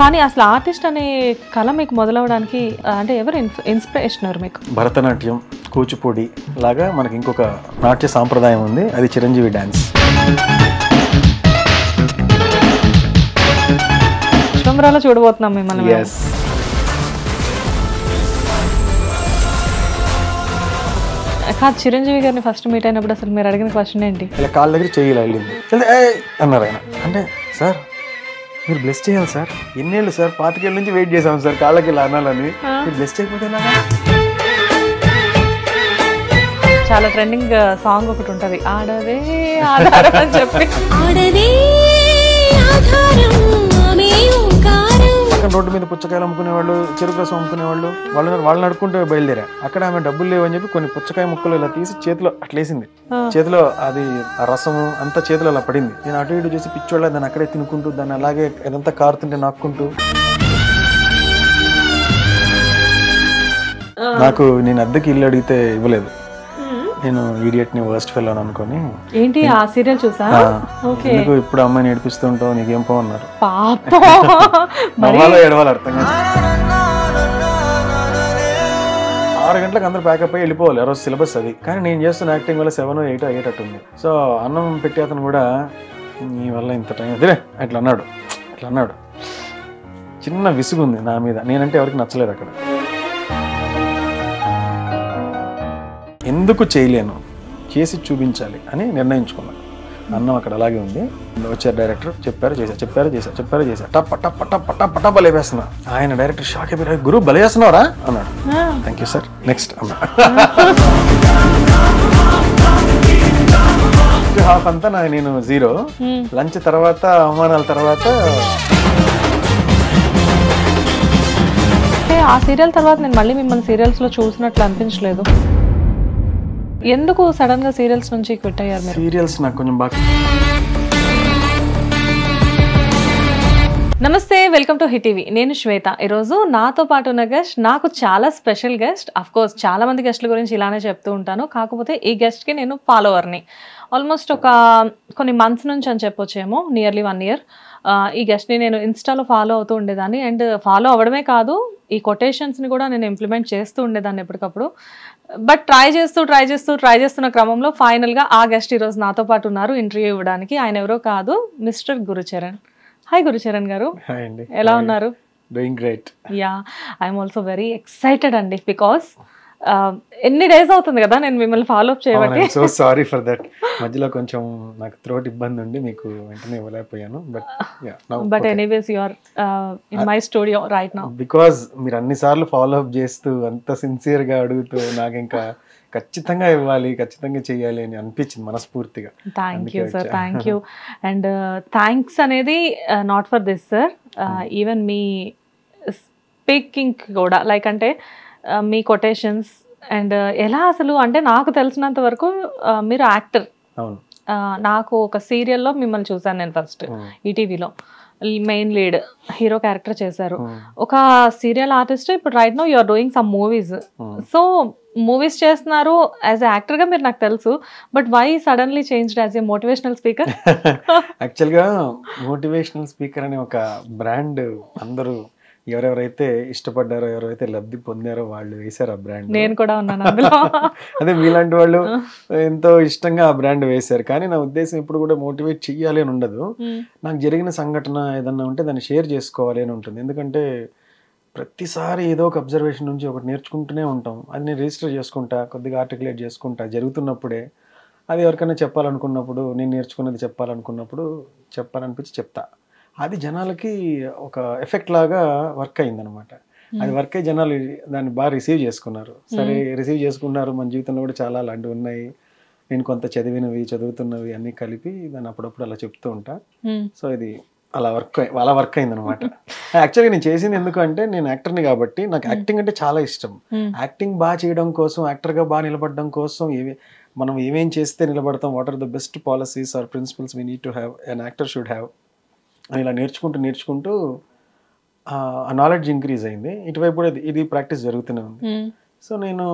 కానీ అసలు ఆర్టిస్ట్ అనే కళ మీకు మొదలవడానికి అంటే ఎవరు ఇన్స్పిరేషన్ మీకు? భరతనాట్యం, కూచిపూడి లాగా మనకి ఇంకొక నాట్య సాంప్రదాయం ఉంది, అది చిరంజీవి డ్యాన్స్. విశ్వంబరాలో చూడబోతున్నాం మిమ్మల్ని. కాదు, చిరంజీవి గారిని ఫస్ట్ మీట్ అయినప్పుడు అసలు మీరు అడిగిన క్వశ్చన్ ఏంటి? ఇలా కాళ్ళ దగ్గర చెయ్యాలి వెళ్ళింది అన్నారు ఆయన. అంటే సార్ మీరు బ్లెస్ చేయాలి సార్, ఎన్నేళ్ళు సార్, 25 ఏళ్ళ నుంచి వెయిట్ చేసాం సార్ కాళ్ళకి ఇలా అనాలని, మీరు బ్లెస్ చేయకపోతే చాలా ట్రెండింగ్ సాంగ్ ఒకటి ఉంటది, ఆడవే ఆధారం అని చెప్పి. అక్కడ రోడ్డు మీద పుచ్చకాయలు అమ్ముకునేవాళ్ళు, చెరుకు రసం అమ్ముకునేవాళ్ళు, వాళ్ళని అడుక్కుంటూ బయలుదేరా. అక్కడ ఆమె డబ్బులు లేవని చెప్పి కొన్ని పుచ్చకాయ ముక్కలు ఇలా తీసి చేతిలో అట్లేసింది. చేతిలో అది ఆ రసము అంతా చేతిలో అలా పడింది. నేను అటు ఇటు చూసి పిచ్చోళ్ళ దాన్ని అక్కడే తినుకుంటూ దాన్ని అలాగే ఇదంతా కారుతుంటే నాక్కుంటూ, నాకు నేను అద్దెకి ఇల్లు అడిగితే ఇవ్వలేదు, నేను ఈడియట్ ని వర్స్ట్ ఫెలో అనుకొని. ఏంటి ఆ సీరియల్ చూసా? ఎందుకు ఇప్పుడు అమ్మాయిని ఏడిపిస్తూ ఉంటావు, నీకేం పోన్నారు, ఏడవాలి అర్థం కాదు. 6 గంటలకు అందరూ ప్యాకప్ అయ్యి వెళ్ళిపోవాలి, ఆ రోజు సిలబస్ అది. కానీ నేను చేస్తున్న యాక్టింగ్ వల్ల 7, 8 అయ్యేటట్టుంది. సో అన్నం పెట్టి అతను కూడా నీ వల్ల ఇంత టైం అదే అట్లా అన్నాడు. చిన్న విసుగుంది నా మీద, నేనంటే ఎవరికి నచ్చలేదు అక్కడ. ఎందుకు చేయలేను, చేసి చూపించాలి అని నిర్ణయించుకున్నాను. అన్నం అక్కడ అలాగే ఉంది. వచ్చారు డైరెక్టర్, చెప్పారు చేశా టప్ టప్ టప్ టప్ టప్ లేపేస్తున్నా. ఆయన డైరెక్టర్ షాక్ అయిపోయారు, గురు బలే చేస్తున్నారా అన్నాడు. థ్యాంక్ యూ సార్, నెక్స్ట్ అన్నా. హాఫ్ అంతా నేను 0, లంచ్ తర్వాత అవమానాల తర్వాత. ఆ సీరియల్ తర్వాత నేను మళ్ళీ మిమ్మల్ని సీరియల్స్ లో చూసినట్లు అనిపించలేదు. ఎందుకు సడన్ గా సీరియల్స్ నుంచి క్విట్ అయ్యారు మీరు? సీరియల్స్ నాకు కొంచెం బాగా. నమస్తే, వెల్కమ్ టు హిట్ టీవీ. నేను శ్వేత. ఈరోజు నాతో పాటు ఉన్న గెస్ట్ నాకు చాలా స్పెషల్ గెస్ట్. అఫ్ కోర్స్ చాలా మంది గెస్ట్ల గురించి ఇలానే చెప్తూ ఉంటాను, కాకపోతే ఈ గెస్ట్కి నేను ఫాలోవర్ని. ఆల్మోస్ట్ కొన్ని మంత్స్ నుంచి అని చెప్పొచ్చేమో, నియర్లీ 1 year. ఈ గెస్ట్ని నేను ఇన్స్టాలో ఫాలో అవుతూ ఉండేదాన్ని, అండ్ ఫాలో అవ్వడమే కాదు, ఈ కొటేషన్స్ని కూడా నేను ఇంప్లిమెంట్ చేస్తూ ఉండేదాన్ని ఎప్పటికప్పుడు. బట్ ట్రై చేస్తున్న క్రమంలో ఫైనల్గా ఆ గెస్ట్ ఈరోజు నాతో పాటు ఉన్నారు ఇంటర్వ్యూ ఇవ్వడానికి. ఆయన ఎవరో కాదు, మిస్టర్ గురుచరణ్. హాయ్ గురుచరణ్ గారు, ఎలా ఉన్నారు? Doing great. Ya, I'm also very excited అండి, బికాస్ ఎన్ని డేస్ అవుతుంది కదా నేను మిమ్మల్ని ఫాలో అప్ చేయబట్టి. So sorry for that. మధ్యలో కొంచెం నాకు థ్రోట్ ఇబ్బంది ఉండి మీకు వెంటనే ఇవ్వలేకపోయాను. But anyways you are in my studio right now. Because మీరు అన్ని సార్లు ఫాలో అప్ చేస్తూ అంత సిన్సియర్ గా అడుగుతూ నాకు ఇంకా ఖచ్చితంగా ఇవ్వాలి, ఖచ్చితంగా చేయాలి అని అనిపించింది మనస్ఫూర్తిగా. Thank you sir, thank you. And thanks అనేది not for this sir, even మీ స్పీకింగ్ కూడా, లైక్ అంటే మీ కొటేషన్స్ అండ్ ఎలా అసలు అంటే నాకు తెలిసినంత వరకు మీరు యాక్టర్. నాకు ఒక సీరియల్లో మిమ్మల్ని చూసాను నేను ఫస్ట్, ఈటీవీలో మెయిన్ లీడ్ హీరో క్యారెక్టర్ చేశారు. ఒక సీరియల్ ఆర్టిస్ట్, ఇప్పుడు right now you are doing some movies. So movies చేస్తున్నారు యాజ్ ఎ యాక్టర్ గా మీరు నాకు తెలుసు, but why suddenly changed as a motivational speaker? యాక్చువల్గా మోటివేషనల్ స్పీకర్ అనే ఒక బ్రాండ్ అందరూ ఎవరెవరైతే ఇష్టపడ్డారో, ఎవరైతే లబ్ధి పొందారో వాళ్ళు వేశారు ఆ బ్రాండ్. నేను కూడా ఉన్నాను అందులో. అదే మీలాంటి వాళ్ళు ఎంతో ఇష్టంగా ఆ బ్రాండ్ వేశారు. కానీ నా ఉద్దేశం ఇప్పుడు కూడా మోటివేట్ చెయ్యాలి అని ఉండదు. నాకు జరిగిన సంఘటన ఏదన్నా ఉంటే దాన్ని షేర్ చేసుకోవాలి అని ఉంటుంది. ఎందుకంటే ప్రతిసారి ఏదో ఒక అబ్జర్వేషన్ నుంచి ఒకటి నేర్చుకుంటూనే ఉంటాం. అది నేను రిజిస్టర్ చేసుకుంటా, కొద్దిగా ఆర్టికులేట్ చేసుకుంటా జరుగుతున్నప్పుడే. అది ఎవరికైనా చెప్పాలనుకున్నప్పుడు, నేను నేర్చుకున్నది చెప్పాలనుకున్నప్పుడు చెప్పాలనిపించి చెప్తా. అది జనాలకి ఒక ఎఫెక్ట్ లాగా వర్క్ అయిందనమాట. అది వర్క్ అయ్యి జనాలు దాన్ని బాగా రిసీవ్ చేసుకున్నారు. సరే రిసీవ్ చేసుకున్నారు, మన జీవితంలో కూడా చాలా అలాంటివి ఉన్నాయి. నేను కొంత చదువుతున్నవి అన్నీ కలిపి దాన్ని అప్పుడప్పుడు అలా చెప్తూ ఉంటా. సో ఇది అలా వర్క్ అయిందనమాట. యాక్చువల్గా నేను చేసింది ఎందుకంటే నేను యాక్టర్ని కాబట్టి నాకు యాక్టింగ్ అంటే చాలా ఇష్టం. యాక్టింగ్ బాగా చేయడం కోసం, యాక్టర్గా బాగా నిలబడడం కోసం మనం ఏమేం చేస్తే నిలబడతాం, what are the best policies or principles we need to have, an actor should have అని ఇలా నేర్చుకుంటూ ఆ నాలెడ్జ్ ఇంక్రీజ్ అయింది. ఇటువైపు కూడా ఇది ప్రాక్టీస్ జరుగుతూనే ఉంది. సో నేను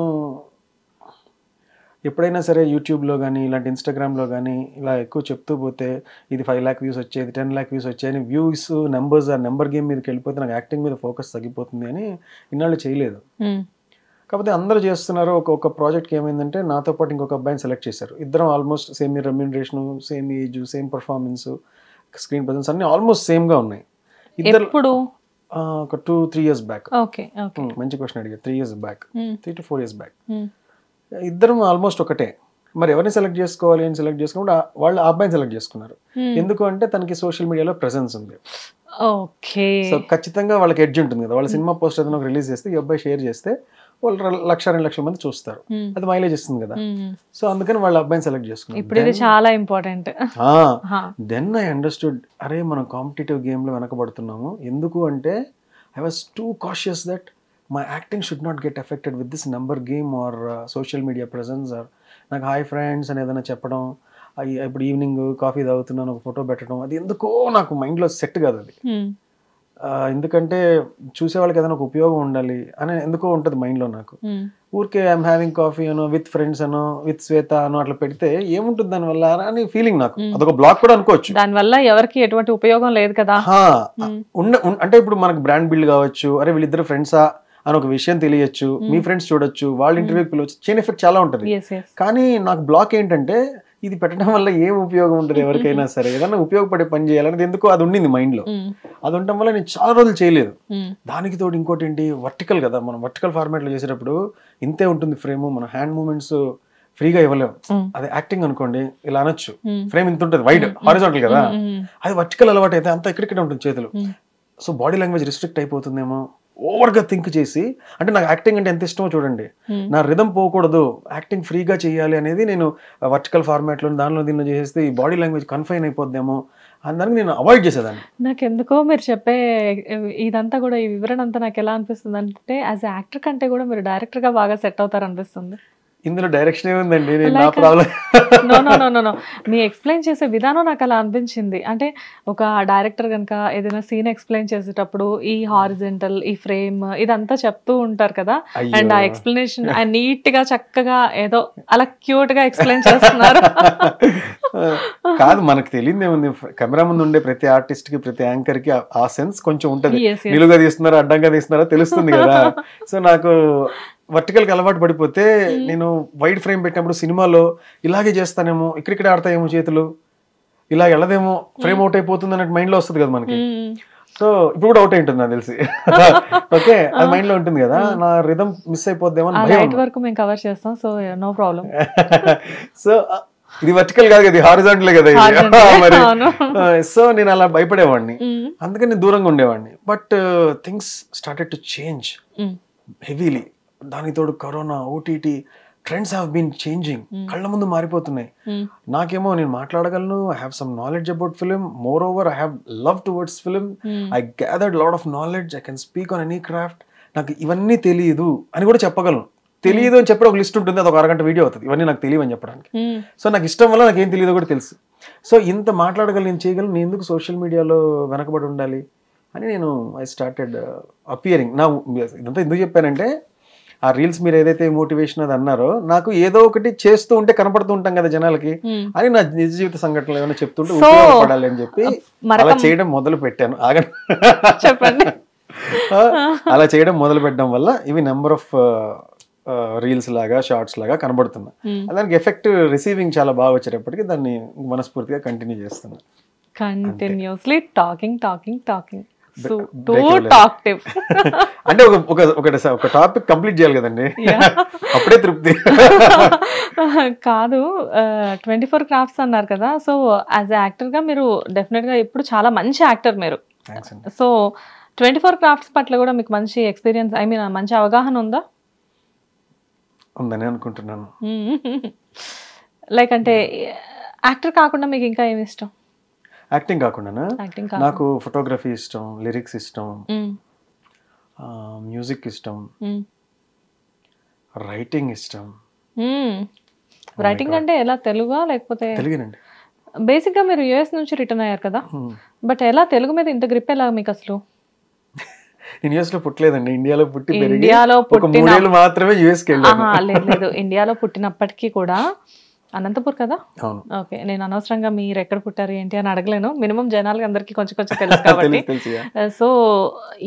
ఎప్పుడైనా సరే యూట్యూబ్లో కానీ ఇలాంటి ఇన్స్టాగ్రామ్లో కానీ ఇలా ఎక్కువ చెప్తూ పోతే ఇది 5 lakh వ్యూస్ వచ్చేది 10 lakh వ్యూస్ వచ్చాయని వ్యూస్ నెంబర్స్ ఆ నెంబర్ గేమ్ మీదకి వెళ్ళిపోతే నాకు యాక్టింగ్ మీద ఫోకస్ తగ్గిపోతుంది అని ఇన్నాళ్ళు చేయలేదు. కాకపోతే అందరూ చేస్తున్నారు. ఒక ప్రాజెక్ట్కి ఏమైందంటే నాతో పాటు ఇంకొక అబ్బాయిని సెలెక్ట్ చేశారు. ఇద్దరం almost same remuneration, same age, same performance, screen presence అన్ని ఆల్మోస్ట్ సేమ్గా ఉన్నాయి. ఇద్దరు ఒక 2-3 years బ్యాక్. మంచి క్వశ్చన్ అడిగారు. 3 years back, 3 to 4 years back. ఇద్దరం ఆల్మోస్ట్ ఒకటే. మరి ఎవరిని సెలెక్ట్ చేసుకోవాలి అని సెలెక్ట్ చేసుకున్నప్పుడు వాళ్ళు ఆ అబ్బాయిని సెలెక్ట్ చేసుకున్నారు. ఎందుకు అంటే తనకి సోషల్ మీడియాలో ప్రెసెన్స్ ఉంది. సో ఖచ్చితంగా వాళ్ళకి ఎడ్జ్ ఉంటుంది కదా. వాళ్ళ సినిమా పోస్టర్ ఏదైనా రిలీజ్ చేస్తే ఈ అబ్బాయి షేర్ చేస్తే వాళ్ళు 1-2 లక్షల మంది చూస్తారు. అది మైలేజ్ ఇస్తుంది కదా. సో అందుకని వాళ్ళ అబ్బాయిని సెలెక్ట్ చేసుకున్నారు. ఇప్పుడు ఇది చాలా ఇంపార్టెంట్. దెన్ ఐ అండర్స్టూడ్, అరే మనం కాంపిటేటివ్ గేమ్ లో వెనకబడుతున్నాము. ఎందుకు అంటే I was too cautious that my acting should not get affected with this number game or social media presence. Or నాకు హాయ్ ఫ్రెండ్స్ అని ఏదైనా చెప్పడం, ఇప్పుడు ఈవినింగ్ కాఫీ తాగుతున్నాను ఒక ఫోటో పెట్టడం, అది ఎందుకో నాకు మైండ్లో సెట్ కాదు అది. ఎందుకంటే చూసే వాళ్ళకి ఏదైనా ఒక ఉపయోగం ఉండాలి అని ఎందుకో ఉంటుంది మైండ్లో నాకు. ఊరికే ఐఎమ్ హ్యావింగ్ కాఫీ అనో విత్ ఫ్రెండ్స్ అనో విత్ శ్వేత అనో అట్లా పెడితే ఏముంటుంది దానివల్ల అని ఫీలింగ్ నాకు. అదొక బ్లాక్ కూడా అనుకోవచ్చు. దానివల్ల ఎవరికి ఎటువంటి ఉపయోగం లేదు కదా. అంటే ఇప్పుడు మనకు బ్రాండ్ బిల్డ్ కావచ్చు, అరే వీళ్ళిద్దరు ఫ్రెండ్సా అని ఒక విషయం తెలియచ్చు, మీ ఫ్రెండ్స్ చూడొచ్చు, వాళ్ళ ఇంటర్వ్యూకి పిలవచ్చు, చైన్ ఎఫెక్ట్ చాలా ఉంటుంది. కానీ నాకు బ్లాక్ ఏంటంటే ఇది పెట్టడం వల్ల ఏం ఉపయోగం ఉంటుంది ఎవరికైనా సరే, ఏదైనా ఉపయోగపడే పని చేయాలనేది ఎందుకో అది ఉండింది మైండ్ లో. అది ఉండటం వల్ల నేను చాలా రోజులు చేయలేదు. దానికి తోడు ఇంకోటి ఏంటి, వర్టికల్ కదా, మనం వర్టికల్ ఫార్మాట్ లో చేసేటప్పుడు ఇంతే ఉంటుంది ఫ్రేమ్, మన హ్యాండ్ మూమెంట్స్ ఫ్రీగా ఇవ్వలేము. అది యాక్టింగ్ అనుకోండి ఇలా అనొచ్చు, ఫ్రేమ్ ఇంత ఉంటుంది వైడ్ హారిజాంటల్ కదా. అది వర్టికల్ అలవాటు అయితే అంతా ఇక్కడిక్కడ ఉంటుంది చేతులు. సో బాడీ లాంగ్వేజ్ రిస్ట్రిక్ట్ అయిపోతుందేమో ఓవర్గా థింక్ చేసి. అంటే నాకు యాక్టింగ్ అంటే ఎంత ఇష్టమో చూడండి, నా రిథం పోకూడదు, యాక్టింగ్ ఫ్రీగా చేయాలి అనేది నేను వర్టికల్ ఫార్మాట్లో దానిలో దీనిలో చేసేస్తే ఈ బాడీ లాంగ్వేజ్ కన్ఫైన్ అయిపోద్దేమో అందరికి నేను అవాయిడ్ చేసేదాన్ని. నాకు ఎందుకో మీరు చెప్పే ఇదంతా కూడా, ఈ వివరణ అంతా నాకు ఎలా అనిపిస్తుంది అంటే యాజ్ యాక్టర్ కంటే కూడా మీరు డైరెక్టర్గా బాగా సెట్ అవుతారు అనిపిస్తుంది. ఇందులో డైరెక్షన్ ఏముందండి, నా ప్రాబ్లం. నో మీ ఎక్స్ప్లెయిన్ చేసే విధానం నాకు అలా అనిపించింది. అంటే ఒక డైరెక్టర్ కనుక ఏదైనా సీన్ ఎక్స్ప్లెయిన్ చేసేటప్పుడు ఈ హారిజెంటల్, ఈ ఫ్రేమ్ ఇదంతా చెప్తూ ఉంటారు కదా, అండ్ ఆ ఎక్స్ప్లెనేషన్ నీట్ గా చక్కగా ఏదో అలా క్యూట్ గా ఎక్స్ప్లెయిన్ చేస్తున్నారు. కాదు, మనకు తెలియదు ఏముంది, కెమెరా ముందు ఉండే ప్రతి ఆర్టిస్ట్ కి ప్రతి యాంకర్ కి ఆ సెన్స్ కొంచెం ఉంటది. నిలువుగా తీస్తున్నారా అడ్డంగా తీస్తున్నారా తెలుస్తుంది కదా. సో నాకు వర్టికల్కి అలవాటు పడిపోతే నేను వైడ్ ఫ్రేమ్ పెట్టినప్పుడు సినిమాలో ఇలాగే చేస్తానేమో, ఇక్కడిక్కడ ఆడతాయేమో చేతులు, ఇలా వెళ్ళదేమో, ఫ్రేమ్ అవుట్ అయిపోతుంది అన్నట్టు మైండ్ లో వస్తుంది కదా మనకి. సో ఇప్పుడు కూడా అవుట్ అయి ఉంటుంది నాకు తెలిసి. ఓకే, అది మైండ్ లో ఉంటుంది కదా, నా రిథం మిస్ అయిపోద్దేమో వరకు మేము కవర్ చేస్తాం. So no problem. సో ఇది వర్టికల్ కాదు కదా, హారిజాంటల్ కదా మరి. సో నేను అలా భయపడేవాడిని, అందుకని నేను దూరంగా ఉండేవాడిని. But things started to change heavily. దానికి తోడు Corona, OTT, trends have been changing, కళ్ళ ముందు మారిపోతున్నాయి. నాకేమో నేను మాట్లాడగలను, I have some knowledge about film, more over I have love towards film, I gathered lot of knowledge, I can speak on any craft. నాకు ఇవన్నీ తెలియదు అని కూడా చెప్పగలను. తెలియదు అని చెప్పడం ఒక లిస్ట్ ఉంటుంది, అది ఒక అరగంట వీడియో అవుతుంది, ఇవన్నీ నాకు తెలియదు అని చెప్పడానికి. సో నాకు ఇష్టం వల్ల నాకు ఏం తెలియదో కూడా తెలుసు. సో ఇంత మాట్లాడగలను, నేను చేయగలను, నేను ఎందుకు సోషల్ మీడియాలో వెనకబడి ఉండాలి అని నేను ఐ స్టార్టెడ్ అపియరింగ్. నా ఇదంతా ఎందుకు చెప్పానంటే, ఆ రీల్స్ మీరు ఏదైతే మోటివేషన్ అది అన్నారో, నాకు ఏదో ఒకటి చేస్తూ ఉంటే కనపడుతూ ఉంటాం కదా జనాలకి అని, నా నిజ జీవిత సంఘటనలు ఏమైనా చెప్తుంటే ఉపయోగపడాలి అని చెప్పి అలా చేయడం మొదలు పెట్టాను. చెప్పండి. అలా చేయడం మొదలు పెట్టడం వల్ల ఇవి నెంబర్ ఆఫ్ రీల్స్ లాగా, షార్ట్స్ లాగా కనబడుతున్నాయి. దానికి ఎఫెక్ట్ రిసీవింగ్ చాలా బాగా వచ్చేటప్పటికి దాన్ని మనస్ఫూర్తిగా కంటిన్యూ చేస్తున్నా. Continuously talking. అంటే ఒక టాపిక్ కంప్లీట్ చేయాలి కదండి, అప్పుడే తృప్తి. కాదు, 24 క్రాఫ్ట్స్ అన్నారు కదా. సో యాజ్ యాక్టర్ గా మీరు డెఫినెట్ గా ఇప్పుడు చాలా మంచి యాక్టర్ మీరు. సో 24 క్రాఫ్ట్స్ పట్ల కూడా మీకు మంచి ఎక్స్పీరియన్స్, ఐ మీన్ మంచి అవగాహన ఉందా? ఉందని అనుకుంటున్నాను. లైక్ అంటే యాక్టర్ కాకుండా మీకు ఇంకా ఏమి ఇష్టం? యాక్టింగ్ కాకుండా నాకు ఫోటోగ్రఫీ ఇష్టం, లిరిక్స్ ఇష్టం, మ్యూజిక్ ఇష్టం, రైటింగ్ ఇష్టం. రైటింగ్ అంటే ఎలా, తెలుగా లేకపోతే? తెలుగునండి. బేసిక్ గా మీరు యుఎస్ నుంచి రిటర్న్ అయ్యారు కదా, బట్ ఎలా తెలుగు మీద ఇంత గ్రిప్ ఎలా మీకు అసలు? నేను యుఎస్ లో పుట్టలేదండి, ఇండియాలో పుట్టి పెరిగి ఇండియాలో ఒక 3 ఏళ్ళు మాత్రమే యుఎస్కి వెళ్ళాను. లేదు ఇండియాలో పుట్టినప్పటికీ కూడా అనంతపూర్ కదా? అవును. ఓకే, నేను అనవసరంగా మీరు ఎక్కడ పుట్టారు ఏంటి అని అడగలేను, మినిమం జనాలకి అందరికీ కొంచెం కొంచెం తెలుసు కాబట్టి. సో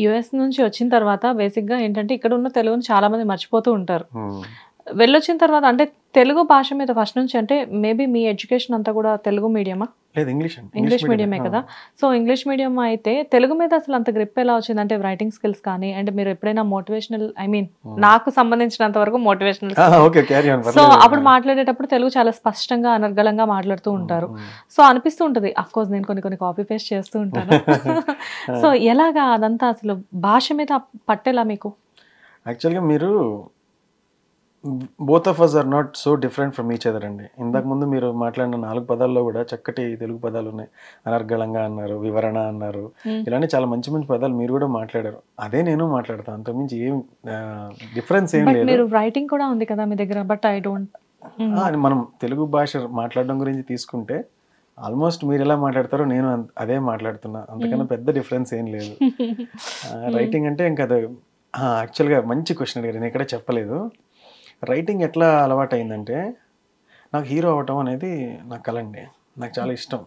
యుఎస్ నుంచి వచ్చిన తర్వాత బేసిక్గా ఏంటంటే ఇక్కడ ఉన్న తెలుగుని చాలా మంది మర్చిపోతూ ఉంటారు. వెళ్ళొచ్చిన తర్వాత అంటే తెలుగు భాష మీద ఫస్ట్ నుంచి అంటే మేబీ మీ ఎడ్యుకేషన్ అంతా కూడా తెలుగు మీడియమా? లేదు, ఇంగ్లీష్ మీడియమే కదా. సో ఇంగ్లీష్ మీడియం అయితే తెలుగు మీద అసలు అంత గ్రిప్ ఎలా వచ్చింది? అంటే రైటింగ్ స్కిల్స్ కానీ, అంటే మీరు ఎప్పుడైనా మోటివేషనల్, ఐ మీన్ నాకు సంబంధించినంత వరకు మోటివేషనల్, సో అప్పుడు మాట్లాడేటప్పుడు తెలుగు చాలా స్పష్టంగా అనర్గళంగా మాట్లాడుతూ ఉంటారు. సో అనిపిస్తూ ఉంటుంది, అఫ్ కోర్స్ నేను కొన్ని కాపీ పేస్ట్ చేస్తూ ఉంటాను. సో ఎలాగా అదంతా అసలు భాష మీద పట్టేలా మీకు? యాక్చువల్గా మీరు both of us are not so different from each other అండి. ఇంతకు ముందు మీరు మాట్లాడిన 4 పదాల్లో కూడా చక్కటి తెలుగు పదాలు ఉన్నాయి. అనర్గళంగా అన్నారు, వివరణ అన్నారు, ఇలాంటి చాలా మంచి మంచి పదాలు మీరు కూడా మాట్లాడారు. అదే నేను మాట్లాడతాను, అంతకుమించి ఏం డిఫరెన్స్ ఏం లేదు. మీరు రైటింగ్ కూడా ఉంది కదా మీ దగ్గర, బట్ ఐ డోంట్. మనం తెలుగు భాష మాట్లాడడం గురించి తీసుకుంటే ఆల్మోస్ట్ మీరు ఎలా మాట్లాడతారో నేను అదే మాట్లాడుతున్నా, అంతకన్నా పెద్ద డిఫరెన్స్ ఏం లేదు. రైటింగ్ అంటే ఇంకా అది యాక్చువల్గా మంచి క్వశ్చన్ అడిగారు, నేను ఎక్కడ చెప్పలేదు. రైటింగ్ ఎట్లా అలవాటు అయిందంటే, నాకు హీరో అవ్వటం అనేది నా కల అండి, నాకు చాలా ఇష్టం.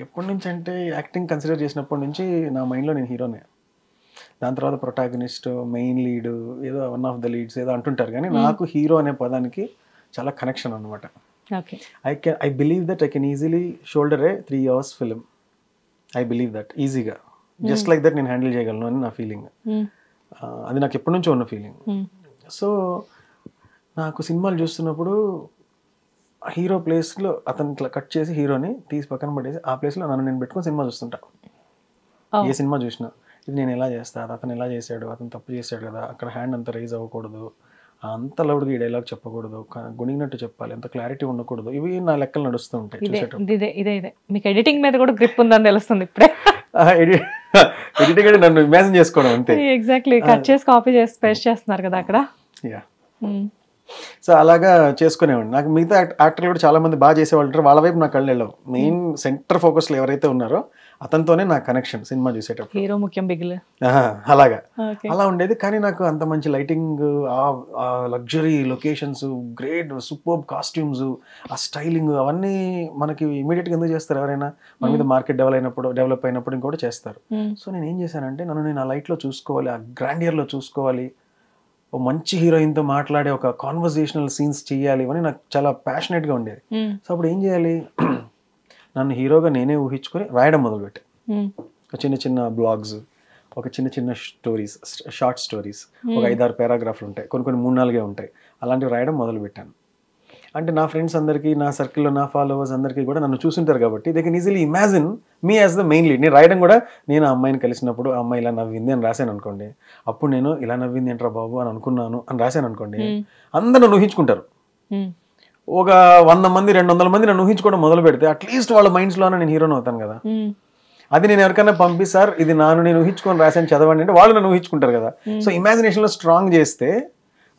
ఎప్పటి నుంచి అంటే యాక్టింగ్ కన్సిడర్ చేసినప్పటి నుంచి నా మైండ్లో నేను హీరోనే. దాని తర్వాత ప్రొటాగనిస్ట్, మెయిన్ లీడ్, ఏదో వన్ ఆఫ్ ద లీడ్స్ ఏదో అంటుంటారు, కానీ నాకు హీరో అనే పదానికి చాలా కనెక్షన్ అనమాట. I believe that I can easily shoulder A 3 hours film. I believe that ఈజీగా, జస్ట్ లైక్ దట్ నేను హ్యాండిల్ చేయగలను అని నా ఫీలింగ్. అది నాకు ఎప్పటి నుంచో ఉన్న ఫీలింగ్. సో నాకు సినిమాలు చూస్తున్నప్పుడు హీరో ప్లేస్లో అతను ఇట్లా కట్ చేసి హీరోని తీసి పక్కన పడేసి ఆ ప్లేస్లో నన్ను నేను పెట్టుకొని సినిమా చూస్తుంటా. ఏ సినిమా చూసినా ఇది నేను ఎలా చేస్తా, అతను ఎలా చేశాడు, అతను తప్పు చేశాడు కదా, అక్కడ హ్యాండ్ అంత రైజ్ అవ్వకూడదు, అంత లౌడ్గా ఈ డైలాగ్ చెప్పకూడదు, గుణిగినట్టు చెప్పాలి, అంత క్లారిటీ ఉండకూడదు, ఇవి నా లెక్కలు నడుస్తూ ఉంటాయి చూసేటప్పుడు. ఇదే మీకు ఎడిటింగ్ మీద కూడా గ్రిప్ ఉందని తెలుస్తుంది ఇప్పుడే. ఎడిటింగ్ అంటే నన్ను ఇమాజిన్ చేసుకోవడం అంతే. ఎగ్జాక్ట్లీ, కట్ చేసి కాపీ చేసి పేస్ట్ చేస్తున్నారు కదా అక్కడ. సో అలాగా చేసుకునేవాడిని. నాకు మిగతా యాక్టర్లు కూడా చాలా మంది బాగా చేసేవాళ్ళు ఉంటారు, వాళ్ళ వైపు నా కళ్ళు వెళ్ళవు. మెయిన్ సెంటర్ ఫోకస్లో ఎవరైతే ఉన్నారో అతనితోనే నా కనెక్షన్ సినిమా చూసేటప్పుడు. హీరో ముఖ్యం, బిగిల్ అలాగా అలా ఉండేది. కానీ నాకు అంత మంచి లైటింగ్, ఆ luxury locations, great superb costumes, ఆ స్టైలింగ్, అవన్నీ మనకి ఇమీడియట్గా ఎందుకు చేస్తారు ఎవరైనా? మన మీద మార్కెట్ డెవలప్ అయినప్పుడు ఇంకోటి చేస్తారు. సో నేను ఏం చేశానంటే, నేను ఆ లైట్లో చూసుకోవాలి, ఆ గ్రాండియర్లో చూసుకోవాలి, ఓ మంచి హీరోయిన్తో మాట్లాడే ఒక కాన్వర్జేషనల్ సీన్స్ చేయాలి అని నాకు చాలా ప్యాషనెట్గా ఉండేది. సో అప్పుడు ఏం చేయాలి, నన్ను హీరోగా నేనే ఊహించుకొని రాయడం మొదలుపెట్టాను. చిన్న చిన్న బ్లాగ్స్, ఒక చిన్న స్టోరీస్, షార్ట్ స్టోరీస్, ఒక 5-6 పారాగ్రాఫ్లు ఉంటాయి, కొన్ని 3-4 ఉంటాయి, అలాంటివి రాయడం మొదలుపెట్టాను. అంటే నా ఫ్రెండ్స్ అందరికీ, నా సర్కిల్లో నా ఫాలోవర్స్ అందరికీ కూడా నన్ను చూస్తుంటారు కాబట్టి they can easily imagine me as the main lead. నేను రాయడం కూడా, నేను ఆ అమ్మాయిని కలిసినప్పుడు ఆ అమ్మాయి ఇలా నవ్వింది అని రాశాను అనుకోండి, అప్పుడు నేను ఇలా నవ్వింది ఏంట్రా బాబు అని అనుకున్నాను అని రాశాను అనుకోండి, అందరూ నన్ను ఊహించుకుంటారు. ఒక 100 మంది 200 మంది నన్ను ఊహించుకోవడం మొదలు పెడితే అట్లీస్ట్ వాళ్ళ మైండ్స్లోనే నేను హీరోని అవుతాను కదా. అది నేను ఎవరికైనా పంపిస్తారు, ఇది నేను ఊహించుకొని రాశాను చదవండి అంటే వాళ్ళు నన్ను ఊహించుకుంటారు కదా. సో ఇమాజినేషన్లో స్ట్రాంగ్ చేస్తే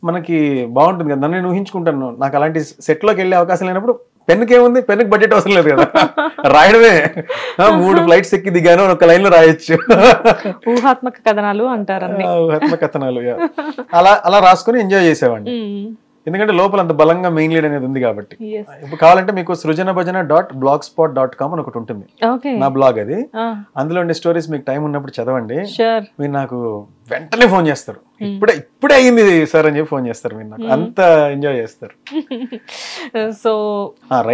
మనకి బాగుంటుంది కదా. నన్ను నేను ఊహించుకుంటాను, నాకు అలాంటి సెట్లోకి వెళ్ళే అవకాశం లేనప్పుడు పెన్నుకి ఏముంది, పెన్నుకి బడ్జెట్ అవసరం లేదు కదా, రాయడమే. 3 ఫ్లైట్స్ ఎక్కి దిగాను, ఒక లైన్లో రాయొచ్చు. ఊహాత్మక కథనాలు అంటారు, ఊహాత్మక కథనాలు. అలా రాసుకొని ఎంజాయ్ చేసేవాడిని, ఎందుకంటే లోపల అంత బలంగా మెయిన్ లీడ్ అనేది ఉంది కాబట్టి. ఇప్పుడు కావాలంటే మీకు srujanabhajana.blogspot.com అని ఒకటి ఉంటుంది, నా బ్లాగ్ అది. అందులో ఉండే స్టోరీస్ మీకు టైం ఉన్నప్పుడు చదవండి. మీరు నాకు వెంటనే ఫోన్ చేస్తారు, ఇప్పుడే అయ్యింది సార్ అని చెప్పి ఫోన్ చేస్తారు. మీరు నాకు అంత ఎంజాయ్ చేస్తారు. సో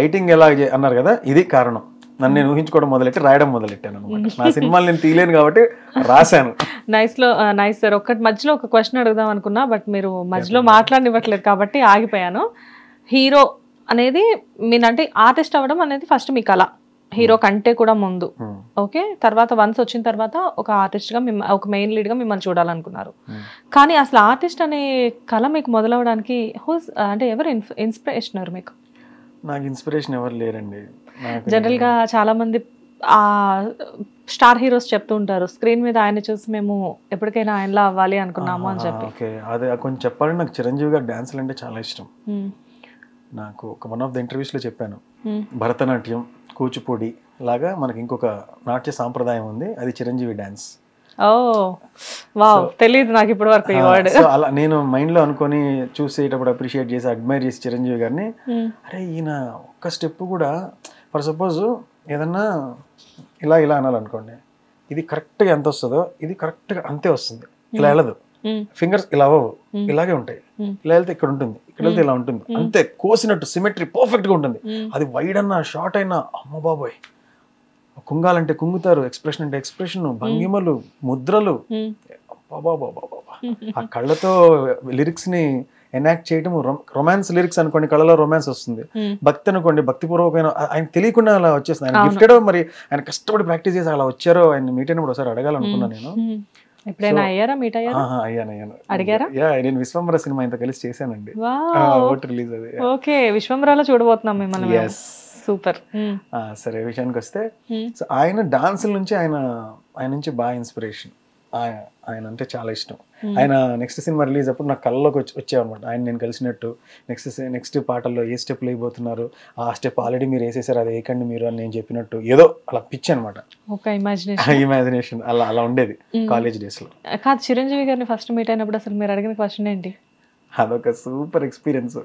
రైటింగ్ ఎలా అన్నారు కదా, ఇది కారణం. నన్ను నేను ఊహించుకోవడం మొదలెట్టి రాయడం మొదలెట్టాను అనమాట. నా సినిమాలు నేను తీయలేను కాబట్టి రాశాను. Nice sir. మధ్యలో ఒక క్వశ్చన్ అడుగుదాం అనుకున్నా, బట్ మీరు మధ్యలో మాట్లాడనివ్వట్లేదు కాబట్టి ఆగిపోయాను. హీరో అనేది మీనంటే ఆర్టిస్ట్ అవ్వడం అనేది ఫస్ట్ మీ కళ, హీరో కంటే కూడా ముందు. ఓకే, తర్వాత వన్స్ వచ్చిన తర్వాత ఒక ఆర్టిస్ట్గా ఒక మెయిన్ లీడ్గా మిమ్మల్ని చూడాలనుకున్నారు. కానీ అసలు ఆర్టిస్ట్ అనే కళ మీకు మొదలవడానికి అంటే ఎవరు ఇన్స్పిరేషనర్ మీకు? నాకు ఇన్స్పిరేషన్ ఎవరు లేరండి. జనరల్గా చాలా మంది ఆ స్టార్ హీరోస్ చెప్తూ ఉంటారు, స్క్రీన్ మీద ఆయన చూసి మేము ఎప్పటికైనా ఆయనలా అవ్వాలి అనుకున్నాము అని చెప్పి. ఓకే, అదే కొంచెం చెప్పాలంటే నాకు చిరంజీవి గారి డాన్సులు అంటే చాలా ఇష్టం. నాకు వన్ ఆఫ్ ద ఇంటర్వ్యూస్లో చెప్పాను, భరతనాట్యం, కూచిపూడి లాగా మనకి ఇంకొక నాట్య సాంప్రదాయం ఉంది, అది చిరంజీవి డాన్స్. ఓ వావ్, తెలియదు నాకు ఇప్పటి వరకు ఈ వర్డ్. సో అలా నేను మైండ్ లో అనుకొని చూసేటప్పుడు అప్రిషియేట్ చేసి అడ్మైర్ చేసి చిరంజీవి గారిని, అరే ఈయన ఒక్క స్టెప్ కూడా, ఫర్ సపోజ్ ఏదన్నా ఇలా ఇలా అనాలనుకోండి, ఇది కరెక్ట్గా ఎంత వస్తుందో ఇది కరెక్ట్గా అంతే వస్తుంది, ఇలా వెళ్ళదు, ఫింగర్స్ ఇలా అవ్వవు, ఇలాగే ఉంటాయి, ఇలా వెళ్తే ఇక్కడ ఉంటుంది, ఇక్కడ వెళ్తే ఇలా ఉంటుంది, అంతే కోసినట్టు సిమెట్రీ పర్ఫెక్ట్ గా ఉంటుంది. అది వైడ్ అన్నా షార్ట్ అయినా అమ్మ బాబోయ్, కుంగాలంటే కుంగుతారు, ఎక్స్ప్రెషన్ అంటే ఎక్స్ప్రెషన్, భంగిమలు, ముద్రలు, ఆ కళ్ళతో లిరిక్స్ ని ఎనాక్ట్ చేయడం, రొమాన్స్ లిరిక్స్ అనుకోండి, కళలో రొమాన్స్ వస్తుంది, భక్తి అనుకోండి భక్తిపూర్వకమైన, ఆయన తెలియకుండా అలా వచ్చేస్తుంది. ఆయన గిఫ్టెడ్, మరి ఆయన కష్టపడి ప్రాక్టీస్ చేసి అలా వచ్చారో, ఆయన మీట్ అయినప్పుడు ఒకసారి అడగాలనుకున్నాను నేను. అయ్యాను. నేను విశ్వంబర సినిమా ఇంత కలిసి చేశానండి, రిలీజ్ అది. ఓకే, విశ్వంబరాలో చూడబోతున్నాం మిమ్మల్ని. సూపర్. సరే విషయానికి వస్తే, ఆయన డాన్సుల నుంచి ఆయన నుంచి బాగా ఇన్స్పిరేషన్, ఆయన అంటే చాలా ఇష్టం. ఆయన నెక్స్ట్ సినిమా రిలీజ్ అప్పుడు నాకు కళ్ళలోకి వచ్చాయన్నమాట, ఆయన నేను కలిసినట్టు. నెక్స్ట్ పాటల్లో ఏ స్టెప్ లేకపోతున్నారు, ఆ స్టెప్ ఆల్రెడీ మీరు వేసేసారు, అది వేయకండి మీరు అని నేను చెప్పినట్టు, ఏదో అలా పిచ్చి అనమాట, ఇమాజినేషన్ అలా ఉండేది కాలేజ్ డేస్ లో. కాదు, చిరంజీవి గారిని ఫస్ట్ మీట్ అయినప్పుడు అసలు మీరు అడిగిన క్వశ్చన్ ఏంటి? అదొక సూపర్ ఎక్స్పీరియన్స్.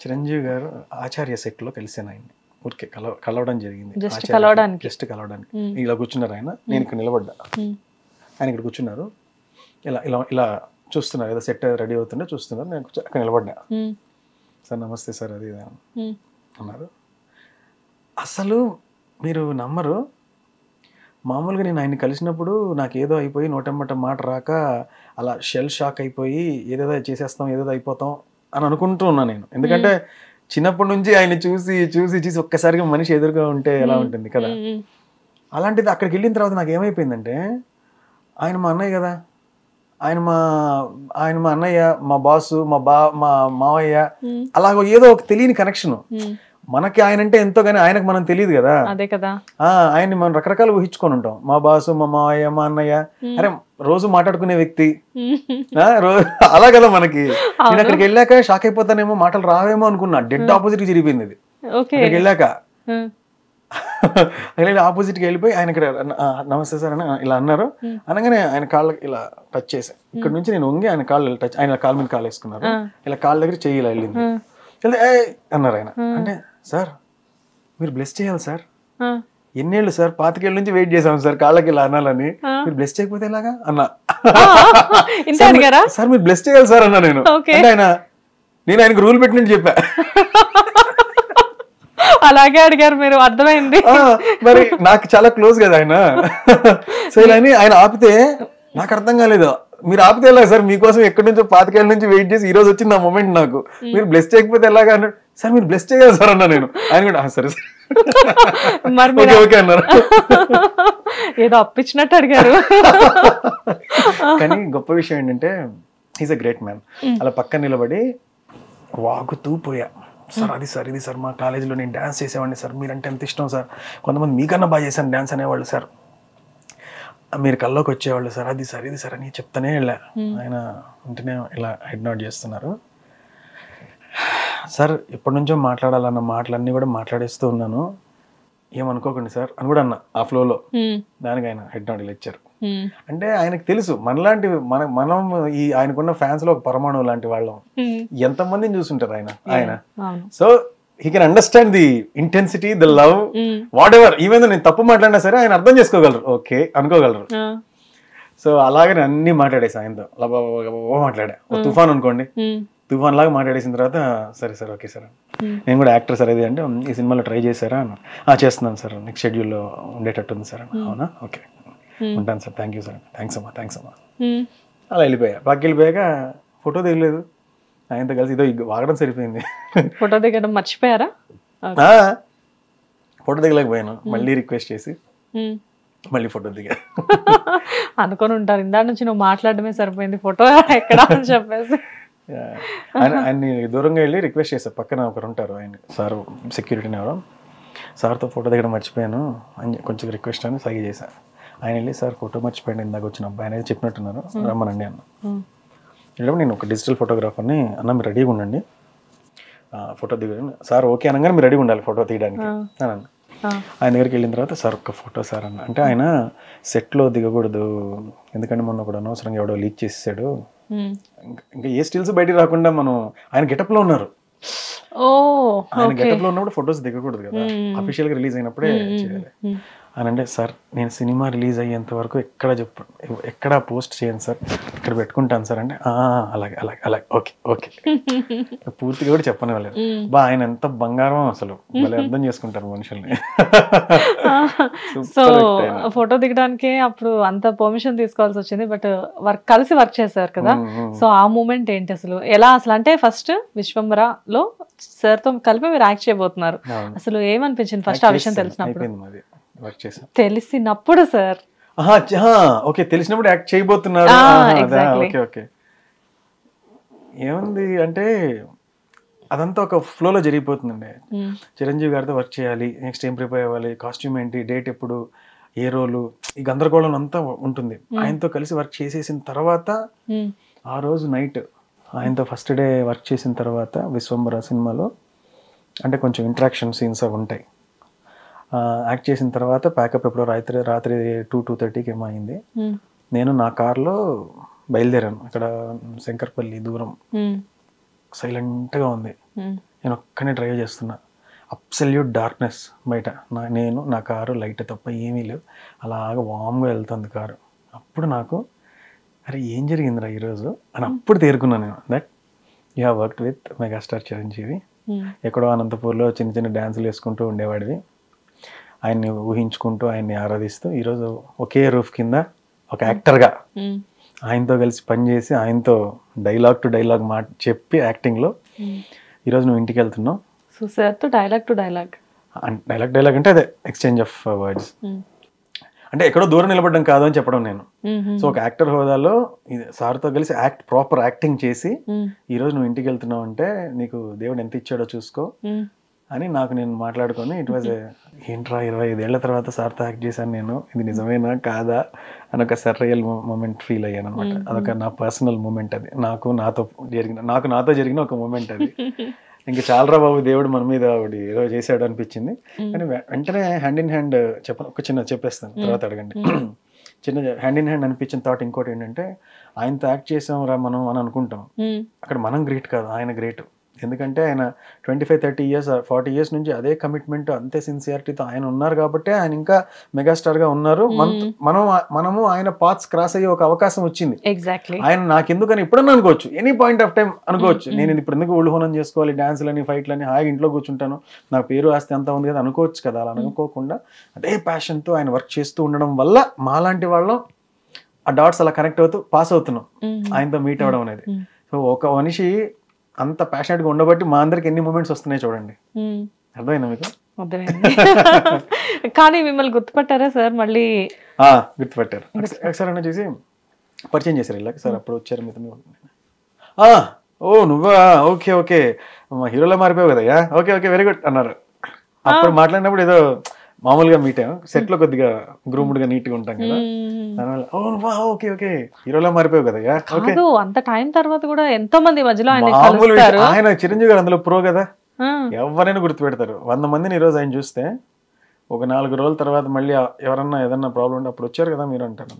చిరంజీవి గారు ఆచార్య సెట్ లో కలిసాను ఆయన్ని, ఊరికే కలవడం జరిగింది, జస్ట్ కలవడానికి. ఇలా కూర్చున్నారు ఆయన, నేను ఇక్కడ నిలబడ్డా, ఆయన ఇక్కడ కూర్చున్నారు, ఇలా ఇలా ఇలా చూస్తున్నారు, ఏదో సెట్ రెడీ అవుతుండే చూస్తున్నారు, నేను అక్కడ నిలబడ్డా. సార్ నమస్తే సార్ అది అన్నారు. అసలు మీరు నమ్మరు, మామూలుగా నేను ఆయన్ని కలిసినప్పుడు నాకు ఏదో అయిపోయి నోటెమ్మట మాట రాక అలా షెల్ షాక్ అయిపోయి ఏదేదో చేసేస్తాం, ఏదేదో అయిపోతాం అని అనుకుంటూ ఉన్నా నేను. ఎందుకంటే చిన్నప్పటి నుంచి ఆయన చూసి చూసి చూసి ఒక్కసారిగా మనిషి ఎదురుగా ఉంటే ఎలా ఉంటుంది కదా. అలాంటిది అక్కడికి వెళ్ళిన తర్వాత నాకు ఏమైపోయిందంటే, ఆయన మా అన్నయ్య కదా, ఆయన మా అన్నయ్య, మా బాసు, మా మావయ్య, అలాగ ఏదో ఒక తెలియని కనెక్షన్. మనకి ఆయన అంటే ఎంతో కానీ ఆయనకు మనం తెలియదు కదా. అదే కదా, ఆయన్ని మనం రకరకాలు ఊహించుకొని ఉంటాం. మా బాసు, మా మావయ్య, మా అన్నయ్య, అరే రోజు మాట్లాడుకునే వ్యక్తి, అలా కదా మనకి. నేను అక్కడికి వెళ్ళాక షాక్ అయిపోతానేమో, మాటలు రావేమో అనుకున్నా, డెడ్ ఆపోజిట్ కి జరిగిపోయింది అది. అక్కడికి వెళ్ళాక ఆపోజిట్ కి వెళ్ళిపోయి ఆయన ఇక్కడ నమస్తే సార్ అని ఇలా అన్నారు. అనగానే ఆయన కాళ్ళకి ఇలా టచ్ చేశాను, ఇక్కడ నుంచి నేను వంగి ఆయన కాళ్ళు టచ్, ఆయన కాళ్ళ మీద కాళ్ళు వేసుకున్నారు, ఇలా కాళ్ళ దగ్గర చెయ్యి ఇలా వెళ్ళింది, వెళ్తే అన్నారు ఆయన. అంటే సార్ మీరు బ్లెస్ చేయాలి సార్, ఎన్నేళ్ళు సార్, 25 ఏళ్ళ నుంచి వెయిట్ చేసాం సార్ కాళ్ళకి ఇలా అనాలని, మీరు బ్లెస్ చేయకపోతే ఎలాగా అన్నా. సార్ మీరు బ్లెస్ చేయాలి సార్ అన్నా నేను. అంటే నేను ఆయనకు రూల్ పెట్టినట్టు చెప్పా. అలాగే అడిగారు మీరు, అర్థమైంది. మరి నాకు చాలా క్లోజ్ కదా ఆయన. సో ఇలా ఆయన ఆపితే నాకు అర్థం కాలేదు, మీరు ఆపితే ఎలా సార్, మీకోసం ఎక్కడి నుంచో 25 ఏళ్ళ నుంచి వెయిట్ చేసి ఈ రోజు వచ్చింది ఆ మూమెంట్ నాకు, మీరు బ్లెస్ చేయకపోతే ఎలాగా అన్నాడు. సార్ మీరు బ్లెస్ చేయాలి సార్ అన్నా నేను. ఆయన కూడా సరే సార్ ఓకే అన్నారు. ఏదో అప్పించినట్టు అడిగారు. కానీ గొప్ప విషయం ఏంటంటే, హీస్ అ గ్రేట్ మ్యాన్. అలా పక్కన నిలబడి వాగుతూ పోయా, సార్ అది సార్ ఇది సార్, మా కాలేజీలో నేను డ్యాన్స్ చేసేవాడిని సార్, మీరంటే ఎంత ఇష్టం సార్, కొంతమంది మీకన్నా బాగా చేశాను డ్యాన్స్ అనేవాళ్ళు సార్, మీరు కల్లోకి వచ్చేవాళ్ళు సార్, అది సార్ ఇది సార్ అని చెప్తానే వెళ్ళా. ఆయన ఉంటేనే ఇలా హెడ్ నోట్ చేస్తున్నారు. సార్ ఎప్పటి నుంచో మాట్లాడాలన్న మాటలన్నీ కూడా మాట్లాడేస్తూ ఉన్నాను, ఏమనుకోకండి సార్ అని కూడా అన్న ఆ ఫ్లోలో. దానికి ఆయన హెడ్ నోట్ ఇలా ఇచ్చారు. అంటే ఆయనకు తెలుసు మనలాంటి మనం ఈ ఆయనకున్న ఫ్యాన్స్ లో ఒక పరమాణువు లాంటి వాళ్ళం, ఎంతమందిని చూస్తుంటారు ఆయన. So he can understand the intensity, the love, whatever. Even నేను తప్పు మాట్లాడినా సరే ఆయన అర్థం చేసుకోగలరు, ఓకే అనుకోగలరు. సో అలాగే అన్ని మాట్లాడేసి ఆయనతో మాట్లాడా, తుఫాన్ అనుకోండి, తుఫాన్ లాగా మాట్లాడేసిన తర్వాత సరే సార్ ఓకే సార్, నేను కూడా యాక్టర్ సార్ అది అంటే, ఈ సినిమాలో ట్రై చేశారా అన్న, చేస్తున్నాను సార్, నెక్స్ట్ షెడ్యూల్లో ఉండేటట్టు ఉంది సార్. అవునా ఓకే ఉంటాను sir, thank you sir, thanks అమ్మా. అలా వెళ్ళిపోయా. పక్కకి వెళ్ళిపోయాక ఫోటో దిగలేదు ఆయనతో కలిసి, ఇదో వాగడం సరిపోయింది. ఫోటో దిగడం మర్చిపోయారా? ఫోటో దిగలేకపోయాను, మళ్ళీ రిక్వెస్ట్ చేసి మళ్ళీ ఫోటో దిగా. అనుకొని ఉంటారు ఇందా నుంచి నువ్వు మాట్లాడడమే సరిపోయింది, ఫోటో ఎక్కడ అని చెప్పేసి. ఆయన్ని దూరంగా వెళ్ళి రిక్వెస్ట్ చేశారు, పక్కన ఒకరు ఉంటారు ఆయన సార్, సెక్యూరిటీని ఎవరో, సార్తో ఫోటో దిగడం మర్చిపోయాను అని కొంచెం రిక్వెస్ట్ అని సగి చేశాను. ఆయన వెళ్ళి సార్ ఫోటో మర్చిపోయాను, ఇందాక వచ్చిన అబ్బాయి అనేది చెప్పినట్టున్నారు, రమ్మనండి అన్న. నేను ఒక డిజిటల్ ఫోటోగ్రాఫర్ని, అన్న మీరు రెడీగా ఉండండి ఫోటో దిగండి సార్, ఓకే అనగానే మీరు రెడీగా ఉండాలి ఫోటో తీయడానికి అన్న. ఆయన దగ్గరికి వెళ్ళిన తర్వాత సార్ ఒక్క ఫోటో సార్ అన్న. అంటే ఆయన సెట్లో దిగకూడదు ఎందుకంటే మొన్న కూడా అనవసరంగా ఎవడో లీక్ చేసేసాడు, ఇంకా ఏ స్టిల్స్ బయటికి రాకుండా మనం ఆయన గెటప్లో ఉన్నారు, ఆయన గెటప్లో ఉన్నప్పుడు ఫొటోస్ దిగకూడదు కదా, అఫీషియల్గా రిలీజ్ అయినప్పుడే చేయాలి అని. అంటే సార్ నేను సినిమా రిలీజ్ అయ్యేంత వరకు ఎక్కడ పోస్ట్ చేయను సార్, ఇక్కడ పెట్టుకుంటాను సార్ అంటే అలాగే అలాగే అలాగే ఓకే ఓకే పూర్తిగా కూడా చెప్పనివ్వలేదు. ఆయన ఎంత బంగారం అసలు, భలే అర్థం చేసుకుంటారు మనుషుల్ని. సో ఫోటో దిగడానికి అప్పుడు అంత పర్మిషన్ తీసుకోవాల్సి వచ్చింది, బట్ కలిసి వర్క్ చేశారు కదా, సో ఆ మూమెంట్ ఏంటి అసలు, ఎలా అసలు అంటే ఫస్ట్ విశ్వంబరలో సార్ తో కలిపి మీరు యాక్ట్ చేయబోతున్నారు, అసలు ఏమనిపించింది ఫస్ట్ ఆ విషయం తెలిసినప్పుడు? తెలిసినప్పుడు సార్ ఓకే తెలిసినప్పుడు యాక్ట్ చేయబోతున్నారు, ఓకే ఓకే. ఏముంది అంటే అదంతా ఒక ఫ్లోలో జరిగిపోతుందండి. చిరంజీవి గారితో వర్క్ చేయాలి, నెక్స్ట్ ఏం ప్రిపేర్ అవ్వాలి, కాస్ట్యూమ్ ఏంటి, డేట్ ఎప్పుడు, ఏ రోలు, ఈ గందరగోళం అంతా ఉంటుంది. ఆయనతో కలిసి వర్క్ చేసేసిన తర్వాత ఆ రోజు నైట్ ఆయనతో ఫస్ట్ డే వర్క్ చేసిన తర్వాత విశ్వంబర సినిమాలో అంటే కొంచెం ఇంటరాక్షన్ సీన్స్ అవి ఉంటాయి. యాక్ట్ చేసిన తర్వాత ప్యాకప్ ఎప్పుడో రాత్రి 2-2:30కి ఏమో అయింది. నేను నా కార్లో బయలుదేరాను, అక్కడ శంకర్పల్లి దూరం, సైలెంట్గా ఉంది, నేను ఒక్కనే డ్రైవ్ చేస్తున్నా, అబ్సల్యూట్ డార్క్నెస్ బయట, నేను నా కారు లైట్ తప్ప ఏమీ లేవు, అలాగా వామ్గా వెళ్తుంది కారు. అప్పుడు నాకు అరే ఏం జరిగిందిరా ఈరోజు అని అప్పుడు తేరుకున్నాను నేను, that you have worked with megastar Chiranjeevi, ఎక్కడో అనంతపూర్లో చిన్న చిన్న డ్యాన్సులు వేసుకుంటూ ఉండేవాడివి, ఆయన్ని ఊహించుకుంటూ ఆయన్ని ఆరాధిస్తూ ఈరోజు ఒకే రూఫ్ కింద ఒక యాక్టర్గా ఆయనతో కలిసి పనిచేసి ఆయనతో డైలాగ్ టు డైలాగ్ మాట చెప్పి యాక్టింగ్లో ఈరోజు నువ్వు ఇంటికి వెళ్తున్నావు. సో సార్తో డైలాగ్ టు డైలాగ్ అంటే అదే ఎక్స్చేంజ్ ఆఫ్ వర్డ్స్, అంటే ఎక్కడో దూరం నిలబడడం కాదు అని చెప్పడం నేను. సో ఒక యాక్టర్ హోదాలో సార్తో కలిసి ప్రాపర్ యాక్టింగ్ చేసి ఈరోజు నువ్వు ఇంటికి వెళ్తున్నావు అంటే నీకు దేవుడు ఎంత ఇచ్చాడో చూసుకో అని నాకు నేను మాట్లాడుకొని, ఇట్ వాజ్ ఏంట్రా 25 ఏళ్ల తర్వాత సార్తో యాక్ట్ చేశాను నేను, ఇది నిజమేనా కాదా అని ఒక సర్రియల్ మూమెంట్ ఫీల్ అయ్యాను అనమాట. అదొక నా పర్సనల్ మూమెంట్, అది నాకు నాతో జరిగిన ఒక మూమెంట్ అది. ఇంకా చాలరా బాబు దేవుడు మన మీద ఏదో చేశాడు అనిపించింది. కానీ వెంటనే హ్యాండ్ ఇన్ హ్యాండ్ ఒక చిన్న చెప్పేస్తాను తర్వాత అడగండి. చిన్న హ్యాండ్ ఇన్ హ్యాండ్ అనిపించిన థాట్ ఇంకోటి ఏంటంటే, ఆయనతో యాక్ట్ చేసాం రా మనం అని అనుకుంటాం, అక్కడ మనం గ్రేట్ కాదు ఆయన గ్రేట్. ఎందుకంటే ఆయన 25-30 years 40 years నుంచి అదే కమిట్మెంట్ అంతే సిన్సియారిటీతో ఆయన ఉన్నారు కాబట్టి ఆయన ఇంకా మెగాస్టార్గా ఉన్నారు. మనము ఆయన పాత్స్ క్రాస్ అయ్యే ఒక అవకాశం వచ్చింది. ఆయన నాకెందుకని ఇప్పుడన్నా అనుకోవచ్చు, ఎనీ పాయింట్ ఆఫ్ టైం అనుకోవచ్చు, నేను ఇప్పుడు ఎందుకు ఊళ్ళోహనం చేసుకోవాలి, డాన్సులని ఫైట్లని, హాయిగా ఇంట్లో కూర్చుంటాను, నాకు పేరు ఆస్తి అంతా ఉంది కదా అనుకోవచ్చు కదా. అలా అనుకోకుండా అదే ప్యాషన్తో ఆయన వర్క్ చేస్తూ ఉండడం వల్ల మాలాంటి వాళ్ళం ఆ డాట్స్ అలా కనెక్ట్ అవుతూ పాస్ అవుతున్నాం ఆయనతో మీట్ అవ్వడం అనేది. సో ఒక మనిషి అంత ప్యాషనెట్గా ఉండబట్టి మా అందరికి ఎన్ని మూమెంట్స్ వస్తున్నాయి చూడండి. అర్థమైందా మీకు? కానీ మిమ్మల్ని గుర్తుపట్టారా సార్? మళ్ళీ గుర్తుపట్టారు. ఒకసారి అన్న చూసి పరిచయం చేశారు ఇలా, సార్ అప్పుడు వచ్చారు మీతో. ఓ నువ్వా, ఓకే ఓకే హీరోలో మారిపోయావు కదా, ఓకే ఓకే వెరీ గుడ్ అన్నారు. అప్పుడు మాట్లాడినప్పుడు ఏదో మామూలుగా మీట్ అయ్యాం, సెట్ లో కొద్దిగా గ్రూమ్డ్ గా నీట్ గా ఉంటాం కదా, ఓకే ఓకే హీరోలా మారిపోయావు కదా. అంత టైం తర్వాత కూడా ఎంతో మంది మధ్యలో ఆయన చిరంజీవి గారు అందులో ప్రో కదా, ఎవరైనా గుర్తుపెడతారు. 100 మందిని ఈ రోజు ఆయన చూస్తే ఒక 4 రోజుల తర్వాత మళ్ళీ ఎవరన్నా ఏదన్నా ప్రాబ్లం ఉంటే అప్పుడు వచ్చారు కదా మీరు అంటారు.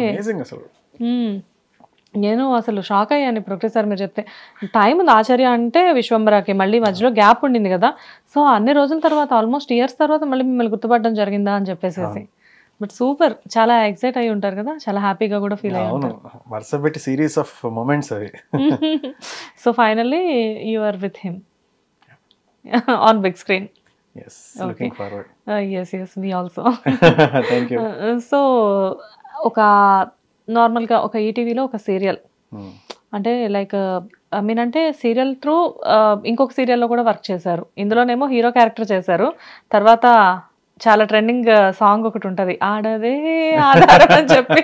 అమేజింగ్ అసలు. నేను అసలు షాక్ అయ్యాను ఇప్పుడు ఒకటేసారి మీరు చెప్తే. టైం ఉంది ఆచార్య అంటే విశ్వంబరాకి, మళ్ళీ మధ్యలో గ్యాప్ ఉండింది కదా, సో అన్ని రోజుల తర్వాత ఆల్మోస్ట్ ఇయర్స్ తర్వాత మళ్ళీ మిమ్మల్ని గుర్తుపడడం జరిగిందా అని చెప్పేసి. బట్ సూపర్, చాలా ఎక్సైట్ అయ్యి ఉంటారు కదా, చాలా హ్యాపీగా కూడా ఫీల్ అయ్యి ఉంటారు. వరుసపెట్టి సిరీస్ ఆఫ్ మొమెంట్స్ అవి. So finally you are with him on big screen. Yes, looking forward. Yes, me also. Thank you. So ఒక నార్మల్గా ఒక ఈటీవీలో ఒక సీరియల్, అంటే లైక్ ఐ మీన్ అంటే సీరియల్ త్రూ ఇంకొక సీరియల్లో కూడా వర్క్ చేశారు. ఇందులోనేమో హీరో క్యారెక్టర్ చేశారు. తర్వాత చాలా ట్రెండింగ్ సాంగ్ ఒకటి ఉంటుంది, ఆడదే ఆధారం అని చెప్పి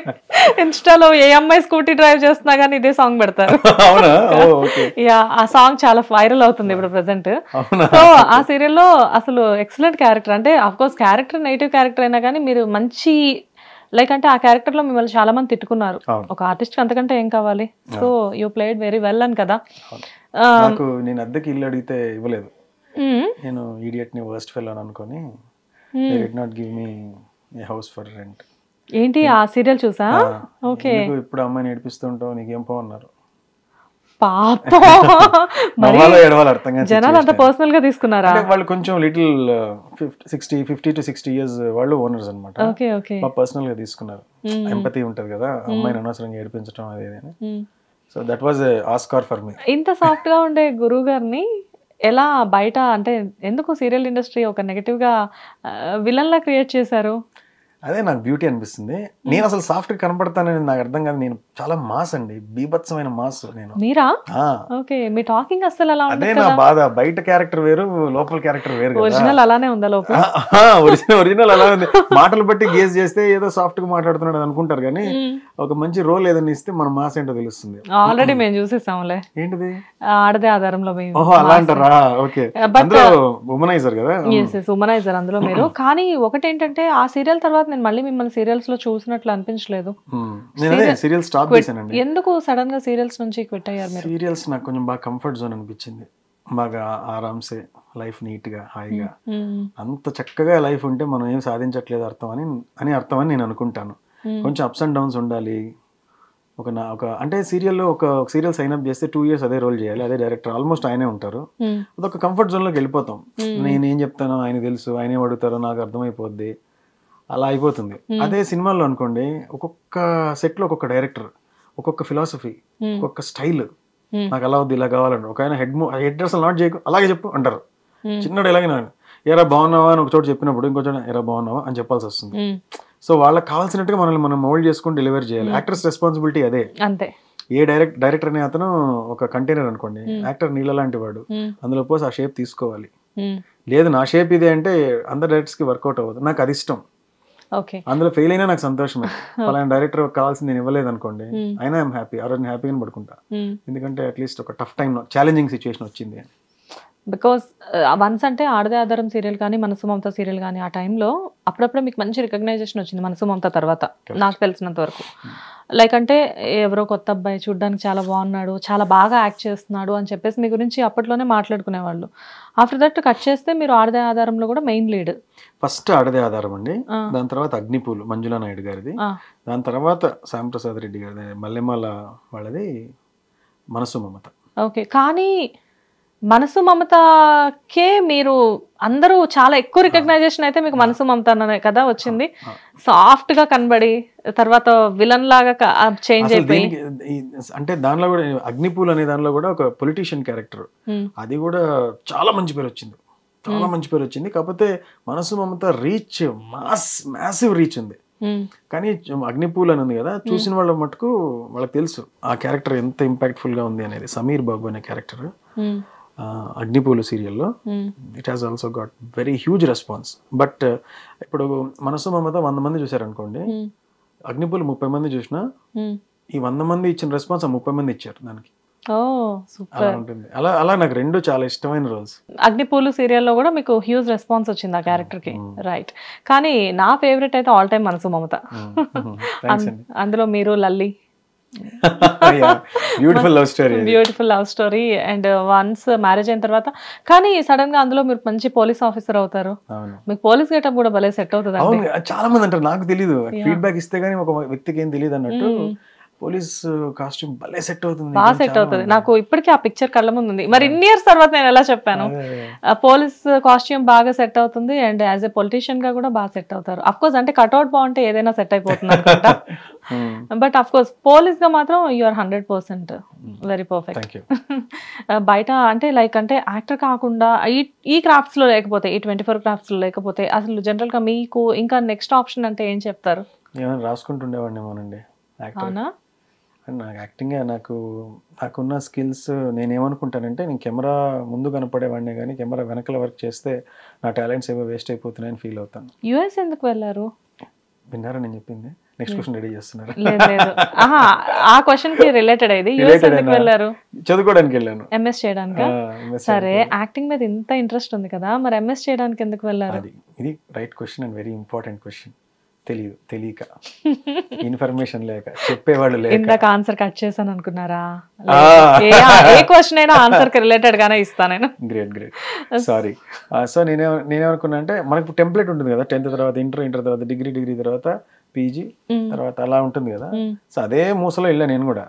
ఇన్స్టాలో ఏ అమ్మాయి స్కూటీ డ్రైవ్ చేస్తున్నా కానీ ఇదే సాంగ్ పెడతారు. ఆ సాంగ్ చాలా వైరల్ అవుతుంది ఇప్పుడు ప్రెసెంట్. సో ఆ సీరియల్లో అసలు ఎక్సలెంట్ క్యారెక్టర్, అంటే of course character negative character అయినా కానీ మీరు మంచి లైక్ అంటే ఆ క్యారెక్టర్ లో మిమ్మల్ని చాలా మంది తిట్టుకున్నారు, ఒక ఆర్టిస్ట్ అంతకంటే ఏం కావాలి. So you played very well అని కదా. నేను అద్దెకి ఇల్లు అడిగితే ఇవ్వలేదు, నేను ఈడియట్ ని వర్స్ట్ ఫెలో అని అనుకొని they did not give me A house for rent. ఏంటి ఆ సీరియల్ చూసా? ఓకే. ఇప్పుడు అమ్మాయిని ఏడిపిస్తుంటావు నీకేం పోన్నారు పాపం ఏడవాలి అర్థం కాదు. జనాలు అంత పర్సనల్ గా తీసుకున్నారా? వాళ్ళు కొంచెం లిటిల్ 50 to 60 years వాళ్ళు ఓనర్స్ అనమాట. Okay okay. పర్సనల్ గా తీసుకున్నారు. ఎంపతి ఉంటది కదా అమ్మాయిని అనవసరంగా ఏడిపించడం అది ఇది. So that was Oscar for me. ఇంత సాఫ్ట్ గా ఉండే గురువు గారిని ఎలా బయట అంటే ఎందుకు సీరియల్ ఇండస్ట్రీ ఒక నెగటివ్ గా విలన్ లా క్రియేట్ చేశారు? అదే నాకు బ్యూటీ అనిపిస్తుంది. నేను అసలు సాఫ్ట్ గా కనపడతానని నాకు అర్థం కాదు. నేను చాలా మాస్ అండి, బీభత్సమైన మాస్ నేను. మీరా? ఓకే. మీ టాకింగ్ అసలు అలా అదే నా బాధ. బయట క్యారెక్టర్ వేరు, లోపల క్యారెక్టర్ వేరు. ఒరిజినల్ అలానే ఉందా లోపల? ఒరిజినల్ అలా ఉంది. మాటలు బట్టి గేస్ చేస్తే ఏదో సాఫ్ట్ గా మాట్లాడుతున్నాడు అనుకుంటారు, కానీ ఒక మంచి రోల్ ఏదైనా ఇస్తే మన మాస్ ఏంటో తెలుస్తుంది. ఆల్రెడీ మేము చూసేసాంలే. ఏంటిది? ఆడదే ఆధారంలో. ఓహో అలా అంటారా? ఓకే. అందులో ఉమనైజర్ కదా? ఉమనైజర్ అందులో మీరు. కానీ ఒకటేంటంటే ఆ సీరియల్ తర్వాత నేను మళ్ళీ మిమ్మల్ని సీరియల్స్ లో చూసినట్లు అనిపించలేదు. ఎందుకు సడన్ గా సీరియల్స్ నుంచి క్విట్ అయ్యారు మీరు? సీరియల్స్ నాకు కొంచెం బాగా కంఫర్ట్ జోన్ అనిపించింది. బాగా ఆరామ్సే లైఫ్, నీట్ గా హాయిగా అంత చక్కగా లైఫ్ ఉంటే మనం ఏం సాధించట్లేదు అర్థం అని నేను అనుకుంటాను. కొంచెం అప్స్ అండ్ డౌన్స్ ఉండాలి. ఒక అంటే సీరియల్లో ఒక సీరియల్ సైన్ అప్ చేస్తే 2 years అదే రోల్ చేయాలి, అదే డైరెక్టర్, ఆల్మోస్ట్ ఆయనే ఉంటారు. అదొక కంఫర్ట్ జోన్ లోకి వెళ్ళిపోతాం. నేనేం చెప్తానో ఆయన తెలుసు, ఆయనే అడుగుతారో నాకు అర్థమైపోద్ది, అలా అయిపోతుంది. అదే సినిమాల్లో అనుకోండి, ఒక్కొక్క సెట్ లో ఒక్కొక్క డైరెక్టర్, ఒక్కొక్క ఫిలాసఫీ, ఒక్కొక్క స్టైల్. నాకు అలా వద్దు, ఇలా కావాలంటారు. ఒక ఆయన హెడ్ అసలు నాట్ చేయకు, అలాగే చెప్పు అంటారు. చిన్న డైలాగ్ ఎరా బాగున్నావా అని ఒక చోట చెప్పినప్పుడు ఇంకో చోట ఎరా బాగున్నావా అని చెప్పాల్సి వస్తుంది. సో వాళ్ళకి కావాల్సినట్టుగా మనల్ని మనం మోల్డ్ చేసుకుని డెలివరీ చేయాలి. యాక్టర్స్ రెస్పాన్సిబిలిటీ అదే. అంతే. ఏ డైరెక్టర్ అనే అతను ఒక కంటైనర్ అనుకోండి, యాక్టర్ నీళ్ళ లాంటి వాడు, అందులో పోసి ఆ షేప్ తీసుకోవాలి. లేదు నా షేప్ ఇదే అంటే అందరు డైరెక్టర్స్ కి వర్కౌట్ అవ్వదు. నాకు అది ఇష్టం. అందులో ఫెయిల్ అయినా నాకు సంతోషమే. అలాంటి డైరెక్టర్ కావాల్సింది నేను ఇవ్వలేదు అనుకోండి, అయినా ఐఎమ్ హ్యాపీ. ఆ రోజు నేను హ్యాపీగా పడుకుంటా, ఎందుకంటే అట్లీస్ట్ ఒక టఫ్ టైం, ఛాలెంజింగ్ సిచ్యువేషన్ వచ్చింది. బికాస్ వన్స్ అంటే ఆడదే ఆధారం సీరియల్ కానీ మనసు మమత సీరియల్ కానీ ఆ టైంలో అప్పుడప్పుడు మీకు మంచి రికగ్నైజేషన్ వచ్చింది మనసు మమత తర్వాత, నాకు తెలిసినంత వరకు. లైక్ అంటే ఎవరో కొత్త అబ్బాయి చూడడానికి చాలా బాగున్నాడు, చాలా బాగా యాక్ట్ చేస్తున్నాడు అని చెప్పేసి మీ గురించి అప్పట్లోనే మాట్లాడుకునేవాళ్ళు. ఆఫ్టర్ దట్ కట్ చేస్తే మీరు ఆడదే ఆధారంలో కూడా మెయిన్ లీడ్. ఫస్ట్ ఆడదే ఆధారం అండి, దాని తర్వాత అగ్నిపూలు మంజులా నాయుడు గారిది, దాని తర్వాత శ్యాంప్రసాద్ రెడ్డి గారిది, మల్లెమాల వాళ్ళది మనసు మమత. ఓకే. కానీ మనసు మమతకే మీరు అందరూ చాలా ఎక్కువ రికగ్నైజేషన్ అయితే మీకు మనసు మమత అనే కదా వచ్చింది. సాఫ్ట్ గా కనబడి తర్వాత విలన్ లాగా చేంజ్ అయిపోయి, అంటే దానిలో కూడా అగ్నిపూల్ అనే దానిలో కూడా ఒక పొలిటీషియన్ క్యారెక్టర్, అది కూడా చాలా మంచి పేరు వచ్చింది, చాలా మంచి పేరు వచ్చింది. కాకపోతే మనసు మమత రీచ్ మ్యాసివ్ రీచ్ ఉంది. కానీ అగ్నిపూల్ అని ఉంది కదా, చూసిన వాళ్ళ మటుకు వాళ్ళకి తెలుసు ఆ క్యారెక్టర్ ఎంత ఇంపాక్ట్ఫుల్ గా ఉంది అనేది. సమీర్ బాబు అనే క్యారెక్టర్ అగ్నిపూలు సీరియల్లో it has also got very huge response. But ఇప్పుడు మనసు మమత 100 మంది చూసారనుకోండి, అగ్నిపూలు 30 మంది చూసినా ఈ 100 మంది ఇచ్చిన రెస్పాన్స్ ఆ 30 మంది ఇచ్చారు దానికి. అలా ఉంటుంది. అలా నాకు రెండు చాలా ఇష్టమైన రోల్స్. అగ్నిపూలు సీరియల్లో కూడా మీకు హ్యూజ్ రెస్పాన్స్ వచ్చింది ఆ క్యారెక్టర్ కి, రైట్. కానీ నా ఫేవరెట్ అయితే ఆల్ టైమ్ మనసు మమత. అందులో మీరు Lalli, beautiful love story. And once marriage అయిన తర్వాత కానీ సడన్ గా అందులో మీరు మంచి పోలీస్ ఆఫీసర్ అవుతారు. మీకు పోలీస్ గెటప్ కూడా భలే సెట్ అవుతుంది. చాలా మంది అంటారు, నాకు తెలియదు, ఫీడ్బ్యాక్ ఇస్తే గానీ ఒక వ్యక్తికి ఏం తెలియదు అన్నట్టు పోలీస్ కాస్ట్యూమ్ భలే సెట్ అవుతుంది, బాగా సెట్ అవుతుంది. నాకు ఇప్పటికీ ఆ పిక్చర్ కళ్ళ ముందు ఉంది. మరి ఇన్ని ఇయర్స్ తర్వాత నేను ఎలా చెప్పాను, పోలీస్ కాస్ట్యూమ్ బాగా సెట్ అవుతుంది అండ్ యాజ్ ఎ పొలిటీషియన్ గా కూడా బాగా సెట్ అవుతారు. అఫ్ కోర్స్ అంటే కట్అవుట్ బాగుంటే ఏదైనా సెట్ అయిపోతుంది అనుకుంటా. బట్ అఫ్ కోర్స్ పోలీస్ గా మాత్రం యూఆర్ 100% వెరీ పర్ఫెక్ట్. బయట అంటే లైక్ అంటే యాక్టర్ కాకుండా ఈ క్రాఫ్ట్స్ లో లేకపోతే, ఈ 24 క్రాఫ్ట్స్ లో లేకపోతే అసలు జనరల్ గా మీకు ఇంకా నెక్స్ట్ ఆప్షన్ అంటే ఏం చెప్తారు? ఏమైనా రాసుకుంటుండేవాడినేమోనండి. అవునా? నాకు యాక్టింగ్ నాకున్న స్కిల్స్ నేనేమనుకుంటానంటే, నేను కెమెరా ముందు కనపడేవాడినే కానీ కెమెరా వెనకల వర్క్ చేస్తే నా టాలెంట్స్ ఏవో వేస్ట్ అయిపోతున్నాయని ఫీల్ అవుతాను. యుఎస్ ఎందుకు వెళ్ళారు? విన్నారా నేను చెప్పింది? నెక్స్ట్ క్వశ్చన్ రెడీ చేస్తున్నారు. ఆ క్వశ్చన్ కి రిలేటెడ్ అయ్యింది. యుఎస్ ఎందుకు వెళ్ళారు? చదువుకోవడానికి వెళ్ళాను. ఎంఎస్ చేయడానికి. సరే, యాక్టింగ్ మీద ఇంత ఇంట్రెస్ట్ ఉంది కదా, మరి ఎంఎస్ చేయడానికి ఎందుకు వెళ్ళారు? ఇది right question and very important question. తెలియక ఇన్ఫర్మేషన్ లేక చెప్పేవాళ్ళు లేక. ఇందాక ఆన్సర్ కట్ చేశాను అనుకున్నారా? ఏ క్వశ్చన్ అయినా ఆన్సర్ కి రిలేటెడ్ గానే ఇస్తాను నేను. Great sorry. సో నేనేమనుకున్నా అంటే మనకు టెంప్లెట్ ఉంటుంది కదా, 10th తర్వాత ఇంటర్ తర్వాత డిగ్రీ తర్వాత పీజీ తర్వాత అలా ఉంటుంది కదా. సో అదే మూసలో వెళ్ళా నేను కూడా.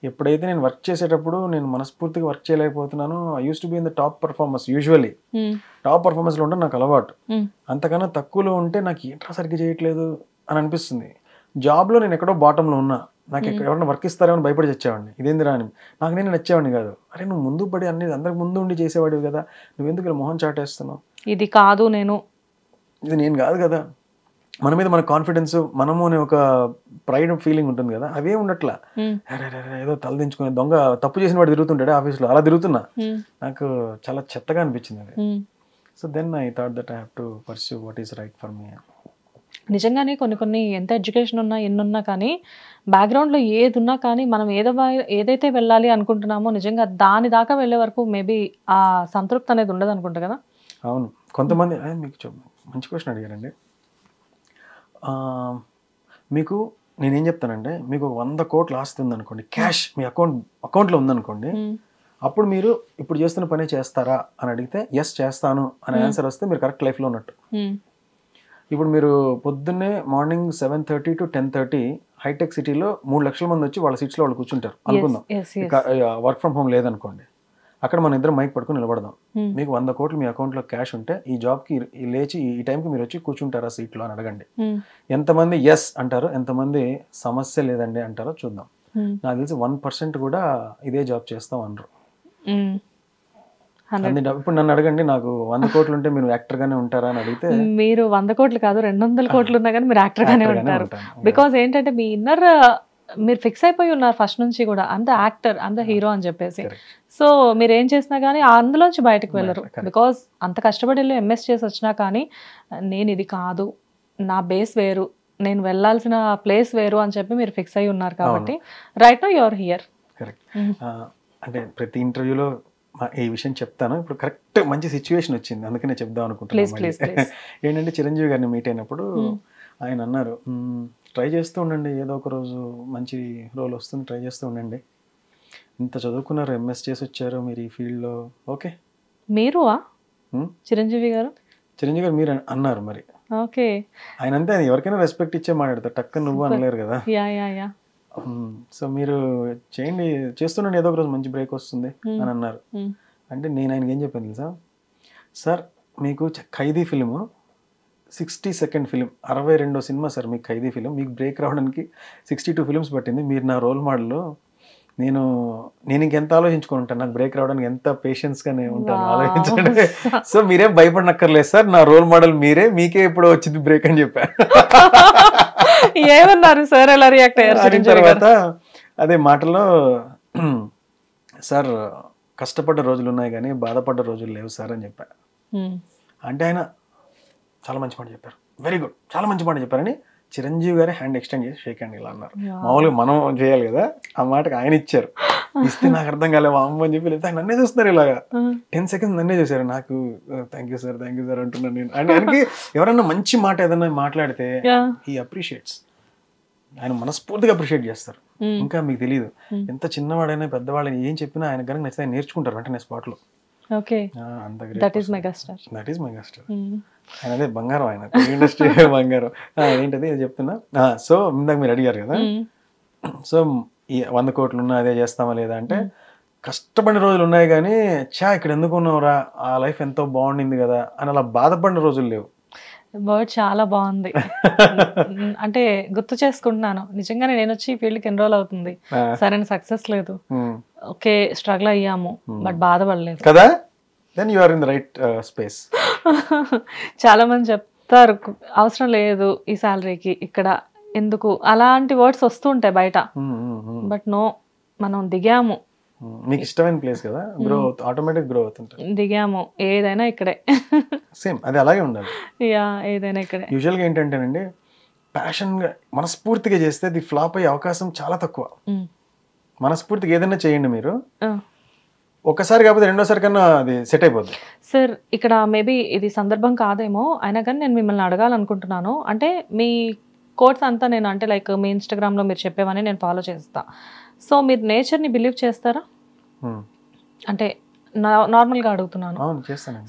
ఎప్పుడైతే నేను వర్క్ చేసేటప్పుడు నేను మనస్ఫూర్తిగా వర్క్ చేయలేకపోతున్నాను. I use to be in the top performers. Usually top performance లో ఉంటే నాకు అలవాటు. అంతకన్నా తక్కువలో ఉంటే నాకు ఏంట్రా సరిగ్గా చేయట్లేదు అని అనిపిస్తుంది. జాబ్ లో నేను ఎక్కడో బాటంలో ఉన్నా, నాకు ఎవరైనా వర్క్ ఇస్తారేమని భయపడి వచ్చేవాడిని. ఇదేందిరా అని నాకు నేను నచ్చేవాడిని కాదు. అరే నువ్వు ముందు పడి అన్ని అందరికి ముందు ఉండి చేసేవాడివి కదా, నువ్వెందుకు ఇలా మొహం చాటేస్తున్నావు, ఇది కాదు ఇది నేను కాదు కదా. మన మీద మన కాన్ఫిడెన్స్, మనము అనే ఒక ప్రైడ్ ఫీలింగ్ ఉంటుంది కదా, అవే ఉండట్లా. ఏదో తలదించుకునే దొంగ తప్పు చేసిన వాడు తిరుగుతుంటాడు ఆఫీస్లో, అలా తిరుగుతున్నా. నాకు చాలా చెత్తగా అనిపించింది అది. So then I thought that I have to pursue what is right for me. నిజంగానే కొన్ని ఎంత ఎడ్యుకేషన్ ఉన్నా ఎన్నున్నా కానీ బ్యాక్గ్రౌండ్లో ఏది ఉన్నా కానీ మనం ఏదైతే వెళ్ళాలి అనుకుంటున్నామో నిజంగా దాని దాకా వెళ్ళే వరకు మేబీ ఆ సంతృప్తి అనేది ఉండదు అనుకుంటా కదా. అవును. కొంతమంది మీకు మంచి క్వశ్చన్ అడిగారండి. మీకు నేనేం చెప్తానంటే, మీకు 100 కోట్లు ఆస్తి ఉందనుకోండి, క్యాష్ మీ అకౌంట్లో ఉందనుకోండి, అప్పుడు మీరు ఇప్పుడు చేస్తున్న పని చేస్తారా అని అడిగితే ఎస్ చేస్తాను అనే ఆన్సర్ వస్తే మీరు కరెక్ట్ లైఫ్లో ఉన్నట్టు. ఇప్పుడు మీరు పొద్దున్నే మార్నింగ్ 7:30 to 10:30 హైటెక్ సిటీలో 3 లక్షల మంది వచ్చి వాళ్ళ సీట్స్లో వాళ్ళు కూర్చుంటారు అనుకుందాం. వర్క్ ఫ్రమ్ హోమ్ లేదనుకోండి, అక్కడ మన ఇద్దరు మైక్ పట్టుకుని నిలబడదాం. మీకు 100 కోట్లు మీ అకౌంట్లో క్యాష్ ఉంటే ఈ జాబ్కి లేచి ఈ టైంకి మీరు వచ్చి కూర్చుంటారా సీట్లో అని అడగండి. ఎంతమంది ఎస్ అంటారు, ఎంతమంది సమస్య లేదండి అంటారో చూద్దాం. నాకు తెలిసి 1% కూడా ఇదే జాబ్ చేస్తాం అనరు. ఇప్పుడు నన్ను అడగండి, నాకు 100 కోట్లు ఉంటే మీరు యాక్టర్ గానే ఉంటారా అని అడిగితే, మీరు 100 కోట్లు కాదు 200 కోట్లు ఉన్నా కానీ మీరు యాక్టర్ గానే ఉంటారు. బికాస్ ఏంటంటే మీ ఇన్నర్ మీరు ఫిక్స్ అయిపోయి ఉన్నారు ఫస్ట్ నుంచి కూడా, అంత యాక్టర్ అంత హీరో అని చెప్పేసి. సో మీరు ఏం చేసినా కానీ అందులోంచి బయటకు వెళ్ళరు. బికాస్ అంత కష్టపడి వెళ్ళి ఎంఎస్ చేసి వచ్చినా కానీ నేను ఇది కాదు, నా బేస్ వేరు, నేను వెళ్ళాల్సిన ప్లేస్ వేరు అని చెప్పి మీరు ఫిక్స్ అయి ఉన్నారు కాబట్టి right now you are here. Correct. అంటే ప్రతి ఇంటర్వ్యూలో ఈ విషయం చెప్తాను. ఇప్పుడు కరెక్ట్ మంచి సిచ్యువేషన్ వచ్చింది, అందుకనే చెప్దాం అనుకుంటున్నాను. ఏంటంటే చిరంజీవి గారిని మీట్ అయినప్పుడు ఆయన అన్నారు, ట్రై చేస్తూ ఉండండి, ఏదో ఒక రోజు మంచి రోల్ వస్తుంది, ట్రై చేస్తూ ఉండండి. ఇంత చదువుకున్నారు, ఎంఎస్ చేసి వచ్చారు మీరు ఈ ఫీల్డ్లో, ఓకే. మీరు చిరంజీవి గారు మీరు అన్నారు మరి. ఓకే. ఆయన అంతే, ఎవరికైనా రెస్పెక్ట్ ఇచ్చే మాట్లాడతారు, టక్క నువ్వు అనలేరు కదా. సో మీరు చేయండి, చేస్తుండండి, ఏదో ఒక రోజు మంచి బ్రేక్ వస్తుంది అని అన్నారు. అంటే నేను ఆయనకి ఏం చెప్పాను తెలుసా, సార్ మీకు ఖైదీ ఫిలిము 60 ఫిలిం, 62వ సినిమా సార్ మీకు ఖైదీ ఫిలిం, మీకు బ్రేక్ రావడానికి 62 ఫిలిమ్స్ పట్టింది, మీరు నా రోల్ మోడల్. నేను ఇంకెంత ఆలోచించుకొని ఉంటాను, నాకు బ్రేక్ రావడానికి ఎంత పేషెన్స్గానే ఉంటాను, ఆలోచించండి. సో మీరేం భయపడనక్కర్లేదు సార్, నా రోల్ మోడల్ మీరే, మీకే ఎప్పుడో వచ్చింది బ్రేక్ అని చెప్పాను. ఏమన్నారు సార్, ఎలా రియాక్ట్ అయ్యారు? తర్వాత అదే మాటలో, సార్ కష్టపడ్డ రోజులు ఉన్నాయి కానీ బాధపడ్డ రోజులు లేవు సార్ అని చెప్పారు. అంటే ఆయన చాలా మంచి మాట చెప్పారు, వెరీ గుడ్, చాలా మంచి మాట చెప్పారని చిరంజీవి గారే హ్యాండ్ ఎక్స్టెండ్ చేసి షేక్ హ్యాండ్ ఇలా అన్నారు. మామూలుగా మనం చేయాలి కదా, ఆ మాటకి ఆయన ఇచ్చారు. ఇస్తే నాకు అర్థం కాలే మా అమ్మ అని చెప్పి, లేదా నన్నే చూస్తున్నారు ఇలాగా 10 seconds నన్నే చూసారు. నాకు థ్యాంక్ యూ సార్ అంటున్నాను నేను. అండ్ ఆయనకి ఎవరన్నా మంచి మాట ఏదన్నా మాట్లాడితే హీ అప్రిషియేట్స్, ఆయన మనస్ఫూర్తిగా అప్రిషియేట్ చేస్తారు. ఇంకా మీకు తెలియదు, ఎంత చిన్నవాడైనా పెద్దవాళ్ళని ఏం చెప్పినా ఆయన కనుక నచ్చితే ఆయన నేర్చుకుంటారు వెంటనే స్పాట్ లో. That is megastar. ఆయన అదే బంగారం, ఆయన ఇండస్ట్రీ బంగారం. ఏంటది చెప్తున్నా. సో ఇందాక మీరు అడిగారు కదా, సో ఈ 100 కోట్లు ఉన్నా అదే చేస్తామా లేదా అంటే, కష్టపడిన రోజులు ఉన్నాయి కానీ ఇక్కడ ఎందుకు ఉన్నావురా, ఆ లైఫ్ ఎంతో బాగుండింది కదా అని అలా బాధపడిన రోజులు లేవు. వర్డ్ చాలా బాగుంది. అంటే గుర్తు చేసుకుంటున్నాను, నిజంగానే నేను వచ్చి ఈ ఫీల్డ్కి ఎన్రోల్ అవుతుంది, సరైన సక్సెస్ లేదు, ఓకే స్ట్రగుల్ అయ్యాము, బట్ బాధపడలేదు కదా. Then you are in the right space. చాలా మంది చెప్తారు అవసరం లేదు ఈ శాలరీకి, ఇక్కడ ఎందుకు, అలాంటి వర్డ్స్ వస్తూ ఉంటాయి బయట. బట్ నో, మనం దిగాము, మీకు ఇష్టమైన ప్లేస్ కదా, గ్రో ఆటోమేటిక్ గ్రో అవుతుంటారు. దిగాము, ఏదైనా ఇక్కడే. సేమ్ అది అలాగే ఉండాలి. ఏదైనా ఇక్కడే. యూజువల్గా ఏంటంటేనండి, ప్యాషన్గా మనస్ఫూర్తిగా చేస్తే అది ఫ్లాప్ అయ్యే అవకాశం చాలా తక్కువ. మనస్ఫూర్తిగా ఏదైనా చేయండి మీరు, ఒకసారి కాకపోతే రెండోసారి కన్నా అది సెట్ అయిపోద్ది. సార్ ఇక్కడ మేబీ ఇది సందర్భం కాదేమో, అయినా కానీ నేను మిమ్మల్ని అడగాలనుకుంటున్నాను. అంటే మీ కోట్స్ అంతా నేను అంటే లైక్ మీ ఇన్స్టాగ్రామ్లో మీరు చెప్పేవని నేను ఫాలో చేస్తా. సో మీరు నేచర్ని బిలీవ్ చేస్తారా? అంటే నార్మల్గా అడుగుతున్నాను.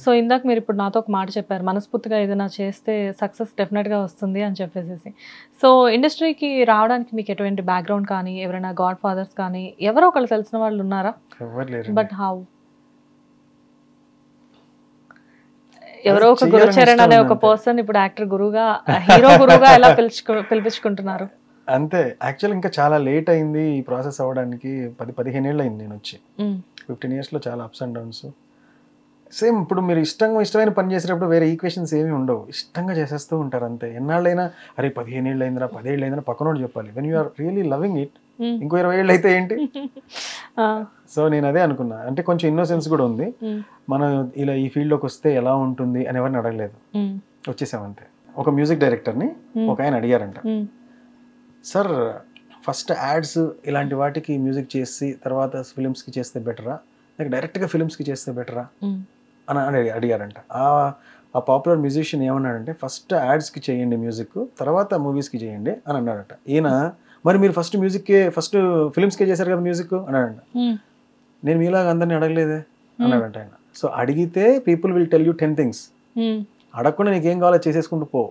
సో ఇందాక మీరు ఇప్పుడు నాతో ఒక మాట చెప్పారు, మనస్ఫూర్తిగా ఏదైనా చేస్తే సక్సెస్ డెఫినెట్గా వస్తుంది అని చెప్పేసి. సో ఇండస్ట్రీకి రావడానికి మీకు ఎటువంటి బ్యాక్గ్రౌండ్ కానీ, ఎవరైనా గాడ్ ఫాదర్స్ కానీ, ఎవరో ఒకళ్ళు తెలిసిన వాళ్ళు ఉన్నారా? But how? ఎవరో ఒక గురుచరణ్ అనే ఒక పర్సన్ ఇప్పుడు యాక్టర్ గురువుగా, హీరో గురువుగా ఎలా పిలిపించుకుంటున్నారు? అంతే. యాక్చువల్ ఇంకా చాలా లేట్ అయింది ఈ ప్రాసెస్ అవ్వడానికి. 10-15 ఏళ్ళు అయింది నేను వచ్చి. 15 yearsలో చాలా అప్స్ అండ్ డౌన్స్. సేమ్ ఇప్పుడు మీరు ఇష్టమైన పని చేసేటప్పుడు వేరే ఈక్వేషన్స్ ఏమీ ఉండవు, ఇష్టంగా చేసేస్తూ ఉంటారు అంతే. ఎన్నాళ్ళైనా అరే 15 ఏళ్ళు అయిందిరా, 10 ఏళ్ళు అయిందిరా పక్కనోడు చెప్పాలి. When you're really loving it, ఇంకో 20 ఏళ్ళు అయితే ఏంటి? సో నేను అదే అనుకున్నా, అంటే కొంచెం ఇన్నోసెన్స్ కూడా ఉంది. మనం ఇలా ఈ ఫీల్డ్లోకి వస్తే ఎలా ఉంటుంది అని ఎవరిని అడగలేదు, వచ్చేసామంతే. ఒక మ్యూజిక్ డైరెక్టర్ని ఒక ఆయన అడిగారంట, సార్ ఫస్ట్ యాడ్స్ ఇలాంటి వాటికి మ్యూజిక్ చేసి తర్వాత ఫిలిమ్స్కి చేస్తే బెటరా, లేక డైరెక్ట్గా ఫిలిమ్స్కి చేస్తే బెటరా అని అడిగారంట. ఆ పాపులర్ మ్యూజిషియన్ ఏమన్నాడంటే, ఫస్ట్ యాడ్స్కి చేయండి మ్యూజిక్, తర్వాత మూవీస్కి చేయండి అని అన్నాడట. ఈయన మరి మీరు ఫస్ట్ ఫిలిమ్స్కే చేశారు కదా మ్యూజిక్ అన్నాడంట. నేను మీలాగా అందరినీ అడగలేదే అన్నాడంట ఆయన. సో అడిగితే people will tell you 10 things, అడగకుండా నీకేం కావాలో చేసేసుకుంటూ పో.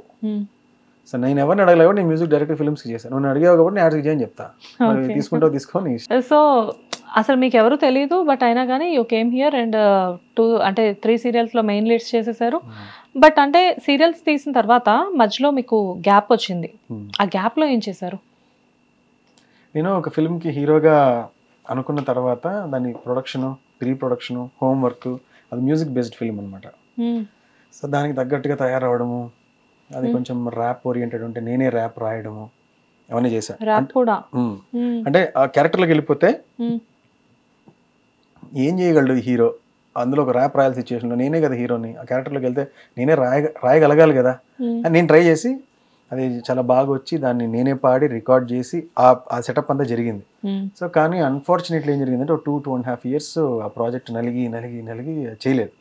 సో నేను ఎవరిని అడగలేదు, నేను మ్యూజిక్ డైరెక్ట్ ఫిల్మ్స్కి చేశాను, నువ్వు అడిగావు కాబట్టి నేను యాడ్స్కి చేయని చెప్తా, తీసుకుంటావు తీసుకోని. సో అసలు మీకు ఎవరు తెలియదు, బట్ అయినా కానీ యూ కేమ్ హియర్ అండ్ 3 సీరియల్స్లో మెయిన్ లీడ్స్ చేసేసారు. బట్ అంటే సీరియల్స్ తీసిన తర్వాత మధ్యలో మీకు గ్యాప్ వచ్చింది, ఆ గ్యాప్లో ఏం చేశారు? నేను ఒక ఫిల్మ్కి హీరోగా అనుకున్న తర్వాత దాని ప్రొడక్షను, ప్రీ ప్రొడక్షను, హోంవర్క్, అది మ్యూజిక్ బేస్డ్ ఫిల్మ్ అనమాట. సో దానికి తగ్గట్టుగా తయారవడము, అది కొంచెం ర్యాప్ ఓరియంటెడ్ ఉంటే నేనే ర్యాప్ రాయడము అవన్నీ చేశాను. అంటే ఆ క్యారెక్టర్లోకి వెళ్ళిపోతే ఏం చేయగలడు హీరో, అందులో ఒక ర్యాప్ రాయాల్సిన సిచ్యువేషన్లో నేనే కదా హీరోని, ఆ క్యారెక్టర్లోకి వెళ్తే నేనే రాయగలగాలి కదా అని నేను ట్రై చేసి అది చాలా బాగా వచ్చి దాన్ని నేనే పాడి రికార్డ్ చేసి ఆ సెటప్ అంతా జరిగింది. సో కానీ అన్ఫార్చునేట్లీ ఏం జరిగిందంటే 2.5 years ఆ ప్రాజెక్ట్ నలిగి చేయలేదు.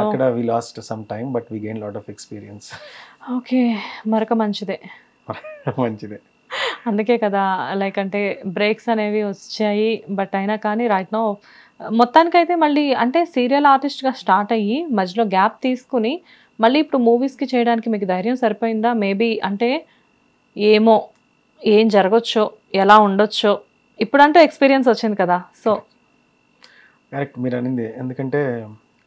అక్కడ we lost some time but we gain lot of experience. Okay, మరొక మంచిదే. అందుకే కదా లైక్ అంటే బ్రేక్స్ అనేవి వచ్చాయి, బట్ అయినా కానీ రైట్ నో మొత్తానికైతే మళ్ళీ అంటే సీరియల్ ఆర్టిస్ట్గా స్టార్ట్ అయ్యి మధ్యలో గ్యాప్ తీసుకుని మళ్ళీ ఇప్పుడు మూవీస్కి చేయడానికి మీకు ధైర్యం సరిపోయిందా? మేబీ అంటే ఏం జరగచ్చో, ఎలా ఉండొచ్చో ఇప్పుడంటూ ఎక్స్పీరియన్స్ వచ్చింది కదా. సో కరెక్ట్ మీరు అనింది, ఎందుకంటే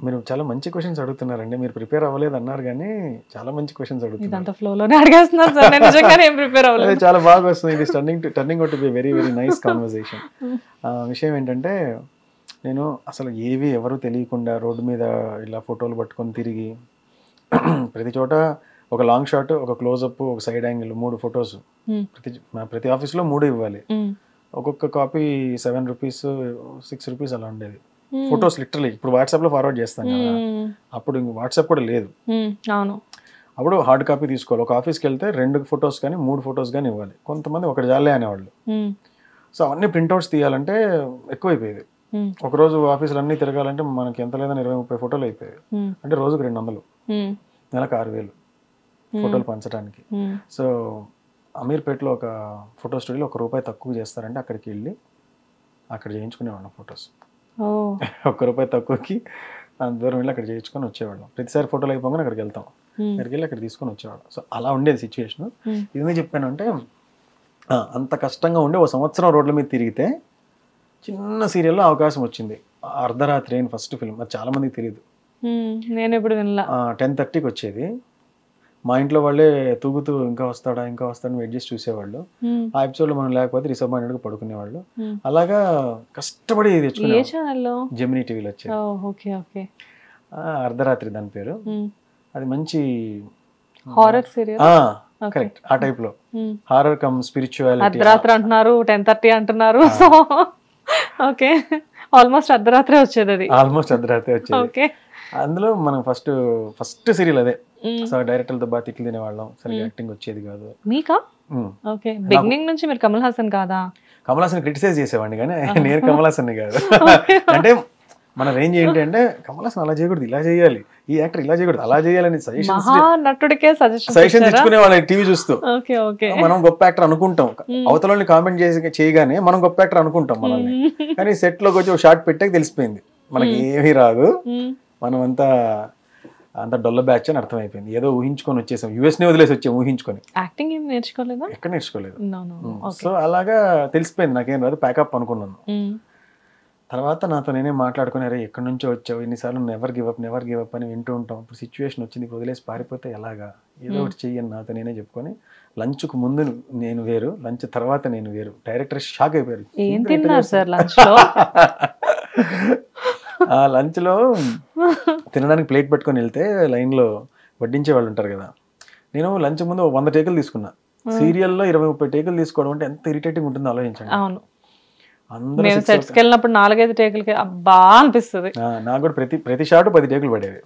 మీరు చాలా మంచి క్వశ్చన్స్ అడుగుతున్నారండి. మీరు ప్రిపేర్ అవ్వలేదు అన్నారు కానీ చాలా మంచి క్వశ్చన్స్ అడుగుతున్నారు. ఫ్లోలోనే అడిగేస్తున్నారు సార్, నేను నిజంగానే ఏం ప్రిపేర్ అవ్వలేదు. చాలా బాగా వస్తుంది. ఇది turning out to be very very nice conversation. విషయం ఏంటంటే, నేను అసలు ఎవరు తెలియకుండా రోడ్డు మీద ఇలా ఫోటోలు పట్టుకొని తిరిగి ప్రతి చోట ఒక లాంగ్ షాట్, ఒక క్లోజప్, ఒక సైడ్ యాంగిల్, 3 ఫొటోస్ ప్రతి ఆఫీస్లో 3 ఇవ్వాలి. ఒక్కొక్క కాపీ 7 rupees 6 rupees అలా ఉండేది ఫొటోస్ లిటరలీ. ఇప్పుడు వాట్సాప్లో ఫార్వర్డ్ చేస్తాను కదా, అప్పుడు వాట్సాప్ కూడా లేదు. అప్పుడు హార్డ్ కాపీ తీసుకోవాలి. ఒక ఆఫీస్కి వెళ్తే 2 photos కానీ 3 photos కానీ ఇవ్వాలి. కొంతమంది ఒకటి జాలే అనేవాళ్ళు. సో అవన్నీ ప్రింట్అవుట్స్ తీయాలంటే ఎక్కువైపోయేది. ఒకరోజు ఆఫీసులు అన్నీ తిరగాలంటే మనకి ఎంత లేదని 20-30 photos అయిపోయాయి. అంటే రోజుకు 200, నెలకు 6,000 ఫోటోలు పంచడానికి. సో అమీర్పేటలో ఒక ఫోటో స్టూడియోలో ₹1 తక్కువ చేస్తారంటే అక్కడికి వెళ్ళి అక్కడ చేయించుకునేవాళ్ళం ఫొటోస్. ₹1 తక్కువకి అంత దూరం వెళ్ళి అక్కడ చేయించుకొని వచ్చేవాళ్ళం. ప్రతిసారి ఫోటోలు అయిపోగానే అక్కడికి వెళ్తాం, అక్కడికి వెళ్ళి అక్కడ తీసుకొని వచ్చేవాళ్ళం. సో అలా ఉండేది సిచ్యువేషన్. ఇది చెప్పాను అంటే అంత కష్టంగా ఉండి 1 సంవత్సరం రోడ్ల మీద తిరిగితే చిన్న సీరియల్లో అవకాశం వచ్చింది. అర్ధరాత్రి అయిన ఫస్ట్ ఫిల్మ్, అది చాలా మందికి తెలియదు. నేను ఇప్పుడు 10:30కి వచ్చేది. మా ఇంట్లో వాళ్ళే తూగుతూ ఇంకా వస్తాడా వెయిట్ చేసి చూసేవాళ్ళు. ఆ ఎపిసోడ్లో మనం లేకపోతే డిసప్పాయింటెడ్గా పడుకునేవాళ్ళు. అలాగా కష్టపడి తెచ్చుకునేవాళ్ళు. జెమినీ టీవీలో వచ్చేది అర్ధరాత్రి, దాని పేరు. అది మంచి హారర్ సీరియల్. కరెక్ట్, ఆ టైప్ లో హారర్ కమ్ స్పిరిచువాలిటీ. అర్ధరాత్రి అంటున్నారు, 10:30 అంటున్నారు. సో ఓకే, ఆల్మోస్ట్ అర్ధరాత్రి వచ్చేది. అది ఆల్మోస్ట్ అర్ధరాత్రి వచ్చేది. అందులో మనం ఫస్ట్ సీరియల్ అదే. సో డైరెక్టర్లతో బాగా తిట్లు తినేవాళ్ళం, సరిగ్గా యాక్టింగ్ వచ్చేది కాదు. మీకా? ఓకే, బిగినింగ్ నుంచి మీరు కమల్ హాసన్ కాదా? కమల్ హాసన్ క్రిటిసైజ్ చేసేవాడిని కానీ నేను కమల్ హాసన్ కాదు. అంటే మన రేంజ్ ఏంటి అంటే కమల్ హాసన్ అలా చేయకూడదు, ఇలా చేయాలి, ఈ యాక్టర్ ఇలా చేయకూడదు, అలా చేయాలని మహానటుడికే సజెషన్ తెచ్చుకునే వాళ్ళ టీవీ చూస్తూ. Okay okay. మనం గొప్ప యాక్టర్ అనుకుంటాం, అవతలని కామెంట్ చేయగానే మనం గొప్ప యాక్టర్ అనుకుంటాం మనల్ని. కానీ సెట్ లోకి వచ్చి ఒక షార్ట్ పెట్టాక తెలిసిపోయింది మనకి ఏమీ రాదు, మనం అంతా డొల్ల బ్యాచ్ అని అర్థమైపోయింది. ఏదో ఊహించుకొని వచ్చేసాం, యుఎస్ ని వదిలేసి వచ్చాం ఊహించుకొని. యాక్టింగ్ ఏం నేర్చుకోలేదా? ఎక్కడ నేర్చుకోలేదు. సో అలాగా తెలిసిపోయింది నాకేం రాదు, ప్యాకప్ అనుకున్నాను. తర్వాత నాతో నేనే మాట్లాడుకుని, అరే ఎక్కడి నుంచో వచ్చావు, ఎన్నిసార్లు నెవర్ గివ్ అప్ అని వింటూ ఉంటాం, ఇప్పుడు సిచ్యువేషన్ వచ్చింది, ఇప్పుడు వదిలేసి పారిపోతే ఎలాగా, ఏదో ఒకటి చెయ్యని నాతో నేనే చెప్పుకొని, లంచ్కు ముందు నేను వేరు, లంచ్ తర్వాత నేను వేరు. డైరెక్టర్ షాక్ అయిపోయారు. ఏం తిన్నారు సార్ లంచ్ లో? ఆ లంచ్ లో తినడానికి ప్లేట్ పట్టుకొని వెళ్తే లైన్ లో వడ్డించే వాళ్ళు ఉంటారు కదా, నేను లంచ్ ముందు 100 టేకులు తీసుకున్నా. సీరియల్లో 20-30 టేకులు తీసుకోవడం అంటే ఎంత ఇరిటేటింగ్ ఉంటుందో ఆలోచించండి. అవును, మేము సెట్స్ కి వెళ్ళినప్పుడు 4-5 టేకులకి అబ్బా అనిపిస్తుంది. నాకు కూడా ప్రతి షాట్ 10 టేకులు పడేవి.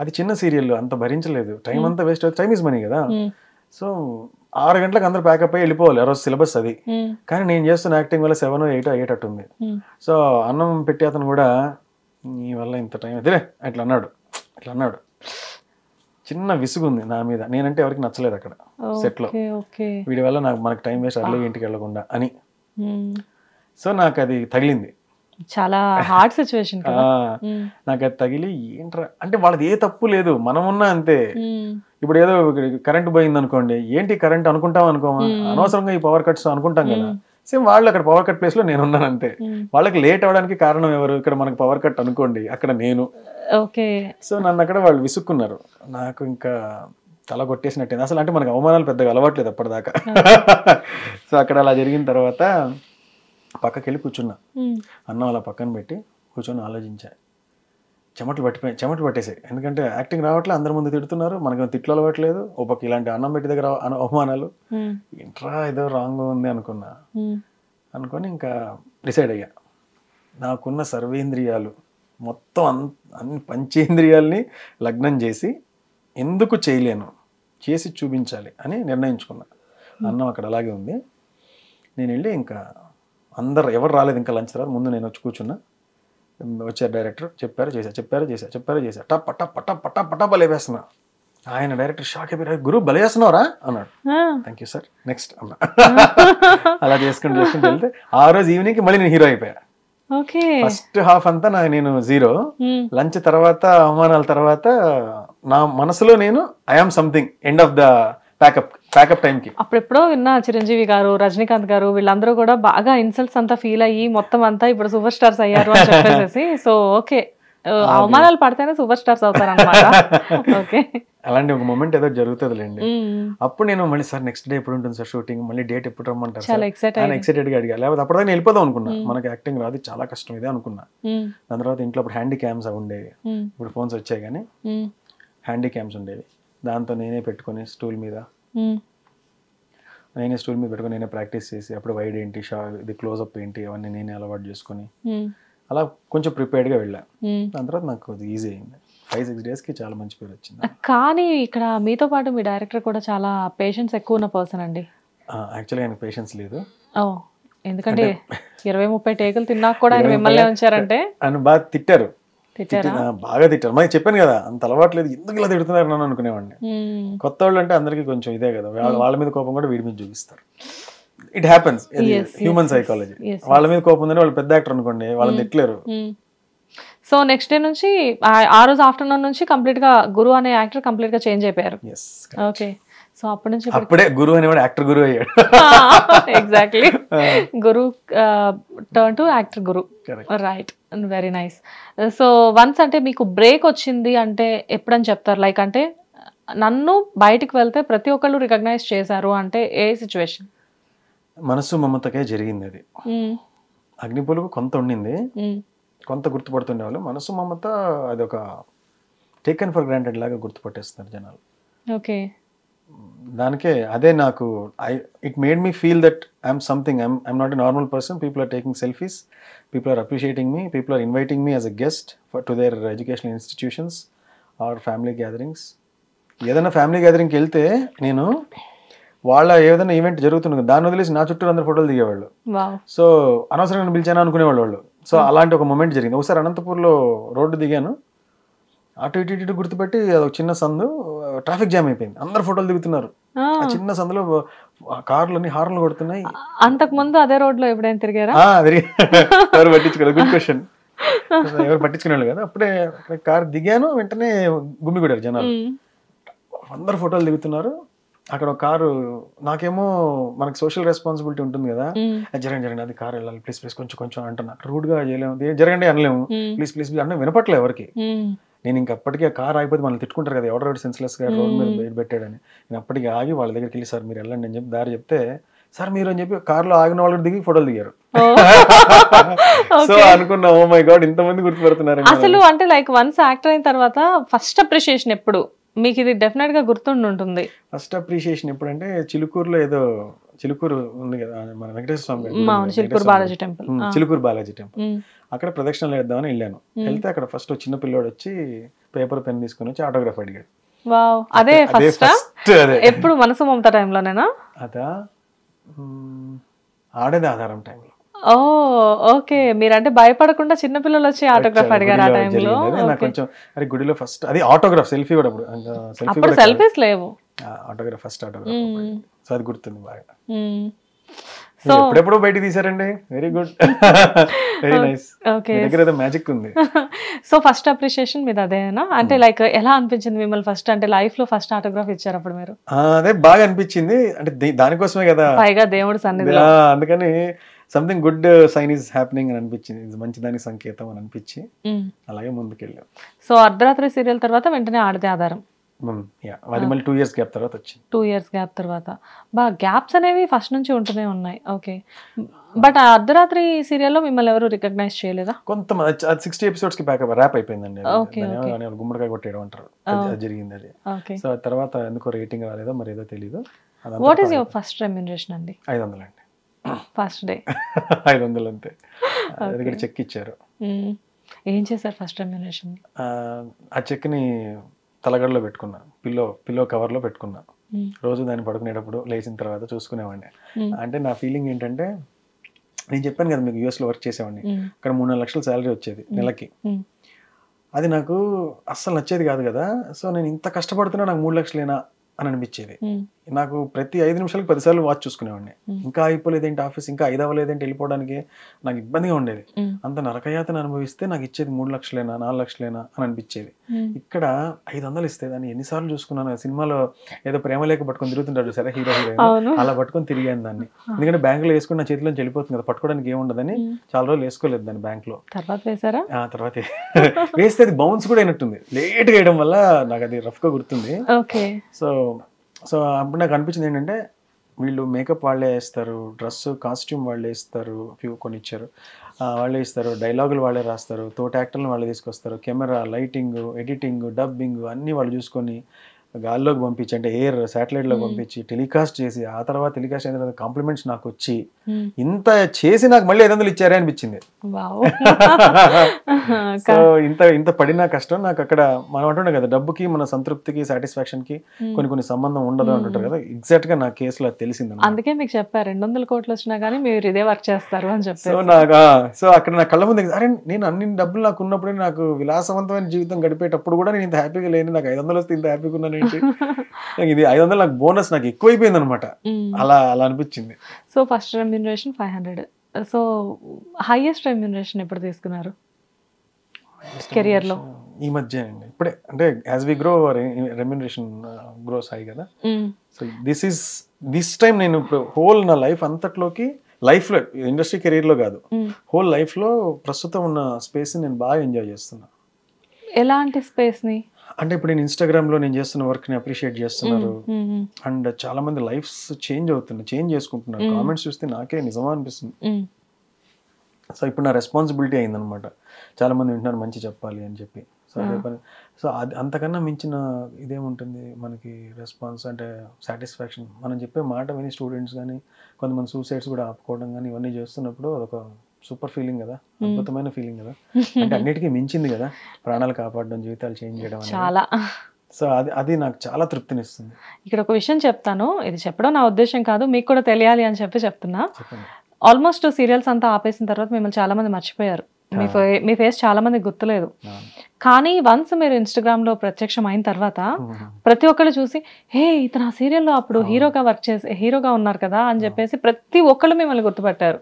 అది చిన్న సీరియల్, అంత భరించలేదు, టైం అంతా వేస్ట్ అవుతుంది, టైం ఇస్ మనీ కదా. సో 6 గంటలకు అందరూ ప్యాకప్ అయ్యి వెళ్ళిపోవాలి, ఆ రోజు సిలబస్ అది. కానీ నేను చేస్తున్న యాక్టింగ్ వల్ల 7 or 8 అయ్యేటట్టుంది. సో అన్నం పెట్టి అతను కూడా నీ వల్ల ఇంత టైం అదే అట్లా అన్నాడు. చిన్న విసుగుంది నా మీద, నేనంటే ఎవరికి నచ్చలేదు అక్కడ సెట్ లో, వీడి వల్ల మనకు టైం వేస్ట్ అర్లీ ఇంటికి వెళ్ళకుండా అని. సో నాకు అది తగిలింది, చాలా హార్డ్ సిచ్యువేషన్. నాకు అది తగిలి ఏంట్రా అంటే వాళ్ళది ఏ తప్పు లేదు, మనమున్నా అంతే. ఇప్పుడు ఏదో కరెంట్ పోయింది అనుకోండి, ఏంటి కరెంట్ అనుకుంటాం అనుకోమా, అనవసరంగా ఈ పవర్ కట్స్ అనుకుంటాం కదా. సేమ్ వాళ్ళు అక్కడ పవర్ కట్ ప్లేస్ లో నేను ఉన్నాను అంతే. వాళ్ళకి లేట్ అవడానికి కారణం ఎవరు? ఇక్కడ మనకి పవర్ కట్ అనుకోండి, అక్కడ నేను. సో నన్ను అక్కడ వాళ్ళు విసుక్కున్నారు, నాకు ఇంకా తల కొట్టేసినట్టు అసలు. అంటే మనకు అవమానాలు పెద్దగా అలవాట్లేదు అప్పటిదాకా. సో అక్కడ అలా జరిగిన తర్వాత పక్కకి వెళ్ళి కూర్చున్నా, అన్నం అలా పక్కన పెట్టి కూర్చొని ఆలోచించా. చెమటలు పట్టేసాయి, ఎందుకంటే యాక్టింగ్ రావట్లే, అందరి ముందు తిడుతున్నారు, మనకి తిట్లు అలవాట్లేదు, ఓ పక్క ఇలాంటి అన్నం పెట్టి దగ్గర అవమానాలు, ఏంట్రా ఏదో రాంగ్ ఉంది అనుకొని ఇంకా డిసైడ్ అయ్యా. నాకున్న సర్వేంద్రియాలు మొత్తం అన్ని పంచేంద్రియాల్ని లగ్నం చేసి ఎందుకు చేయలేను, చేసి చూపించాలి అని నిర్ణయించుకున్నా. అన్నం అక్కడ అలాగే ఉంది. నేను వెళ్ళి ఇంకా అందరు ఎవరు రాలేదు ఇంకా లంచ్ తర్వాత, ముందు నేను వచ్చి కూర్చున్నా. వచ్చారు డైరెక్టర్, చెప్పారు చేశా టప్ పట్టా లేపేస్తున్నా. ఆయన డైరెక్టర్ షాక్ అయిపోయారు, గురు భలే చేస్తున్నావురా అన్నాడు. థ్యాంక్ యూ సార్, నెక్స్ట్ అన్నా. అలా చేసుకుంటూ వెళ్తే ఆ రోజు ఈవినింగ్ మళ్ళీ నేను హీరో అయిపోయా. ఫస్ట్ హాఫ్ అంతా నేను 0, లంచ్ తర్వాత అవమానాల తర్వాత నా మనసులో నేను I'm something, end of the pack up time కి. అప్పుడెప్పుడో విన్నా చిరంజీవి గారు, రజనీకాంత్ గారు వీళ్ళందరూ కూడా బాగా ఇన్సల్ట్స్ అంతా ఫీల్ అయ్యి మొత్తం అంతా ఇప్పుడు సూపర్ స్టార్స్ అయ్యారు అని చెప్పేసి. సో ఓకే, అవమానాలు పడితేనే సూపర్ స్టార్స్ అవుతారు అన్నమాట. ఓకే, అలాంటి ఒక మూమెంట్ ఏదో జరుగుతుందిలేండి. అప్పుడు నేను మళ్ళీ సార్ నెక్స్ట్ డే ఎప్పుడు ఉంటుంది సార్ షూటింగ్, మళ్ళీ డేట్ ఎప్పుడు రమ్మంటారు సార్, ఎక్సైటెడ్ గా అడిగా. లేకపోతే అప్పటిదాకా వెళ్ళిపోదాం అనుకున్నా, మనకి యాక్టింగ్ రాదు చాలా కష్టం ఇదే అనుకున్నా. దాని తర్వాత ఇంట్లో అప్పుడు హ్యాండీ క్యామ్స్ ఉండేవి, ఇప్పుడు ఫోన్స్ వచ్చాయి కానీ హ్యాండీ క్యామ్స్ ఉండేవి. దాంతో నేనే పెట్టుకుని స్టూల్ మీద పెట్టుకుని నేనే ప్రాక్టీస్ చేసి, అప్పుడు వైడ్ ఏంటి, ఇది క్లోజ్అప్ ఏంటి, అవన్నీ నేనే అలవాటు చేసుకుని అలా కొంచెం ప్రిపేర్డ్గా వెళ్ళా. దాని తర్వాత నాకు ఈజీ అయింది. 5-6 డేస్కి చాలా మంచి పేరు వచ్చింది. కానీ ఇక్కడ మీతో పాటు మీ డైరెక్టర్ కూడా చాలా పేషెన్స్ ఎక్కువ ఉన్న పర్సన్ అండి. యాక్చువల్లీ ఆయనకు పేషెన్స్ లేదు. ఎందుకంటే 20-30 టేకులు తిన్నా కూడా ఆయన మిమ్మల్ని ఉంచారంటే. ఆయన బాగా తిట్టారు, బాగా తిట్టారు. మరి చెప్పాను కదా, అంత అలవాట్లేదు, ఎందుకు ఇలా తిడుతున్నారు నన్ను అనుకునేవాడిని. కొత్త వాళ్ళు అంటే అందరికీ కొంచెం ఇదే కదా, వాళ్ళ మీద కోపం కూడా వీడి మీద చూపిస్తారు. It happens, human psychology. వాళ్ళ మీద కోపం ఉందని వాళ్ళు పెద్ద యాక్టర్ అనుకోండి, వాళ్ళని తిట్టలేరు. సో నెక్స్ట్ డే నుంచి ఆ రోజు ఆఫ్టర్నూన్ నుంచి కంప్లీట్ గా గురు అనే యాక్టర్ కంప్లీట్ గా చేంజ్ అయిపోయారు. ఓకే, సో అప్పటి నుంచి అప్పుడే గురు అనేవాడు యాక్టర్ గురు అయ్యాడు. Exactly, Guru turn to actor Guru. Right, very nice. So once అంటే మీకు బ్రేక్ వచ్చింది అంటే ఎప్పుడని చెప్తారు? లైక్ అంటే నన్ను బయటికి వెళ్తే ప్రతి ఒక్కళ్ళు రికగ్నైజ్ చేశారు అంటే ఏ సిచ్యువేషన్? మనసు మమతకే జరిగింది అది. అగ్నిపులుగు కొంత ఉండింది, కొంత గుర్తుపడుతుండేవాళ్ళు. మనసు మమత అది ఒక టేకెన్ ఫర్ గ్రాంటెడ్ లాగా గుర్తుపట్టేస్తున్నారు జనాలు. ఓకే, దానికే అదే నాకు it made me feel that I'm something, I'm not a normal person. People are taking selfies, people are appreciating me, people are inviting me as a guest to their educational institutions or family gatherings. ఏదైనా family గ్యాదరింగ్కి వెళ్తే నేను వాళ్ళ ఏదైనా event జరుగుతుంది దాన్ని వదిలేసి నా చుట్టూ అందరు ఫోటోలు దిగేవాళ్ళు. సో అనవసరంగా పిలిచాను అనుకునేవాళ్ళు వాళ్ళు. సో అలాంటి ఒక మూమెంట్ జరిగింది. ఒకసారి అనంతపూర్లో రోడ్డు దిగాను, అటు ఇటు గుర్తుపెట్టి అదొక చిన్న సందు, ట్రాఫిక్ జామ్ అయిపోయింది, అందరు ఫోటోలు దిగుతున్నారు. ఆ చిన్న సందులో కార్లన్నీ హార్న్లు కొడుతున్నాయి. అంతకు ముందు అదే రోడ్ లో ఎప్పుడైనా తిరిగారా? ఎవరు పట్టించుకోలేదు, గుడ్ క్వశ్చన్. ఎవరు పట్టించుకునేవాళ్ళు కదా. అప్పుడే కార్ దిగాను, వెంటనే గుమ్మిగూడారు జనాలు, అందరు ఫోటోలు దిగుతున్నారు. అక్కడ ఒక కారు, నాకేమో మనకి సోషల్ రెస్పాన్సిబిలిటీ ఉంటుంది కదా, జరగండి అది కారు వెళ్ళాలి ప్లీజ్ ప్లీజ్ కొంచెం అంటున్నా, రూడ్ గా చేయలేము, జరగండి అనలేము, ప్లీజ్ ప్లీజ్ అంటే వినపట్లే ఎవరికి. నేను ఇంక అప్పటికీ ఆ కార్ ఆగిపోతే మనల్ని తిట్టుకుంటారు కదా, ఎవడో సెన్స్లెస్ గా రోడ్ మీద బయట పెట్టాడని. నేను అప్పటికి ఆగి వాళ్ళ దగ్గరికి వెళ్ళి, సార్ మీరు వెళ్ళండి అని చెప్పి దారి చెప్తే, సార్ మీరు అని చెప్పి కార్లో ఆగిన వాళ్ళు దిగి ఫోటోలు దిగారు. సో అనుకున్నా, ఓ మై గాడ్ ఇంతమంది గుర్తుపెడుతున్నారు. అసలు అంటే లైక్ వన్స్ యాక్టర్ అయిన తర్వాత ఫస్ట్ అప్రిషియేషన్ ఎప్పుడు మీకు? ఇది డెఫినెట్ గా గుర్తుండి ఉంటుంది. ఫస్ట్ అప్రిషియేషన్ ఎప్పుడంటే చిలుకూరులో ఏదో, చిలుకూరు ఉంది కదా మన వెంకటేశ్వర స్వామి, చిలుకూరు బాలాజీ టెంపుల్, చిలుకూరు బాలాజీ టెంపుల్, అక్కడ ప్రదక్షిణలు వేద్దామని వెళ్ళాను. వెళ్తే అక్కడ ఫస్ట్ చిన్న పిల్లోడు వచ్చి పేపర్ పెన్ తీసుకుని వచ్చి ఆటోగ్రాఫ్ అడిగాడు. వావ్, అదే ఫస్ట్. ఎప్పుడు మనసు మమత టైంలోనేనా? అదా ఆడేది ఆధారం టైంలో. ఓ ఓకే, మీరంటే భయపడకుండా చిన్నపిల్లలు వచ్చి ఆటోగ్రాఫ్ అడిగారు ఆ టైంలో. నాకు కొంచెం అరే గుడిలో ఫస్ట్ అది ఆటోగ్రాఫ్, సెల్ఫీ కూడా అప్పుడు సెల్ఫీస్ లేవు, ఆటోగ్రాఫ్ ఫస్ట్ ఆటోగ్రాఫ్. సో అది గుర్తుంది బాగా. సో ఎప్పుడెప్పుడు బయట తీసారండి, వెరీ గుడ్, వెరీ నైస్. దగ్గర ఏదో మ్యాజిక్ ఉంది. సో ఫస్ట్ అప్రిషియేషన్ మీద అదేనా? అంటే లైక్ ఎలా అనిపించింది మిమ్మల్ని ఫస్ట్, అంటే లైఫ్ లో ఫస్ట్ ఆటోగ్రాఫ్ ఇచ్చారు అప్పుడు మీరు? అదే బాగా అనిపించింది, అంటే దానికోసమే కదా, పైగా దేవుడి సన్నిధిలో, అందుకని something good sign is happening అని అనిపించింది, ఇది మంచిదానికి సంకేతం అని అనిపించి అలాగే ముందుకెళ్ళాం. సో అర్ధరాత్రి సీరియల్ తర్వాత వెంటనే ఆడదే ఆధారం, అది మళ్ళీ 2 years గ్యాప్ తర్వాత వచ్చింది. 2 years గ్యాప్ తర్వాత బాగా గ్యాప్స్ అనేవి ఫస్ట్ నుంచి ఉంటూనే ఉన్నాయి. ఓకే, బట్ ఆ అర్ధరాత్రి సీరియల్లో మిమ్మల్ని ఎవరు రికగ్నైజ్ చేయలేదా? కొంతమంది 60 episodes కి ర్యాప్ అయిపోయిందండి, గుమ్మడికాయ కొట్టేయడం అంటారు, అది జరిగింది అది. సో తర్వాత ఎందుకో రేటింగ్ రాలేదో మరి ఏదో తెలీదు. What is your first remuneration అండి? 500 అండి, ఫస్ట్ డే 500 అంతే. అది కూడా చెక్ ఇచ్చారు. ఏం చేశారు ఫస్ట్ రెమ్యూనరేషన్? ఆ చెక్ ని తలగడలో పెట్టుకున్నా, పిల్లో కవర్ లో పెట్టుకున్నా. రోజు దాన్ని పడుకునేటప్పుడు లేచిన తర్వాత చూసుకునేవాడిని. అంటే నా ఫీలింగ్ ఏంటంటే, నేను చెప్పాను కదా మీకు యూఎస్ లో వర్క్ చేసేవాడిని, అక్కడ 3-4 లక్షల శాలరీ వచ్చేది నెలకి. అది నాకు అస్సలు నచ్చేది కాదు కదా. సో నేను ఇంత కష్టపడుతున్నా నాకు 3 లక్షలేనా అని అనిపించేది. నాకు ప్రతి 5 నిమిషాలకు 10 సార్లు వాచ్ చూసుకునేవాడిని. ఇంకా అయిపోలేదేంటి ఆఫీస్, ఇంకా 5 అవ్వలేదేంటి వెళ్ళిపోవడానికి, నాకు ఇబ్బందిగా ఉండేది. అంత నరకయాతన అనుభవిస్తే నాకు ఇచ్చేది 3 లక్షలేనా 4 లక్షలేనా అని అనిపించేది. ఇక్కడ 500 ఇస్తే దాన్ని ఎన్నిసార్లు చూసుకున్నాను. సినిమాలో ఏదో ప్రేమ లేక పట్టుకొని తిరుగుతుంటాడు సరే హీరో హీరోయిన్, అలా పట్టుకొని తిరిగాను దాన్ని. ఎందుకంటే బ్యాంక్ లో వేసుకుని నా చేతిలోంచి వెళ్ళిపోతుంది కదా, పట్టుకోవడానికి ఏముండదని చాలా రోజులు వేసుకోలేదు దాన్ని బ్యాంక్ లో. తర్వాత వేసారా? తర్వాత వేస్తే అది బౌన్స్ కూడా అయినట్టుంది, లేట్ గా వేయడం వల్ల నాకు అది రఫ్ గా గుర్తుంది. సో అప్పుడు నాకు అనిపించింది ఏంటంటే, వీళ్ళు మేకప్ వాళ్ళే వేస్తారు, డ్రెస్ కాస్ట్యూమ్ వాళ్ళే ఇస్తారు, కొన్ని ఇచ్చారు వాళ్ళే ఇస్తారు, డైలాగులు వాళ్ళే రాస్తారు, తోటి యాక్టర్లు వాళ్ళే తీసుకొస్తారు, కెమెరా, లైటింగ్, ఎడిటింగ్, డబ్బింగ్ అన్నీ వాళ్ళు చూసుకొని గాల్లోకి పంపించి, అంటే ఎయిర్ శాటిలైట్ లో పంపించి టెలికాస్ట్ చేసి, ఆ తర్వాత టెలికాస్ట్ అయిన తర్వాత కాంప్లిమెంట్స్ నాకు వచ్చి, ఇంత చేసి నాకు మళ్ళీ 500 ఇచ్చారే అనిపించింది. సో ఇంత పడిన కష్టం నాకు అక్కడ, మనం అంటుండే కదా డబ్బుకి మన సంతృప్తికి సాటిస్ఫాక్షన్ కి కొన్ని సంబంధం ఉండదు అంటుంటారు కదా, ఎగ్జాక్ట్ గా నా కేసులో తెలిసింది. అందుకే మీకు చెప్పారు 200 కోట్లు వచ్చినా గానీ మీరు ఇదే వర్క్ చేస్తారు అని చెప్పి. సో అక్కడ నా కళ్ళ ముందు, అరే నేను అన్ని డబ్బులు నాకు ఉన్నప్పుడే, నాకు విలాసవంతమైన జీవితం గడిపేటప్పుడు కూడా నేను ఇంత హ్యాపీగా లేని, నాకు 500 వస్తే ఇంత హ్యాపీగా ఉన్నాను, ఇది 500 నాకు బోనస్, నాకు ఎక్కువైపోయింది అనమాట. అలా అనిపించింది. So first remuneration 500. So highest remuneration ఎప్పుడు తీసుకున్నారు కెరియర్ లో? ఈ మధ్య అండి, ఇప్పుడే. అంటే as we grow remuneration grows high కదా. సో దిస్ టైం నేను ఇప్పుడు హోల్ నా లైఫ్ అంతట్లోకి, లైఫ్ లో, ఇండస్ట్రీ కెరీర్ లో కాదు, హోల్ లైఫ్ లో ప్రస్తుతం ఉన్న స్పేస్ నేను బాగా ఎంజాయ్ చేస్తున్నా. ఎలాంటి స్పేస్ ని? అంటే ఇప్పుడు నేను ఇన్స్టాగ్రామ్ లో నేను చేస్తున్న వర్క్ ని అప్రిషియేట్ చేస్తున్నారు, అండ్ చాలా మంది లైఫ్స్ చేంజ్ అవుతున్నాయి, చేంజ్ చేసుకుంటున్నారు. కామెంట్స్ చూస్తే నాకే నిజమా అనిపిస్తుంది. సో ఇప్పుడు నా రెస్పాన్సిబిలిటీ అయిందనమాట, చాలా మంది వింటున్నారు మంచి చెప్పాలి అని చెప్పి. సో అదే పని. సో అది అంతకన్నా మించిన ఇదేముంటుంది మనకి రెస్పాన్స్, అంటే సాటిస్ఫాక్షన్. మనం చెప్పే మాట విని స్టూడెంట్స్ కానీ కొంతమంది సూసైడ్స్ కూడా ఆపుకోవడం కానీ ఇవన్నీ చేస్తున్నప్పుడు అదొక సూపర్ ఫీలింగ్ కదా, అద్భుతమైన ఫీలింగ్ కదా. అంటే అన్నిటికీ మించింది కదా, ప్రాణాలు కాపాడడం, జీవితాలు చేంజ్ చేయడం చాలా. సో అది నాకు చాలా తృప్తినిస్తుంది. ఇక్కడ ఒక విషయం చెప్తాను, ఇది చెప్పడం నా ఉద్దేశం కాదు, మీకు కూడా తెలియాలి అని చెప్పి చెప్తున్నా. ఆల్మోస్ట్ సీరియల్స్ అంతా ఆపేసిన తర్వాత మిమ్మల్ని చాలా మంది మర్చిపోయారు. మీ ఫేస్ చాలా మందికి గుర్తులేదు. కానీ వన్స్ మీరు ఇన్స్టాగ్రామ్ లో ప్రత్యక్షం అయిన తర్వాత ప్రతి ఒక్కళ్ళు చూసి హే ఇతను ఆ సీరియల్లో అప్పుడు హీరోగా ఉన్నారు కదా అని చెప్పేసి ప్రతి ఒక్కళ్ళు మిమ్మల్ని గుర్తుపట్టారు.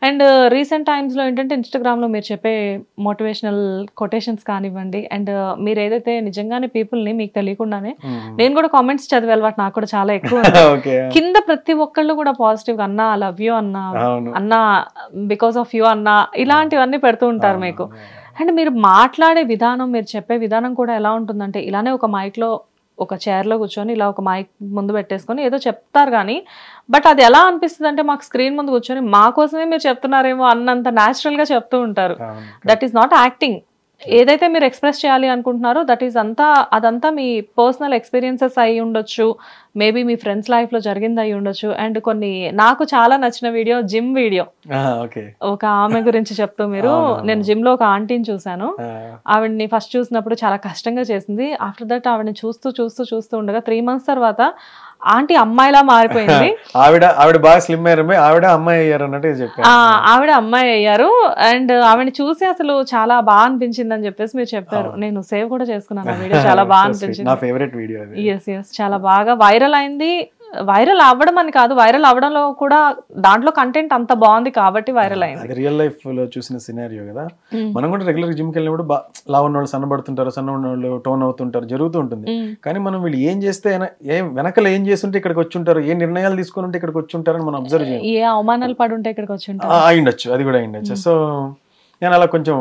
అండ్ రీసెంట్ టైమ్స్ లో ఏంటంటే ఇన్స్టాగ్రామ్ లో మీరు చెప్పే మోటివేషనల్ కొటేషన్స్ కానివ్వండి, అండ్ మీరు ఏదైతే నిజంగానే పీపుల్ ని మీకు తెలియకుండానే, నేను కూడా కామెంట్స్ చదివే అలవాటు నాకు కూడా చాలా ఎక్కువ కింద ప్రతి ఒక్కళ్ళు కూడా పాజిటివ్ గా అన్నా లవ్ యూ అన్నా బికాస్ ఆఫ్ యూ అన్నా ఇలాంటివన్నీ పెడుతూ ఉంటారు మీకు. అండ్ మీరు మాట్లాడే విధానం, మీరు చెప్పే విధానం కూడా ఎలా ఉంటుందంటే ఇలానే ఒక మైక్లో ఒక చైర్లో కూర్చొని ఇలా ఒక మైక్ ముందు పెట్టేసుకొని ఏదో చెప్తారు కానీ బట్ అది ఎలా అనిపిస్తుంది అంటే మాకు స్క్రీన్ ముందు కూర్చొని మా కోసమే మీరు చెప్తున్నారేమో అన్నంత న్యాచురల్గా చెప్తూ ఉంటారు. That is not acting. ఏదైతే మీరు ఎక్స్ప్రెస్ చేయాలి అనుకుంటున్నారో దట్ ఈస్ అదంతా మీ పర్సనల్ ఎక్స్పీరియన్సెస్ అయి ఉండొచ్చు, మేబీ మీ ఫ్రెండ్స్ లైఫ్ లో జరిగింది అయి ఉండొచ్చు. అండ్ కొన్ని నాకు చాలా నచ్చిన వీడియో జిమ్ వీడియో, ఒక ఆమె గురించి చెప్తూ మీరు, నేను జిమ్ లో ఒక ఆంటీని చూసాను. ఆవిడని ఫస్ట్ చూసినప్పుడు చాలా కష్టంగా చేసింది. ఆఫ్టర్ దట్ ఆవిడని చూస్తూ ఉండగా 3 months తర్వాత ఆంటీ అమ్మాయిలా మారిపోయింది. ఆవిడ బాగా స్లిమ్ అయ్యారు, ఆవిడ అమ్మాయి అయ్యారు అన్నట్టు చెప్పారు. ఆవిడ అమ్మాయి అయ్యారు. అండ్ ఆవిడని చూసి అసలు చాలా బాగా అనిపించింది అని చెప్పేసి మీరు చెప్పారు. నేను సేవ్ కూడా చేసుకున్నాను ఆ వీడియో, చాలా బాగా అనిపించింది. నా ఫేవరెట్ వీడియో అది. ఎస్ చాలా బాగా వైరల్ అయింది. వైరల్ అవ్వడం అని కాదు, వైరల్ అవ్వడంలో కూడా దాంట్లో కంటెంట్ అంత బాగుంది కాబట్టి వైరల్ అయింది. అది రియల్ లైఫ్ లో చూసిన సినారియో కదా. మనం కూడా రెగ్యులర్ జిమ్కి వెళ్ళినప్పుడు లావు ఉన్న వాళ్ళు సన్నబడుతుంటారు, సన్న ఉన్న వాళ్ళు టోన్ అవుతుంటారు, జరుగుతూ ఉంటుంది. కానీ మనం వీళ్ళు ఏం చేస్తే వెనకలు ఏం చేస్తుంటే ఇక్కడికి వచ్చి ఉంటారు, ఏ నిర్ణయాలు తీసుకుని ఉంటే ఇక్కడికి వచ్చి ఉంటారని మనం అబ్జర్వ్ చేయాలి. ఏ అవమానాలు పడి ఉంటే ఇక్కడికి వచ్చి ఉంటారు, అయ్యుండొచ్చు, అది కూడా అయ్యుండొచ్చు. సో నేను అలా కొంచెం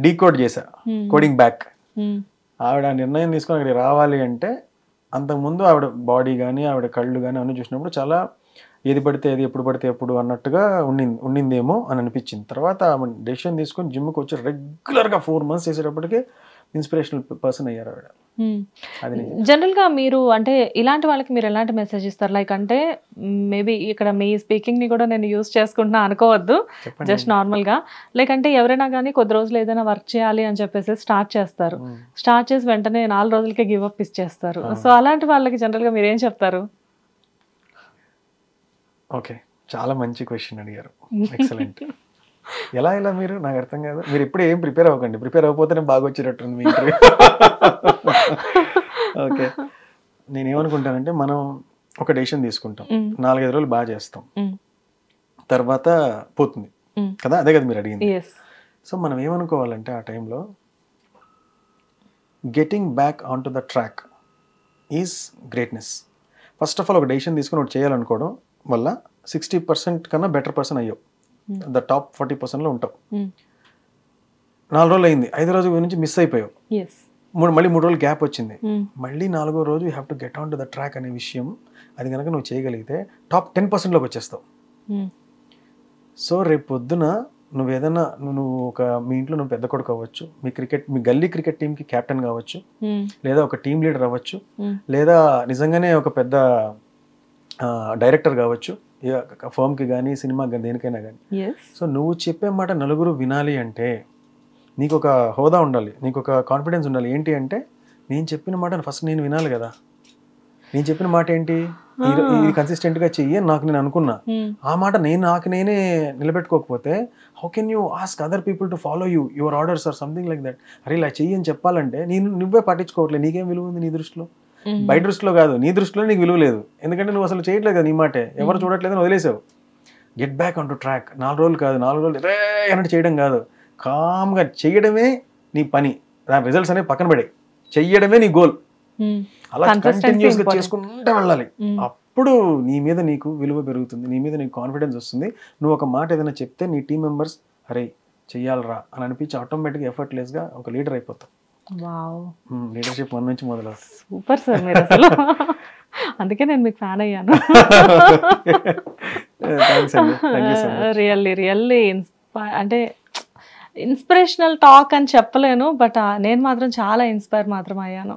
డీకోడ్ చేశా, కోడింగ్ బ్యాక్. ఆవిడ నిర్ణయం తీసుకొని అక్కడికి రావాలి అంటే అంతకుముందు ఆవిడ బాడీ కానీ ఆవిడ కళ్ళు కానీ అన్నీ చూసినప్పుడు చాలా ఏది పడితే ఏది ఎప్పుడు పడితే ఎప్పుడు అన్నట్టుగా ఉండిందేమో అని అనిపించింది. తర్వాత ఆమె డెసిషన్ తీసుకొని జిమ్కి వచ్చి రెగ్యులర్గా 4 months చేసేటప్పటికే ఇన్స్పిరేషనల్ పర్సన్ అయ్యారు ఆవిడ. జనరల్ గా మీరు అంటే ఇలాంటి వాళ్ళకి మీరు ఎలాంటి మెసేజ్ ఇస్తారు? లైక్ అంటే మేబీ ఇక్కడ మీ స్పీకింగ్ ని కూడా నేను యూజ్ చేసుకుంటున్నా అనుకోవద్దు, జస్ట్ నార్మల్ గా. లైక్ అంటే ఎవరైనా కానీ కొద్ది రోజులు ఏదైనా వర్క్ చేయాలి అని చెప్పేసి స్టార్ట్ చేస్తారు, స్టార్ట్ చేసి వెంటనే 4 రోజులకే గివ్ అప్ ఇచ్చేస్తారు. సో అలాంటి వాళ్ళకి జనరల్ గా మీరు ఏం చెప్తారు? ఓకే, చాలా మంచి క్వశ్చన్ అడిగారు, ఎక్సలెంట్. ఎలా మీరు, నాకు అర్థం కాదు. మీరు ఇప్పుడు ఏం ప్రిపేర్ అవ్వకండి, ప్రిపేర్ అవ్వకపోతేనే బాగా వచ్చేటట్టుంది మీ ఇంటర్వ్యూ. ఓకే, నేనేమనుకుంటానంటే మనం ఒక డెసిషన్ తీసుకుంటాం, 4-5 రోజులు బాగా చేస్తాం, తర్వాత పోతుంది కదా, అదే కదా మీరు అడిగింది. సో మనం ఏమనుకోవాలంటే ఆ టైంలో getting back on to the track is greatness. First of all ఒక డెసిషన్ తీసుకుని ఒకటి చేయాలనుకోవడం వల్ల 60% కన్నా బెటర్ పర్సన్ అయ్యావు, ద టాప్ 40%లో ఉంటావు. 4 రోజులు అయింది, 5వ రోజు నుంచి మిస్ అయిపోయావు, మళ్ళీ 3 రోజులు గ్యాప్ వచ్చింది, మళ్ళీ 4వ రోజు you have to get on to the track అనే విషయం, అది కనుక నువ్వు చేయగలిగితే టాప్ 10%లోకి వచ్చేస్తావు. సో రేపు పొద్దున నువ్వేదన్నా నువ్వు మీ ఇంట్లో నువ్వు పెద్ద కొడుకు అవ్వచ్చు, మీ గల్లీ క్రికెట్ టీంకి కెప్టెన్ కావచ్చు, లేదా ఒక టీం లీడర్ అవ్వచ్చు, లేదా నిజంగానే ఒక పెద్ద డైరెక్టర్ కావచ్చు, ఫర్మ్కి కానీ సినిమాకి కానీ దేనికైనా కానీ. సో నువ్వు చెప్పే మాట నలుగురు వినాలి అంటే నీకు ఒక హోదా ఉండాలి, నీకు ఒక కాన్ఫిడెన్స్ ఉండాలి. ఏంటి అంటే నేను చెప్పిన మాట ఫస్ట్ నేను వినాలి కదా. నేను చెప్పిన మాట ఏంటి, ఇది కన్సిస్టెంట్గా చెయ్యి నాకు నేను అనుకున్నా, ఆ మాట నాకు నేనే నిలబెట్టుకోకపోతే how can you ask other people to follow your orders or something like that. అరే ఇలా చెయ్యి అని చెప్పాలంటే నువ్వే పట్టించుకోవట్లేదు, నీకేం విలువ ఉంది నీ దృష్టిలో? బయట దృష్టిలో కాదు, నీ దృష్టిలో నీకు విలువ లేదు, ఎందుకంటే నువ్వు అసలు చేయట్లేదు కదా, నీ మాటే ఎవరు చూడట్లేదని వదిలేసావు. Get back on to track. 4 రోజులు కాదు, 4 రోజులు అన్నట్టు చేయడం కాదు, కామ్గా చెయ్యడమే నీ పని. దాని రిజల్ట్స్ అనేవి పక్కన పడే, చెయ్యడమే నీ గోల్. అలా కంటిన్యూస్గా చేసుకుంటూ వెళ్ళాలి. అప్పుడు నీ మీద నీకు విలువ పెరుగుతుంది, నీ మీద నీకు కాన్ఫిడెన్స్ వస్తుంది. నువ్వు ఒక మాట ఏదైనా చెప్తే నీ టీం మెంబర్స్ అరే చెయ్యాలరా అని అనిపించి ఆటోమేటిక్గా ఎఫర్ట్లెస్గా ఒక లీడర్ అయిపోతావు. లీడర్షిప్ 1 నుంచి మొదలు. సూపర్ సార్ మీరు అసలు, అందుకే నేను మీకు ఫ్యాన్ అయ్యాను. రియల్లీ అంటే ఇన్స్పిరేషనల్ టాక్ అని చెప్పలేను, బట్ నేను మాత్రం చాలా ఇన్స్పైర్ మాత్రం అయ్యాను.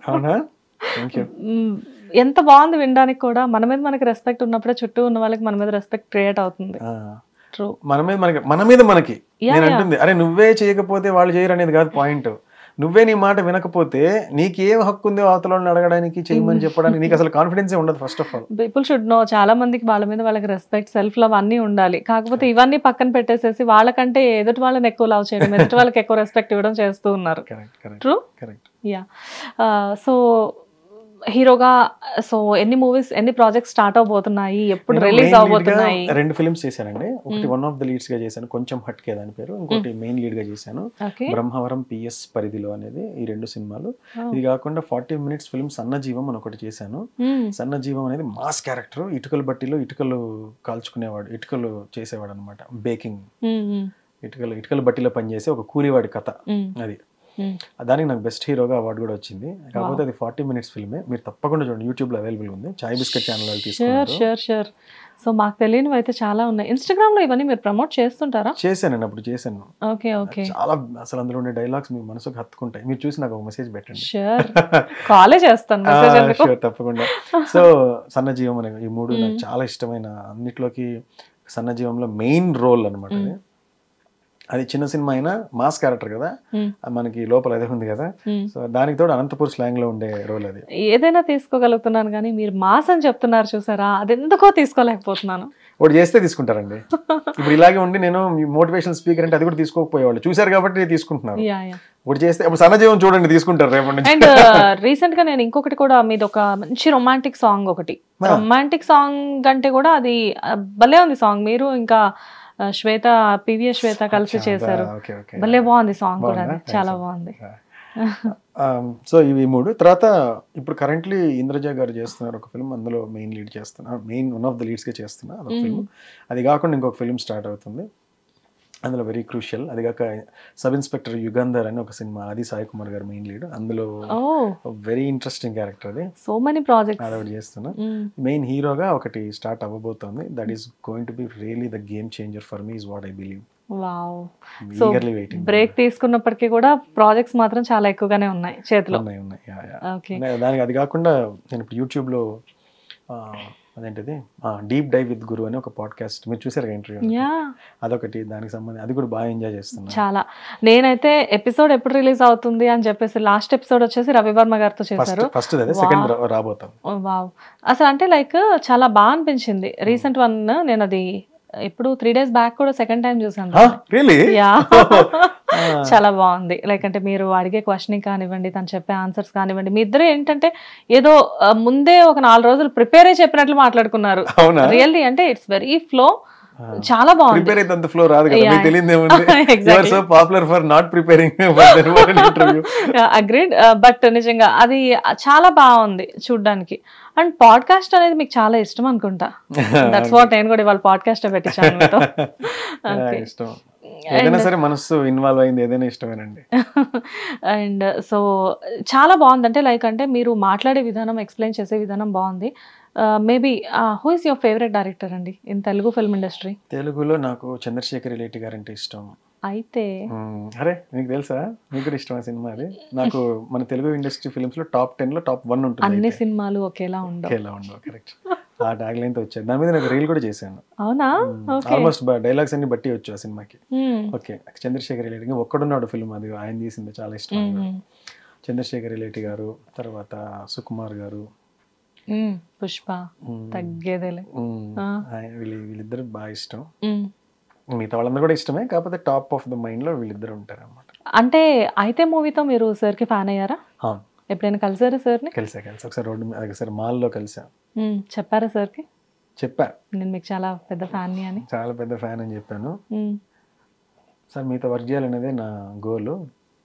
ఎంత బాగుంది వినడానికి కూడా. మన మీద మనకి రెస్పెక్ట్ ఉన్నప్పుడే చుట్టూ ఉన్న వాళ్ళకి మన మీద రెస్పెక్ట్ క్రియేట్ అవుతుంది. మన మీద మనకి నేను అంటుంది అరే నువ్వే చేయకపోతే వాళ్ళు చేయరు అనేది కాదు పాయింట్. నువ్వే నీ మాట వినకపోతే నీకేం హక్కు ఉంది అవతల అడగడానికి, చేయమని చెప్పడానికి? నీకు అసలు కాన్ఫిడెన్సే ఉండదు first of all. People should know, చాలా మందికి వాళ్ళ మీద వాళ్ళకి రెస్పెక్ట్, సెల్ఫ్ లవ్ అన్నీ ఉండాలి. కాకపోతే ఇవన్నీ పక్కన పెట్టేసేసి వాళ్ళకంటే ఎదుటి వాళ్ళని ఎక్కువ లవ్ చేయడం, ఎదుటి వాళ్ళకి ఎక్కువ రెస్పెక్ట్ ఇవ్వడం చేస్తూ ఉన్నారు. ట్రూ. యా. సో హీరోగా సో ఎన్ని మూవీస్, ఎన్ని ప్రాజెక్ట్స్ స్టార్ట్ అవబోతున్నాయి, ఎప్పుడు రిలీజ్ అవబోతున్నాయి? 2 ఫిల్మ్స్ చేశానండి. ఒకటి వన్ ఆఫ్ ద లీడ్స్ గా చేశాను, కొంచెం హట్కే దాని పేరు. ఇంకోటి మెయిన్ లీడ్ గా చేశాను, బ్రహ్మవరం PS పరిధిలో అనేది. ఈ 2 సినిమాలు. ఇది కాకుండా 40 minutes ఫిల్మ్ సన్నజీవం అని ఒకటి చేశాను. సన్నజీవం అనేది మాస్ క్యారెక్టర్, ఇటుకల బట్టిలో ఇటుకలు కాల్చుకునేవాడు, ఇటుకలు చేసేవాడు అనమాట. బేకింగ్, ఇటుకల బట్టిలో పనిచేసే ఒక కూలివాడి కథ అది. దానికి నాకు బెస్ట్ హీరోగా అవార్డు కూడా వచ్చింది. కాకపోతే అది 40 minutes ఫిల్మే. మీరు తప్పకుండా చూడండి, యూట్యూబ్ లో అవైలబుల్ ఉంది. చాయ్ బిస్కెట్ ఛానల్ తీసుకుంటారు. సో మాకు తెలియనివి అయితే చాలా ఉన్నాయి. ఇన్స్టాగ్రామ్ లో ఇవన్నీ మీరు ప్రమోట్ చేస్తుంటారా? చేశానండి, అప్పుడు చేశాను. Okay okay. చాలా అసలు అందులో ఉండే డైలాగ్స్ మీ మనసుకు హత్తుకుంటాయి. మీరు చూసి నాకు ఒక మెసేజ్ పెట్టండి. కాలే చేస్తాను. తప్పకుండా. సో సన్నజీవం అనే ఈ 3 నాకు చాలా ఇష్టమైన, అన్నిట్లోకి సన్నజీవంలో మెయిన్ రోల్ అనమాట. అది చిన్న సినిమా అయినా మాస్ క్యారెక్టర్ కదా, మనకి లోపల అదే ఉంది కదా. సో దానికి తోడు అనంతపూర్ స్లాంగ్ లో ఉండే రోల్ అది. ఏదైనా తీసుకోగలుగుతున్నాను కానీ మీరు మాస్ అని చెప్తున్నారు చూసారా, అది ఎందుకో తీసుకోలేకపోతున్నాను. ఒకటి చేస్తే తీసుకుంటారండి. ఇప్పుడు ఇలాగే ఉండి నేను మోటివేషనల్ స్పీకర్ అంటే అది కూడా తీసుకోకపోయేవాళ్ళు, చూసారు కాబట్టి తీసుకుంటున్నారు. ఒకటి చేస్తే ఇప్పుడు సన్నజీవం చూడండి, తీసుకుంటారు రేపటి నుంచి. అండ్ రీసెంట్ గా నేను ఇంకొకటి కూడా, మీది ఒక మంచి రొమాంటిక్ సాంగ్, ఒకటి రొమాంటిక్ సాంగ్ అంటే కూడా అది భలే ఉంది సాంగ్. మీరు ఇంకా శ్వేత, PVS శ్వేత కలిసి చేశారు. భలే బాగుంది సాంగ్ కూడా, చాలా బాగుంది. సో ఇవి 3. తర్వాత ఇప్పుడు కరెంట్లీ ఇంద్రజ గారు చేస్తున్నారు ఒక ఫిల్మ్, అందులో మెయిన్ లీడ్ చేస్తున్నా, main one of the leads గా చేస్తున్నా అదొక ఫిల్మ్. అది కాకుండా ఇంకొక ఫిల్మ్ స్టార్ట్ అవుతుంది, అందులో వెరీ క్రూషియల్. అది కాక సబ్ ఇన్స్పెక్టర్ యుగంధర్ అని ఒక సినిమా, అది సాయి కుమార్ గారు మెయిన్ లీడ్. అందులో వెరీ ఇంట్రెస్టింగ్ క్యారెక్టర్, అది సో మెనీ ప్రాజెక్ట్స్ అదొకటి చేస్తున్నా. మెయిన్ హీరోగా ఒకటి స్టార్ట్ అవ్వబోతోంది. That is going to be really the game changer for me, is what I believe. Wow. So break తీసుకున్నప్పటికీ కూడా ప్రాజెక్ట్స్ మాత్రం చాలా ఎక్కువగానే ఉన్నాయి చేతిలో. దానికి అది కాకుండా నేను ఇప్పుడు యూట్యూబ్ లో అదేంటిది డీప్ డైవ్ విత్ గురు అని ఒక పాడ్కాస్ట్, మీరు చూసారు ఇంటర్వ్యూ, అదొకటి దానికి సంబంధించి, అది కూడా బాగా ఎంజాయ్ చేస్తున్నాను. చాలా. నేనైతే ఎపిసోడ్ ఎప్పుడు రిలీజ్ అవుతుంది అని చెప్పేసి లాస్ట్ ఎపిసోడ్ వచ్చేసి రవివర్మ గారితో చేశారు. ఫస్ట్ అదే, సెకండ్ రాబోతాం. వావ్. అసలు అంటే లైక్ చాలా బాగా అనిపించింది. రీసెంట్ వన్ నేను అది ఇప్పుడు 3 days బ్యాక్ కూడా సెకండ్ టైం చూసాను. చాలా బాగుంది. లైక్ అంటే మీరు అడిగే క్వశ్చనింగ్ కానివ్వండి, తను చెప్పే ఆన్సర్స్ కానివ్వండి, మీ ఇద్దరు ఏంటంటే ఏదో ముందే ఒక 4 రోజులు ప్రిపేర్ అయి చెప్పినట్లు మాట్లాడుకున్నారు. రియల్లీ అంటే ఇట్స్ వెరీ ఫ్లో, చాలా బాగుంది. ప్రిపేర్ అయితే అంత ఫ్లో రాదు కదా, మీకు తెలియదు ఏముంది. You are so popular for not preparing for an interview. Agreed. But నిజంగా అది చాలా బాగుంది చూడడానికి. అండ్ పాడ్కాస్ట్ అనేది మీకు చాలా ఇష్టం అనుకుంటా. దట్స్ వాట్ నేను కూడా ఇవాళ పాడ్కాస్ట్ పెట్టించాను మీతో. ఏదైనా సరే మనసు ఇన్వాల్వ్ అయింది ఏదైనా ఇష్టమేనండి. అండ్ సో చాలా బాగుంది. అంటే లైక్ అంటే మీరు మాట్లాడే విధానం, ఎక్స్ప్లెయిన్ చేసే విధానం బాగుంది. Maybe who is your favourite director అండి ఇన్ తెలుగు ఫిల్మ్ ఇండస్ట్రీ? తెలుగులో నాకు చంద్రశేఖర్ రెడ్డి గారు అంటే ఇష్టం. అయితే అరే మీకు తెలుసా, మీకు కూడా ఇష్టం ఆ సినిమా? అది నాకు మన తెలుగు ఇండస్ట్రీ ఫిల్మ్స్ లో టాప్ 10 లో టాప్ 1 ఉంటుంది. అన్ని సినిమాలు ఒకేలా ఉండవు. కరెక్ట్. ఆ ట్యాగ్ లైన్ తో వచ్చారు. దాని మీద నాకు రీల్ కూడా చేశాను. అవునా? ఆల్మోస్ట్ డైలాగ్స్ అన్ని బట్టి వచ్చు ఆ సినిమాకి. ఓకే. చంద్రశేఖర్ రెడ్డి ఒక్కడున్నాడు ఫిల్మ్, అది ఆయన తీసింది, చాలా ఇష్టం. చంద్రశేఖర్ రెడ్డి గారు, తర్వాత సుకుమార్ గారు, పుష్ప, తగ్గేదేలే, వీళ్ళిద్దరు బాగా ఇష్టం. మిగతా వాళ్ళందరూ కూడా ఇష్టమే, కాకపోతే టాప్ ఆఫ్ ద మైండ్ లో వీళ్ళిద్దరు ఉంటారు అన్నమాట. అంటే అయితే మూవీతో మీరు సార్ కి ఫ్యాన్ అయ్యారా? ఎప్పుడైనా కలిసారా సార్ ని? కలిసా ఒకసారి రోడ్డు మీద, ఒకసారి మాల్ లో కలిసా. చెప్పారా సార్ కి? చెప్పా, నేను మీకు చాలా పెద్ద ఫ్యాన్ అని. చాలా పెద్ద ఫ్యాన్ అని చెప్పాను. సార్ మీతో వర్క్ చేయాలనేదే నా గోల్,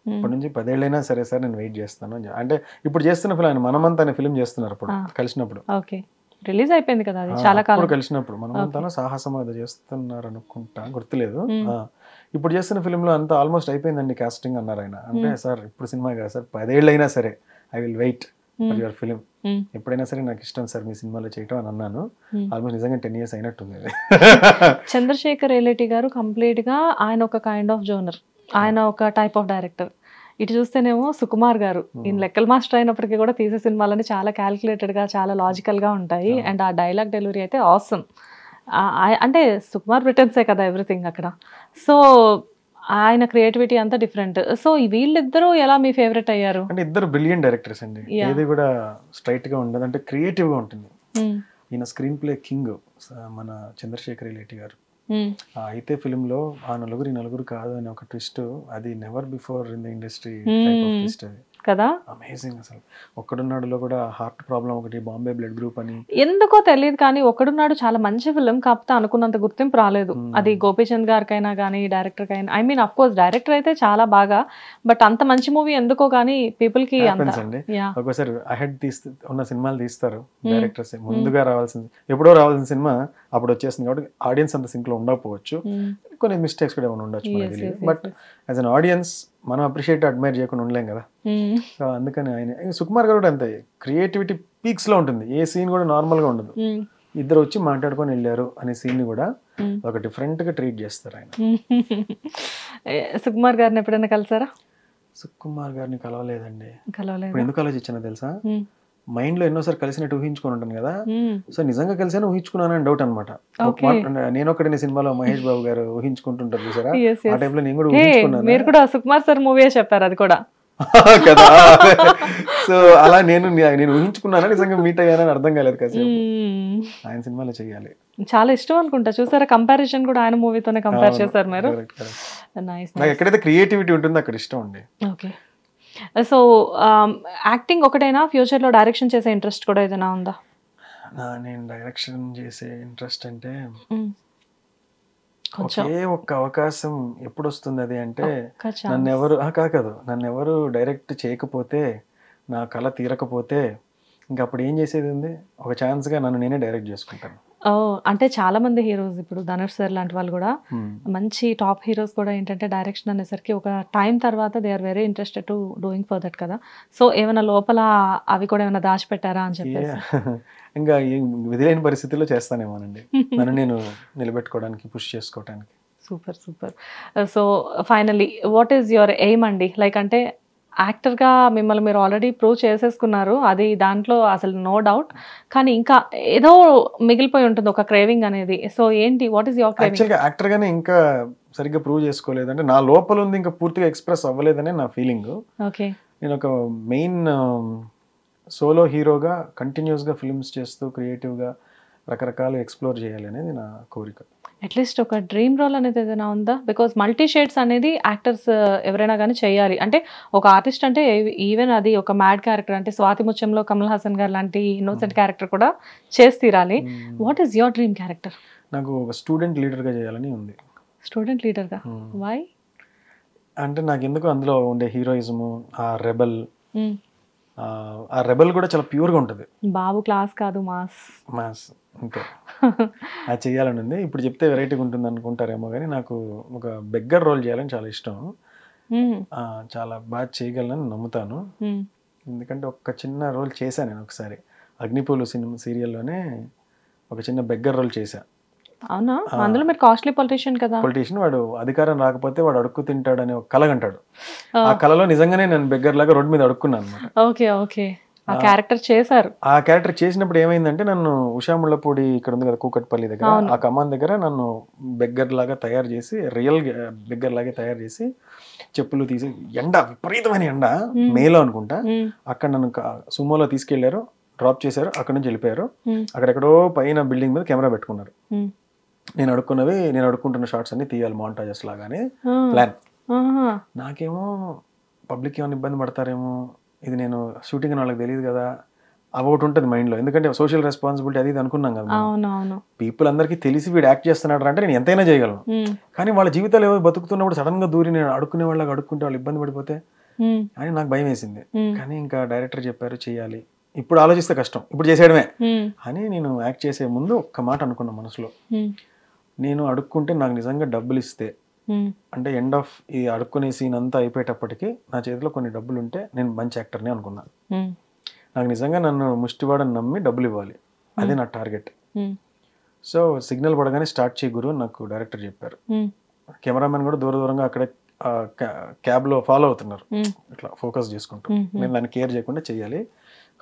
ఇప్పటి నుంచి 10 ఏళ్ళైనా సరే సార్ నేను వెయిట్ చేస్తాను. అంటే ఇప్పుడు చేస్తున్న ఫిల్మ్ మనమంతా అనే ఫిల్మ్ చేస్తున్నారు. అప్పుడు కలిసినప్పుడు రిలీజ్ అయిపోయింది కదా, అది చాలా కాలం కలిసినప్పుడు మనమంతా సాహసం ఏదో చేస్తున్నారు అనుకుంటా, గుర్తులేదు. ఇప్పుడు చేస్తున్న ఫిల్మ్ లో అంతా ఆల్మోస్ట్ అయిపోయిందండి కాస్టింగ్ అన్నారు ఆయన. అంటే సార్ ఇప్పుడు సినిమా కాదు సార్, 10 ఏళ్ళైనా సరే I will wait for your film, ఎప్పుడైనా సరే నాకు ఇష్టం సార్ మీ సినిమాలో చేయటం అని అన్నాను. ఆల్మోస్ట్ నిజంగా 10 years అయినట్టుంది. చంద్రశేఖర్ రెడ్డి గారు కంప్లీట్ గా ఆయన ఒక కైండ్ ఆఫ్ జోనర్, ఆయన ఒక టైప్ ఆఫ్ డైరెక్టర్. ఇటు చూస్తేనేమో సుకుమార్ గారు ఈయన లెక్కల మాస్టర్ అయినప్పటికీ కూడా తీసే సినిమాలని చాలా క్యాల్కులేటెడ్ గా, చాలా లాజికల్ గా ఉంటాయి. అండ్ ఆ డైలాగ్ డెలివరీ అయితే ఆసమ్. అంటే సుకుమార్ బ్రిటన్సే కదా ఎవ్రీథింగ్ అక్కడ. సో ఆయన క్రియేటివిటీ అంతా డిఫరెంట్. సో వీళ్ళిద్దరూ ఎలా మీ ఫేవరెట్ అయ్యారు? అంటే ఇద్దరు బ్రిలియంట్ డైరెక్టర్స్ అండి. ఏది కూడా స్ట్రైట్ గా ఉండదు, అంటే క్రియేటివ్ గా ఉంటుంది. ఈయన స్క్రీన్ ప్లే కింగ్ మన చంద్రశేఖర్ రెడ్డి గారు. అయితే ఫిల్మ్ లో ఆ నలుగురు కాదు అని ఒక ట్విస్ట్, అది never before in the industry type of twist అది కదా. అమేజింగ్. అసలు ఒక్కడున్నాడులో కూడా హార్ట్ ప్రాబ్లం ఒకటి, బాంబే బ్లడ్ గ్రూప్ అని ఎందుకో తెలియదు కానీ ఒక్కడున్నాడు చాలా మంచి ఫిల్మ్, కాకపోతే అనుకున్నంత గుర్తింపు రాలేదు. అది గోపీచంద్ గారికైనా కానీ డైరెక్టర్ కైనా, I mean of course director అయితే చాలా బాగా, బట్ అంత మంచి మూవీ ఎందుకో కానీ పీపుల్ కి అండి. ఒక్కోసారి అహెడ్ ఉన్న సినిమాలు తీస్తారు డైరెక్టర్స్, ముందుగా రావాల్సింది ఎప్పుడో రావాల్సిన సినిమా అప్పుడు వచ్చేసింది కాబట్టి ఆడియన్స్ అంత సింక్ లో ఉండకపోవచ్చు, కొన్ని మిస్టేక్స్ కూడా ఏమైనా ఉండొచ్చు మనకు తెలియదు. బట్ యాజ్ అన్ ఆడియన్స్ మనం అప్రిషియేట్ అడ్మైర్ చేయకుండా ఉండలేం కదా. సో అందుకని ఆయన సుకుమార్ గారు కూడా అంతే, క్రియేటివిటీ పీక్స్ లో ఉంటుంది, ఏ సీన్ కూడా నార్మల్ గా ఉండదు. ఇద్దరు వచ్చి మాట్లాడుకొని వెళ్ళారు అనే సీన్ ని కూడా ఒక డిఫరెంట్ గా ట్రీట్ చేస్తారు ఆయన. సుకుమార్ గారిని ఎప్పుడైనా కలిసారా? సుకుమార్ గారిని కలవలేదండి. కలవలేదు. ఎందుకు ఆలోచించానో తెలుసా, మైండ్ లో ఎన్నోసారి కలిసినట్టు ఊహించుకొని ఉంటాను కదా, సో నిజంగా కలిసాను ఊహించుకున్నానని డౌట్ అనమాట. నేను ఒకటి సినిమాలో మహేష్ బాబు గారు ఊహించుకుంటుంటారు చూసారా, ఆ టైంలో నేను కూడా ఊహించుకున్నాను. మీరు కూడా సుకుమార్ సార్ మూవీ చెప్పారు అది కూడా కదా. సో అలా నేను ఊహించుకున్నాను, నిజంగా మీట్ అయ్యానని అర్థం కాలేదు కదా. ఆయన సినిమాలో చెయ్యాలి, చాలా ఇష్టం అనుకుంటా. చూసారా, కంపారిజన్ కూడా ఆయన మూవీతోనే కంపేర్ చేశారు మీరు. నాకు ఎక్కడైతే క్రియేటివిటీ ఉంటుందో అక్కడ ఇష్టం అండి. ఓకే. సో యాక్టింగ్ ఒకటైనా ఫ్యూచర్ లో డైరెక్షన్ చేసే ఇంట్రెస్ట్ కూడా ఏదైనా ఉందా? నేను డైరెక్షన్ చేసే ఇంట్రెస్ట్ అంటే ఒకే ఒక్క అవకాశం ఎప్పుడు వస్తుంది అది అంటే, నన్ను ఎవరు డైరెక్ట్ చేయకపోతే, నా కళ తీరకపోతే ఇంకా అప్పుడు ఏం చేసేది ఉంది, ఒక ఛాన్స్ గా నన్ను నేనే డైరెక్ట్ చేసుకుంటాను. అంటే చాలా మంది హీరోస్, ఇప్పుడు ధనుష్ సార్ లాంటి వాళ్ళు కూడా, మంచి టాప్ హీరోస్ కూడా ఏంటంటే డైరెక్షన్ అనేసరికి ఒక టైం తర్వాత they are very interested to doing for that కదా. సో ఏమైనా లోపల అవి కూడా ఏమైనా దాచిపెట్టారా అని చెప్పేసి? ఇంకా విధిలేని పరిస్థితుల్లో చేస్తానేమోనండి, నన్ను నేను నిలబెట్టుకోవడానికి, పుష్ చేసుకోవడానికి. Super super. So finally what is your aim అండి? లైక్ అంటే యాక్టర్గా మిమ్మల్ని మీరు ఆల్రెడీ ప్రూవ్ చేసేసుకున్నారు, అది దాంట్లో అసలు నో డౌట్, కానీ ఇంకా ఏదో మిగిలిపోయి ఉంటుంది ఒక క్రేవింగ్ అనేది. సో ఏంటి, వాట్ ఈస్ యువర్ క్రేవింగ్? యాక్చువల్గా యాక్టర్గానే ఇంకా సరిగ్గా ప్రూవ్ చేసుకోలేదు, అంటే నా లోపల ఉంది ఇంకా పూర్తిగా ఎక్స్ప్రెస్ అవ్వలేదనే నా ఫీలింగ్. ఓకే. నేను ఒక మెయిన్ సోలో హీరోగా కంటిన్యూస్గా ఫిల్మ్స్ చేస్తూ క్రియేటివ్గా రకరకాలు ఎక్స్ప్లోర్ చేయాలి అనేది నా కోరిక. అట్లీస్ట్ ఒక డ్రీమ్ రోల్ అనేది ఏదైనా ఉందా? బికాస్ మల్టీ షేడ్స్ అనేది యాక్టర్స్ ఎవరైనా కానీ చేయాలి. అంటే ఒక ఆర్టిస్ట్ అంటే ఈవెన్ అది ఒక మ్యాడ్ క్యారెక్టర్, అంటే స్వాతి ముత్యంలో కమల్ హాసన్ గారు లాంటి ఇన్నోసెంట్ క్యారెక్టర్ కూడా చేసి తీరాలి. What is your dream character? నాకు ఒక స్టూడెంట్ లీడర్గా చేయాలని ఉంది. స్టూడెంట్ లీడర్గా? వై? అంటే నాకు ఎందుకు అందులో ఉండే హీరోయిజము, ఆ రెబల్ కూడా చాలా ప్యూర్గా ఉంటుంది. బాబు క్లాస్ కాదు, మాస్ అంతే. అది చేయాలని ఉంది. ఇప్పుడు చెప్తే వెరైటీగా ఉంటుంది అనుకుంటారేమో కానీ నాకు ఒక బెగ్గర్ రోల్ చేయాలని చాలా ఇష్టం. చాలా బాగా చేయగలను నమ్ముతాను. ఎందుకంటే ఒక చిన్న రోల్ చేశాను నేను ఒకసారి, అగ్నిపూలు సినిమా సీరియల్లోనే ఒక చిన్న బెగ్గర్ రోల్ చేశా. అవునా? అందులో మీరు కాస్ట్లీ పొలిటీషియన్ కదా. పొలిటీషియన్, వాడు అధికారం రాకపోతే వాడు అడుక్కు తింటాడు అనే ఒక కలగంటాడు. ఆ కళలో నిజంగానే నేను బెగ్గర్ లాగా రోడ్డు మీద అడుక్కున్నాను అనమాట. Okay okay. ఆ క్యారెక్టర్ చేశారు. ఆ క్యారెక్టర్ చేసినప్పుడు ఏమైందంటే, నన్ను ఉషా ముళ్ళపూడి ఇక్కడ ఉంది కదా కూకట్పల్లి దగ్గర, ఆ కమాన్ దగ్గర నన్ను బెగ్గర్ లాగా తయారు చేసి, రియల్ బెగ్గర్ లాగే తయారు చేసి, చెప్పులు తీసి, ఎండ విపరీతమైన ఎండ, మేలో అనుకుంటా, అక్కడ నన్ను సుమోలో తీసుకెళ్లారు, డ్రాప్ చేశారు, అక్కడ నుంచి వెళ్ళిపోయారు. అక్కడెక్కడో పైన బిల్డింగ్ మీద కెమెరా పెట్టుకున్నారు. నేను అడుక్కుంటున్న షార్ట్స్ అన్ని తీయాలి మాంటాజెస్ లాగానే ప్లాన్. నాకేమో పబ్లిక్ ఏమైనా ఇబ్బంది పడతారేమో, ఇది నేను షూటింగ్ అని వాళ్ళకి తెలియదు కదా, అవి ఒకటి ఉంటుంది మైండ్లో. ఎందుకంటే సోషల్ రెస్పాన్సిబిలిటీ అది అనుకున్నాం కదా. పీపుల్ అందరికీ తెలిసి వీడు యాక్ట్ చేస్తున్నాడు అంటే నేను ఎంతైనా చేయగలను. కానీ వాళ్ళ జీవితాలు ఏవో బతుకుతున్నప్పుడు సడన్ గా దూరి నేను అడుక్కునే వాళ్ళకి అడుక్కుంటే వాళ్ళు ఇబ్బంది పడిపోతే అని నాకు భయం వేసింది. కానీ ఇంకా డైరెక్టర్ చెప్పారు చేయాలి, ఇప్పుడు ఆలోచిస్తే కష్టం, ఇప్పుడు చేసేయడమే అని. నేను యాక్ట్ చేసే ముందు ఒక్క మాట అనుకున్నా మనసులో, నేను అడుక్కుంటే నాకు నిజంగా డబ్బులు ఇస్తే, అంటే ఎండ్ ఆఫ్ ఈ అడుక్కునే సీన్ అంతా అయిపోయేటప్పటికి నా చేతిలో కొన్ని డబ్బులు ఉంటే నేను మంచి యాక్టర్ని అనుకున్నాను. నాకు నిజంగా నన్ను ముష్టివాడని నమ్మి డబ్బులు ఇవ్వాలి, అదే నా టార్గెట్. సో సిగ్నల్ పడగానే స్టార్ట్ చేయ గురు నాకు డైరెక్టర్ చెప్పారు. కెమెరామెన్ కూడా దూరంగా అక్కడే క్యాబ్ లో ఫాలో అవుతున్నారు, ఇట్లా ఫోకస్ చేసుకుంటూ. నేను దాన్ని కేర్ చేయకుండా చెయ్యాలి.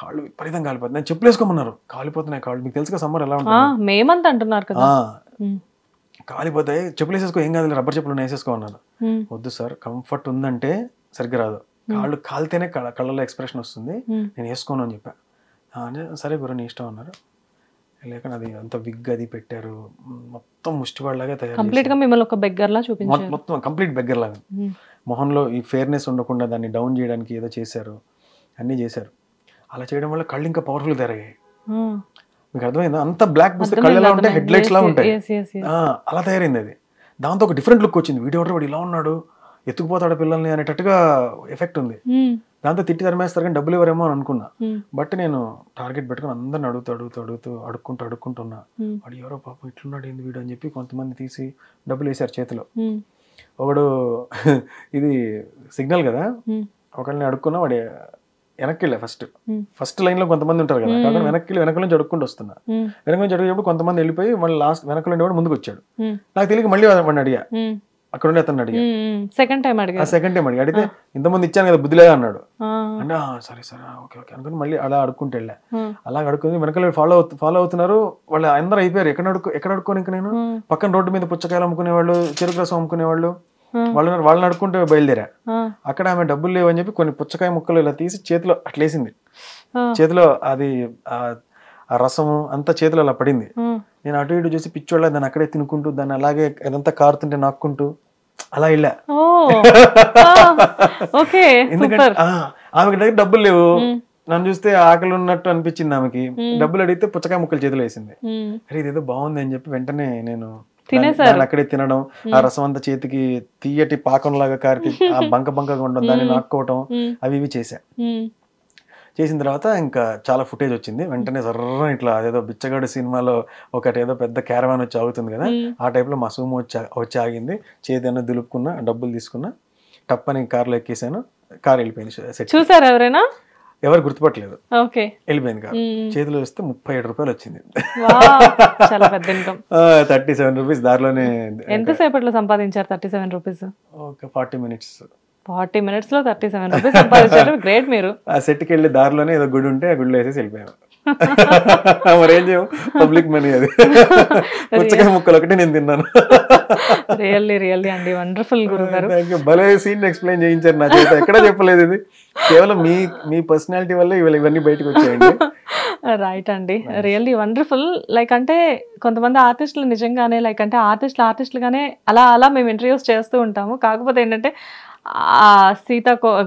కాళ్ళు విపరీతంగా కాలిపోతుంది, నేను చెప్పులు వేసుకోమన్నారు, కాలిపోతున్నాయి కాళ్ళు. మీకు తెలుసుగా సమ్మర్ ఎలా ఉంటుంది, మేమంతా అంటున్నారు కదా. కాలిపోతాయి, చెప్పులు వేసేసుకో, ఏం కాదు, రబ్బర్ చెప్పులు వేసేసుకో అన్నారు. వద్దు సార్, కంఫర్ట్ ఉందంటే సరిగ్గా రాదు, కాళ్ళు కాలితేనే కళ్ళలో ఎక్స్ప్రెషన్ వస్తుంది, నేను వేసుకోను అని చెప్పా. సరే గురు నీ ఇష్టం అన్నారు. లేక అది అంత విగ్ అది పెట్టారు, మొత్తం ముష్టివాళ్ళలాగా తయారు, కంప్లీట్ గా మిమ్మల్ని ఒక బెగ్గర్లా చూపించారు, మొత్తం కంప్లీట్ బెగ్గర్ లాగా. మొహంలో ఈ ఫేర్నెస్ ఉండకుండా దాన్ని డౌన్ చేయడానికి ఏదో చేశారు, అన్నీ చేశారు. అలా చేయడం వల్ల కళ్ళు ఇంకా పవర్ఫుల్ తయారయ్యాయి. మీకు అర్థమైందా? అంత బ్లాక్ పూస్తే కళ్ళు ఎలా ఉంటాయి, హెడ్ లైట్స్ లా ఉంటాయి, అలా తయారైంది అది. దాంతో ఒక డిఫరెంట్ లుక్ వచ్చింది. వీడియో వాడు ఇలా ఉన్నాడు, ఎత్తుకుపోతాడు పిల్లల్ని అనేటట్టుగా ఎఫెక్ట్ ఉంది. దాంతో తిట్టి తరిమేస్తారు కానీ డబ్బులు ఇవ్వరేమో అని అనుకున్నా. బట్ నేను టార్గెట్ పెట్టుకుని అందరిని అడుక్కుంటున్నా. వాడు ఎవరో పాపం ఇట్లున్నాడు ఏంది వీడు అని చెప్పి కొంతమంది తీసి డబ్బులు వేసారు చేతిలో. ఒకడు ఇది సిగ్నల్ కదా, ఒకరిని అడుక్కున్నా, వాడు వెనక్కి వెళ్ళా. ఫస్ట్ లైన్ లో కొంతమంది ఉంటారు కదా, కాబట్టి వెనక నుంచి అడుక్కుంటూ వస్తున్నా. వెనక నుంచి అడిగేప్పుడు కొంతమంది వెళ్ళిపోయి మళ్ళీ లాస్ట్ వెనక నుండి ముందుకు వచ్చాడు. నాకు తెలియక మళ్ళీ వాడిని అడిగా, అక్కడ ఉండి అతను అడిగా, సెకండ్ టైం అడిగితే ఇంతమంది ఇచ్చాను కదా బుద్ధి లేదా అన్నాడు. అంటే సరే ఓకే అనుకుని మళ్ళీ అలా అడుక్కుంటూ వెళ్ళా. అలా అడుక్కుని వెనకాల ఫాలో అవుతున్నారు వాళ్ళు, అందరూ అయిపోయారు. ఎక్కడ అడుక్కోని ఇంకా నేను పక్కన రోడ్డు మీద పుచ్చకాయలు అమ్ముకునేవాళ్ళు, చెరుకు రసం అమ్ముకునేవాళ్ళు, వాళ్ళని అడుక్కుంటూ బయలుదేరా. అక్కడ ఆమె డబ్బులు లేవని చెప్పి కొన్ని పుచ్చకాయ ముక్కలు ఇలా తీసి చేతిలో అట్లేసింది. చేతిలో అది ఆ రసము అంతా చేతిలో అలా పడింది. నేను అటు ఇటు చూసి పిచ్చోళ్ళ దాన్ని అక్కడే తినుకుంటూ దాన్ని అలాగే అదంతా కారుతుంటే నాక్కుంటూ అలా వెళ్ళా. ఎందుకంటే ఆమెకి దగ్గర డబ్బులు లేవు, నన్ను చూస్తే ఆకలి ఉన్నట్టు అనిపించింది ఆమెకి. డబ్బులు అడిగితే పుచ్చకాయ ముక్కలు చేతిలో వేసింది. అరే ఇదేదో బాగుంది అని చెప్పి వెంటనే నేను అక్కడే తినడం, ఆ రసం అంతా చేతికి తీయటి పాకం లాగా కారికి ఆ బంకగా ఉండడం, దాన్ని నాక్కోవటం, అవి ఇవి చేశా. చేసిన తర్వాత ఇంకా చాలా ఫుటేజ్ వచ్చింది. వెంటనే సర్ర ఇట్లా అదేదో బిచ్చగాడు సినిమాలో ఒకటి ఏదో పెద్ద క్యారవాన్ వచ్చి ఆగుతుంది కదా, ఆ టైప్లో మా సూమో వచ్చి ఆగింది. చేతి అన్న దులుపుకున్నా, డబ్బులు తీసుకున్నా, టప్పని కార్లో ఎక్కేసాను. కార్ వెళ్ళిపోయింది. చూసారు ఎవరైనా? ఎవరు గుర్తుపట్టలేదు, వెళ్ళిపోయింది కార్. చేతిలో వస్తే 37 రూపాయలు వచ్చింది. 37 రూపీస్ దారిలోనే. ఎంతసేపట్లో సంపాదించారు 37 రూపీస్? ఒక 40 మినిట్స్. 40 minutes లో 37 రూపీస్ సంపాదించారు. గ్రేట్. మీరు ఆ సెట్కి వెళ్ళి దారిలోనే ఏదో గుడి ఉంటే ఆ గుడిలో వేసేసి వెళ్ళిపోయాను. మరేం చేయము, పబ్లిక్ మనీ అది. పుచ్చకాయ ముక్కలు ఒకటి నేను తిన్నాను. రియల్లీ అండి, వండర్ఫుల్ గురుగారు. భలే సీన్ ఎక్స్ప్లెయిన్ చేయించారు నా చేత, ఎక్కడా చెప్పలేదు. ఇది కేవలం మీ పర్సనాలిటీ వల్ల ఇవన్నీ బయటకు వచ్చాయండి. రైట్ అండి, రియల్లీ వండర్ఫుల్. లైక్ అంటే కొంతమంది ఆర్టిస్టులు నిజంగానే లైక్ అంటే ఆర్టిస్టులుగానే అలా మేము ఇంటర్వ్యూస్ చేస్తూ ఉంటాము. కాకపోతే ఏంటంటే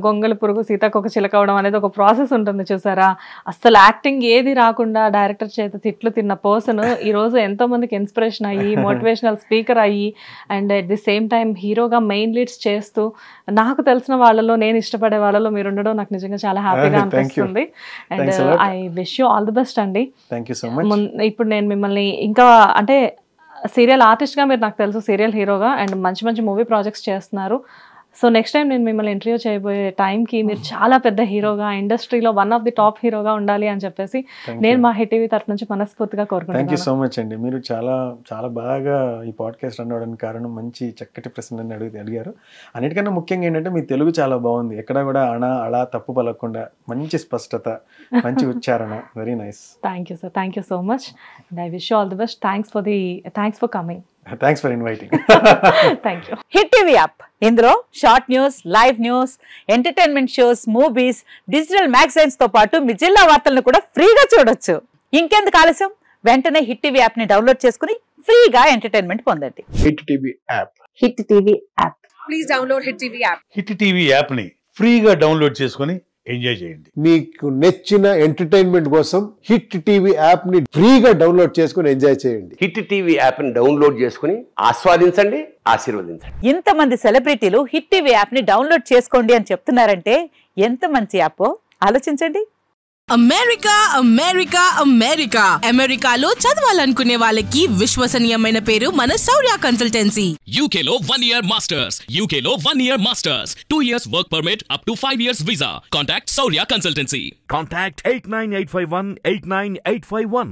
గొంగళి పురుగు సీతాకొక చిలక అవడం అనేది ఒక ప్రాసెస్ ఉంటుంది చూసారా. అస్సలు యాక్టింగ్ ఏది రాకుండా డైరెక్టర్ చేత తిట్లు తిన్న పర్సన్ ఈరోజు ఎంతో మందికి ఇన్స్పిరేషన్ అయ్యి మోటివేషనల్ స్పీకర్ అయ్యి and at the same time హీరోగా మెయిన్ లీడ్స్ చేస్తూ నాకు తెలిసిన వాళ్ళలో, నేను ఇష్టపడే వాళ్ళలో మీరు ఉండడం నాకు నిజంగా చాలా హ్యాపీగా అనిపిస్తుంది. And I wish you all the best అండి. ఇప్పుడు నేను మిమ్మల్ని ఇంకా అంటే సీరియల్ ఆర్టిస్ట్గా మీరు నాకు తెలుసు, సీరియల్ హీరోగా అండ్ మంచి మూవీ ప్రాజెక్ట్స్ చేస్తున్నారు. సో నెక్స్ట్ టైం నేను మిమ్మల్ని ఇంటర్వ్యూ చేయబోయే టైంకి మీరు చాలా పెద్ద హీరోగా, ఇండస్ట్రీలో వన్ ఆఫ్ ది టాప్ హీరోగా ఉండాలి అని చెప్పేసి నేను మా హిట్ టీవీ తరఫు నుంచి మనస్ఫూర్తిగా కోరుకుంటున్నాను. థ్యాంక్ యూ సో మచ్ అండి. మీరు చాలా బాగా ఈ పాడ్కాస్ట్ రన్ అవ్వడానికి కారణం మంచి చక్కటి ప్రశ్నలు అడిగారు. అన్నిటికన్నా ముఖ్యంగా ఏంటంటే మీ తెలుగు చాలా బాగుంది. ఎక్కడ కూడా అలా తప్పు పలకకుండా మంచి స్పష్టత, మంచి ఉచ్చారణ. Very nice. Thank you sir, thank you so much and I wish you all the best. Thanks for coming. Thanks for inviting. Thank you. Hit TV app, ఇందులో short news, live news, entertainment shows, movies, digital magazines తో పాటు మీ జిల్లా వార్తలను కూడా ఫ్రీగా చూడొచ్చు. ఇంకెందుకు ఆలస్యం, వెంటనే హిట్ టీవీ యాప్ ని డౌన్లోడ్ చేసుకుని ఫ్రీగా ఎంటర్టైన్మెంట్ పొందండి. Hit TV app. Hit TV app. Please download hit TV app. Hit TV app ని ఫ్రీగా డౌన్లోడ్ చేసుకుని ఎంజాయ్ చేయండి. మీకు నచ్చిన ఎంటర్టైన్మెంట్ కోసం హిట్ టీవీ యాప్ ని ఫ్రీగా డౌన్లోడ్ చేసుకుని ఎంజాయ్ చేయండి. హిట్ టీవీ యాప్ ని డౌన్లోడ్ చేసుకుని ఆస్వాదించండి, ఆశీర్వదించండి. ఇంతమంది సెలబ్రిటీలు హిట్ టీవీ యాప్ ని డౌన్లోడ్ చేసుకోండి అని చెప్తున్నారంటే ఎంత మంచి యాప్ ఆలోచించండి. అమెరికాలో చదవాలనుకునే వాళ్ళకి విశ్వసనీయమైన పేరు మన శౌర్య consultancy. UKలో 1 year masters, 2 years work permit up to 5 years visa. Contact Saurya Consultancy. Contact 89851 89851.